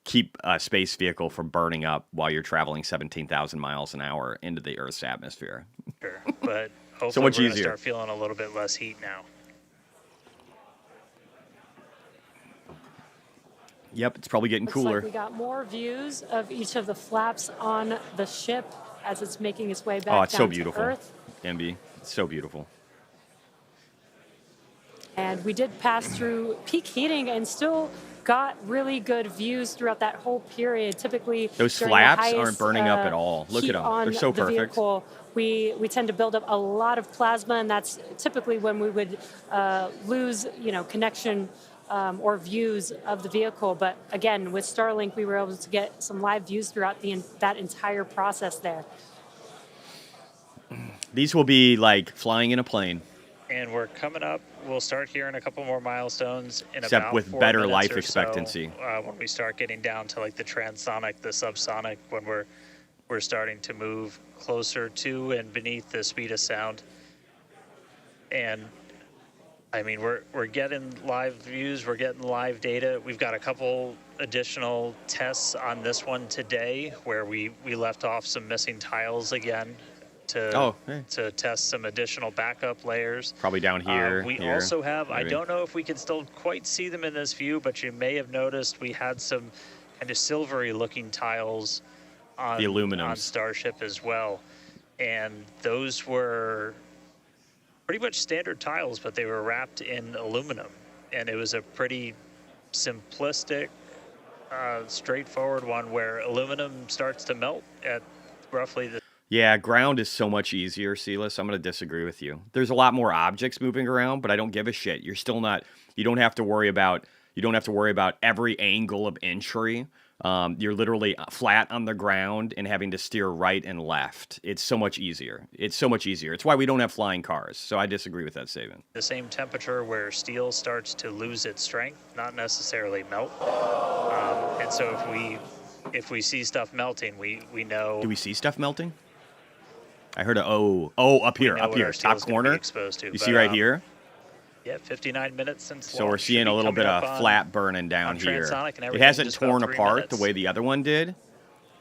keep a space vehicle from burning up while you're traveling 17,000 miles an hour into the Earth's atmosphere. Sure, but hopefully so much we're easier. Going to start feeling a little bit less heat now. Yep, it's probably getting cooler. Like we got more views of each of the flaps on the ship as it's making its way back oh, it's down so beautiful, to Earth. MB. It's so beautiful. And we did pass through peak heating and still got really good views throughout that whole period. Typically, those flaps aren't burning up at all. Look at them; they're so perfect. Vehicle, we tend to build up a lot of plasma, and that's typically when we would lose, connection or views of the vehicle. But again, with Starlink, we were able to get some live views throughout that entire process there. These will be like flying in a plane. And we're coming up. We'll start hearing a couple more milestones in except about with 4 better minutes life or expectancy. So, when we start getting down to like the transonic, the subsonic, when we're starting to move closer to and beneath the speed of sound. And I mean, we're getting live views, we're getting live data. We've got a couple additional tests on this one today where we left off some missing tiles again. To test some additional backup layers. Probably down here. We here, also have, maybe. I don't know if we can still quite see them in this view, but you may have noticed we had some kind of silvery looking tiles on, the aluminum on Starship as well. And those were pretty much standard tiles, but they were wrapped in aluminum. And it was a pretty simplistic, straightforward one where aluminum starts to melt at roughly the... Yeah, ground is so much easier, Silas. I'm going to disagree with you. There's a lot more objects moving around, but I don't give a shit. You're still not. You don't have to worry about every angle of entry. You're literally flat on the ground and having to steer right and left. It's so much easier. It's why we don't have flying cars. So I disagree with that statement. The same temperature where steel starts to lose its strength, not necessarily melt. And so if we see stuff melting, we know. Do we see stuff melting? I heard up here, top corner. You see right here? Yeah, 59 minutes since So we're seeing a little bit of flat burning down here. It hasn't torn apart the way the other one did,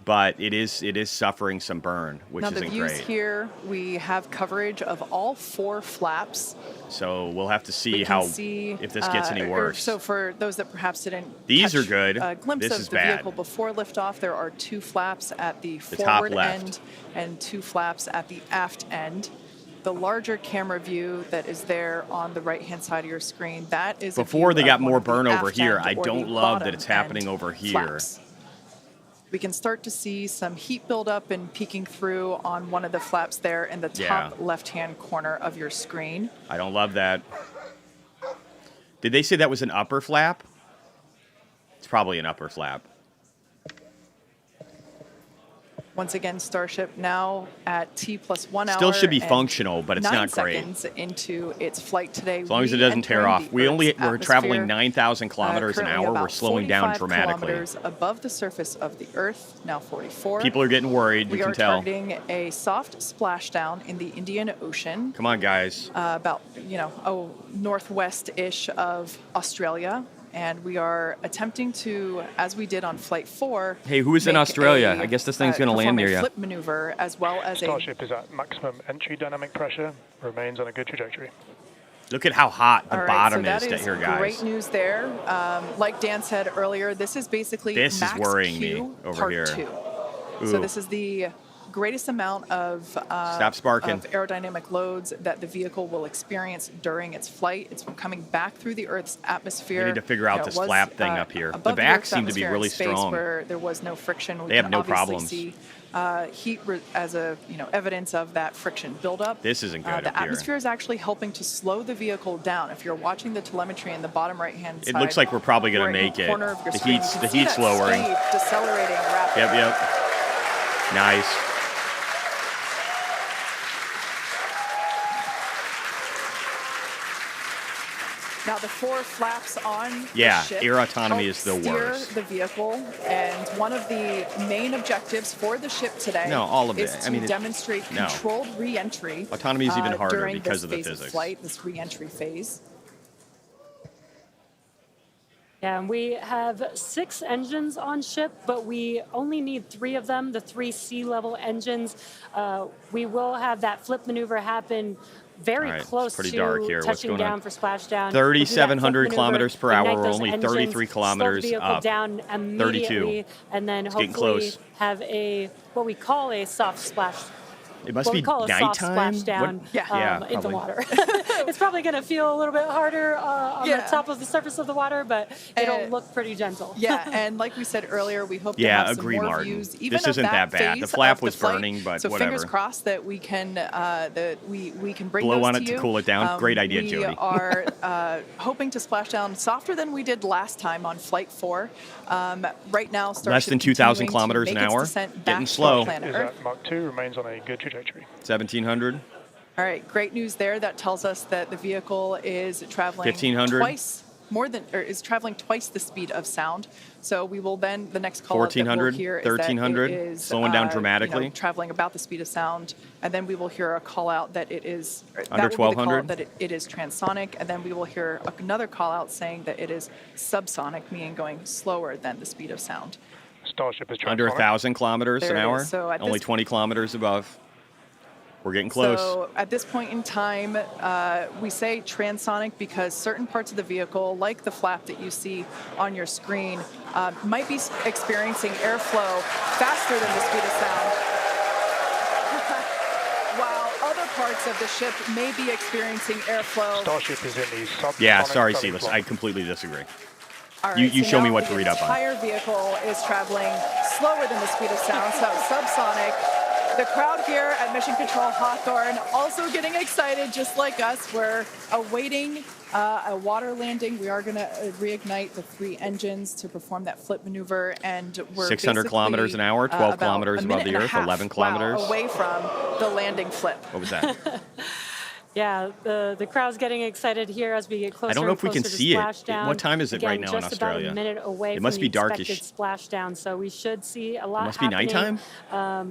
but it is suffering some burn, which isn't great. Now the views here, we have coverage of all 4 flaps. So we'll have to see if this gets any worse. So for those that perhaps didn't These are good. A glimpse this of is the bad. vehicle before liftoff, there are 2 flaps at the forward end and 2 flaps at the aft end. The larger camera view that is there on the right-hand side of your screen, that is before they got more burn over here. I don't love that it's happening over here. Flaps. We can start to see some heat buildup and peeking through on one of the flaps there in the top left-hand corner of your screen. I don't love that. Did they say that was an upper flap? It's probably an upper flap. Once again, Starship now at T+1 hour. Still should be functional, but it's not great. 9 seconds into its flight today. As long as it doesn't tear off. We're traveling 9,000 kilometers an hour. We're slowing down dramatically. Kilometers above the surface of the Earth, now 44. People are getting worried. You can tell. We are targeting a soft splashdown in the Indian Ocean. Come on, guys. About northwest-ish of Australia. And we are attempting to, as we did on Flight 4... Hey, who is in Australia? I guess this thing's going to land near you. Flip maneuver, as well as Starship is at maximum entry dynamic pressure, remains on a good trajectory. Look at how hot the bottom is here, guys. Great news there. Like Dan said earlier, this is basically this Max is worrying Q me over part here. 2. Ooh. So this is the greatest amount of aerodynamic loads that the vehicle will experience during its flight. It's coming back through the Earth's atmosphere. We need to figure out this flap thing up here. The back seemed to be really strong. Where there was no friction. They have no problems. See heat as evidence of that friction buildup. This isn't good. The atmosphere is actually helping to slow the vehicle down. If you're watching the telemetry in the bottom right-hand side, it looks like we're probably going to make it. The heat's lowering. Decelerating rapidly. Yep. Nice. Now the 4 flaps on yeah, the ship air autonomy is the steer worst. The vehicle, and one of the main objectives for the ship today is to demonstrate controlled re-entry. Autonomy is even harder because of the physics. Flight, this re-entry phase. Yeah, and we have 6 engines on ship, but we only need 3 of them, the 3 sea-level engines. We will have that flip maneuver happen very close to touching down for splashdown. 3,700 kilometers per hour. We're only 33 kilometers slow the vehicle up. Down immediately, 32. and then it's hopefully have what we call a soft splash. It must be nighttime. In the water. It's probably going to feel a little bit harder on the top of the surface of the water, but it'll look pretty gentle. Yeah, and like we said earlier, we hope to have some more views. Even this isn't that bad. The flap was burning, but so whatever. Fingers crossed that we can we can bring blow those on it to cool it down. Great idea, Jody. We are hoping to splash down softer than we did last time on Flight 4. Right now, Starship less than 2,000 kilometers an hour. Getting slow. Is that Mach 2 remains on a good trajectory. 1,700. All right, great news there. That tells us that the vehicle is traveling 1,500. Is traveling twice the speed of sound. So we will then, the next call 1,400, that we'll hear 1,300, is that it is, slowing down dramatically. Traveling about the speed of sound, and then we will hear a call out that it is under 1,200. That it is transonic, and then we will hear another call out saying that it is subsonic, meaning going slower than the speed of sound. Starship is under 1,000 kilometers an hour. So only 20 kilometers above. We're getting close. So at this point in time, we say transonic because certain parts of the vehicle, like the flap that you see on your screen, might be experiencing airflow faster than the speed of sound, while other parts of the ship may be experiencing airflow. Starship is in the subsonic. Yeah, sorry, Silas. I completely disagree. All right, you so show me now what to read up on. The entire vehicle is traveling slower than the speed of sound, so subsonic. The crowd here at Mission Control Hawthorne also getting excited, just like us. We're awaiting a water landing. We are going to reignite the 3 engines to perform that flip maneuver, and we're 600 kilometers an hour, 12 kilometers above the Earth, 11 kilometers. Away from the landing flip. What was that? Yeah, the crowd's getting excited here as we get closer. I don't know if we can see it. Splashdown. What time is it right now in just Australia? About a minute away it must from be the darkish. Expected splashdown, so we should see a lot. It must be nighttime.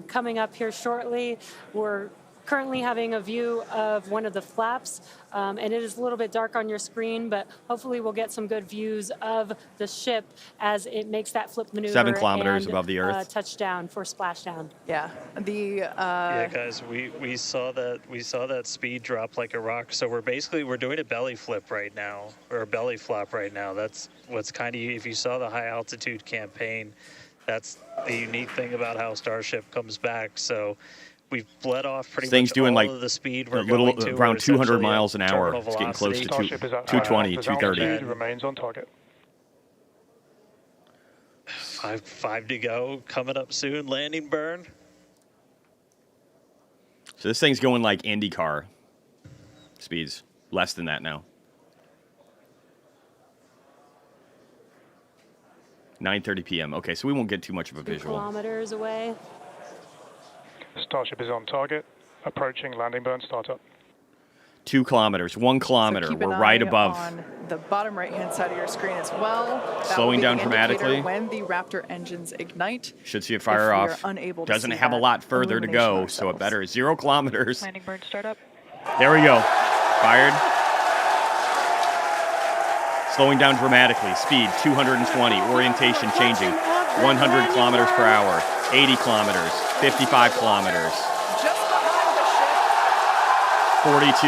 Coming up here shortly. We're currently having a view of one of the flaps, and it is a little bit dark on your screen, but hopefully we'll get some good views of the ship as it makes that flip maneuver. 7 kilometers above the Earth. Touchdown for splashdown. Yeah, yeah, guys, we saw that speed drop like a rock. So we're doing a belly flip right now, or a belly flop right now. That's what's kind of, if you saw the high altitude campaign, that's the unique thing about how Starship comes back. So we've bled off pretty much doing all like of the speed we're little going to. Around 200 miles an hour. It's getting close to 220, 230. Remains on target. 5 to go. Coming up soon. Landing burn. So this thing's going like IndyCar speeds. Less than that now. 9:30 p.m. Okay, so we won't get too much of a 2 visual. kilometers away. Starship is on target. Approaching landing burn startup. 2 kilometers, 1 kilometer. So We're right above. On the bottom right-hand side of your screen as well. Slowing down dramatically. When the Raptor engines ignite. Should see it fire off. Doesn't have a lot further to go, so it better. 0 kilometers. Landing burn startup. There we go. Fired. Slowing down dramatically. Speed 220. Orientation changing. 100 kilometers per hour. 80 kilometers. 55 kilometers. Just behind the ship. 42.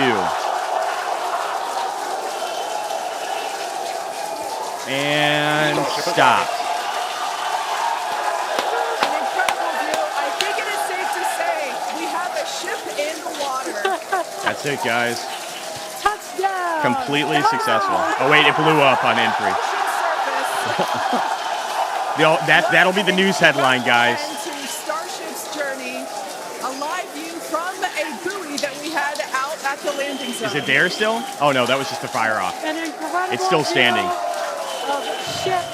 And stop. An incredible view. I think it is safe to say we have a ship in the water. That's it, guys. Touchdown. Completely successful. Oh, wait, it blew up on entry. That'll be the news headline, guys. And to Starship's journey, a live view from a buoy that we had out at the landing zone. Is it there still? Oh, no, that was just the fire off. An incredible It's still standing. Of ship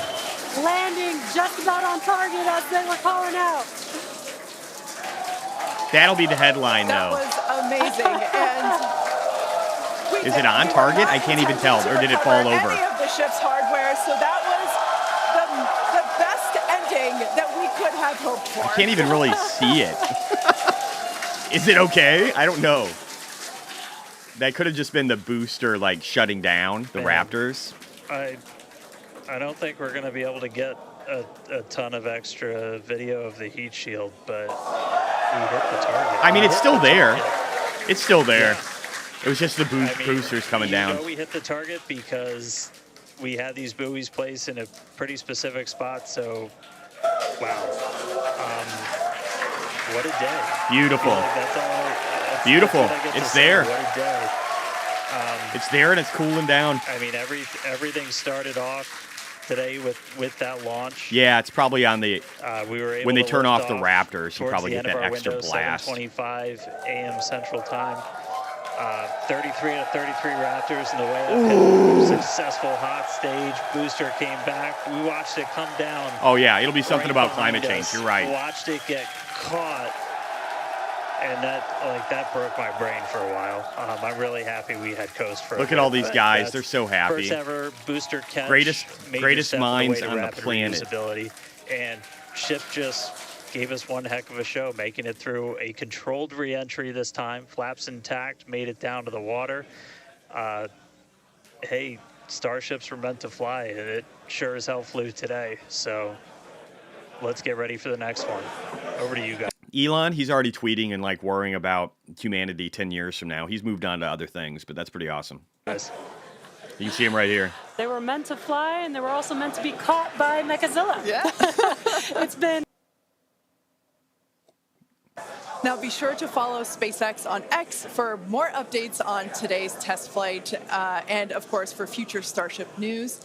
landing just about on target as they were calling out. That'll be the headline, That though. was amazing. And we Is it on target? I can't even tell. Or did it fall over? Any of the ship's hardware, so that was the best ending that we could have hoped for. I can't even really see it. Is it okay? I don't know. That could have just been the booster, like, shutting down the Raptors. I don't think we're going to be able to get a ton of extra video of the heat shield, but we hit the target. I mean, it's still there. It's still there. It was just the boosters coming down. We hit the target because we had these buoys placed in a pretty specific spot, so wow. What a day. Beautiful. Beautiful. It's there. What a day. It's there and it's cooling down. I mean, everything started off today with that launch. Yeah, it's probably on the we were able when they to turn lift off the Raptors, you probably get that extra blast. 7:25 a.m. Central Time. 33 out of 33 Raptors in the way up. Successful hot stage. Booster came back. We watched it come down. Oh yeah, it'll be something about climate change. You're right. Watched it get caught. And that broke my brain for a while. I'm really happy we had Coast for. Look at all these guys; they're so happy. First ever booster catch. Greatest minds on the planet. And Ship just gave us one heck of a show, making it through a controlled re-entry this time. Flaps intact, made it down to the water. Hey, Starships were meant to fly, and it sure as hell flew today. So let's get ready for the next one. Over to you guys. Elon, he's already tweeting and like worrying about humanity 10 years from now. He's moved on to other things, but that's pretty awesome. Guys. You can see him right here. They were meant to fly, and they were also meant to be caught by Mechazilla. Yeah. It's been... Now be sure to follow SpaceX on X for more updates on today's test flight and, of course, for future Starship news.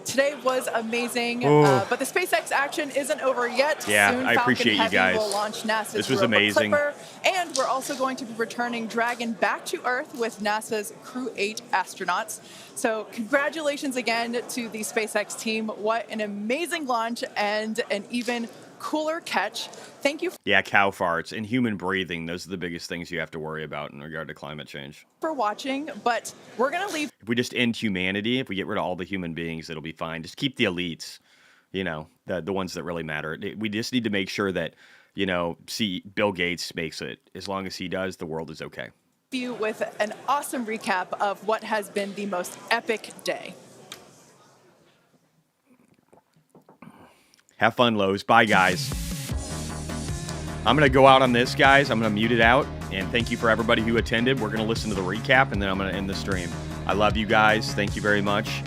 Today was amazing, but the SpaceX action isn't over yet. Yeah, Soon, I appreciate Falcon you guys. Heavy will launch NASA's this was Europa amazing. Clipper, and we're also going to be returning Dragon back to Earth with NASA's Crew 8 astronauts. So congratulations again to the SpaceX team. What an amazing launch and an even cooler catch. Thank you. Yeah, cow farts and human breathing. Those are the biggest things you have to worry about in regard to climate change. For watching, but we're going to leave. If we just end humanity, if we get rid of all the human beings, it'll be fine. Just keep the elites, you know, the ones that really matter. We just need to make sure that, you know, Bill Gates makes it. As long as he does, the world is okay. You with an awesome recap of what has been the most epic day. Have fun, Lowe's. Bye, guys. I'm going to go out on this, guys. I'm going to mute it out. And thank you for everybody who attended. We're going to listen to the recap, and then I'm going to end the stream. I love you guys. Thank you very much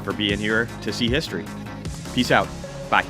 for being here to see history. Peace out. Bye.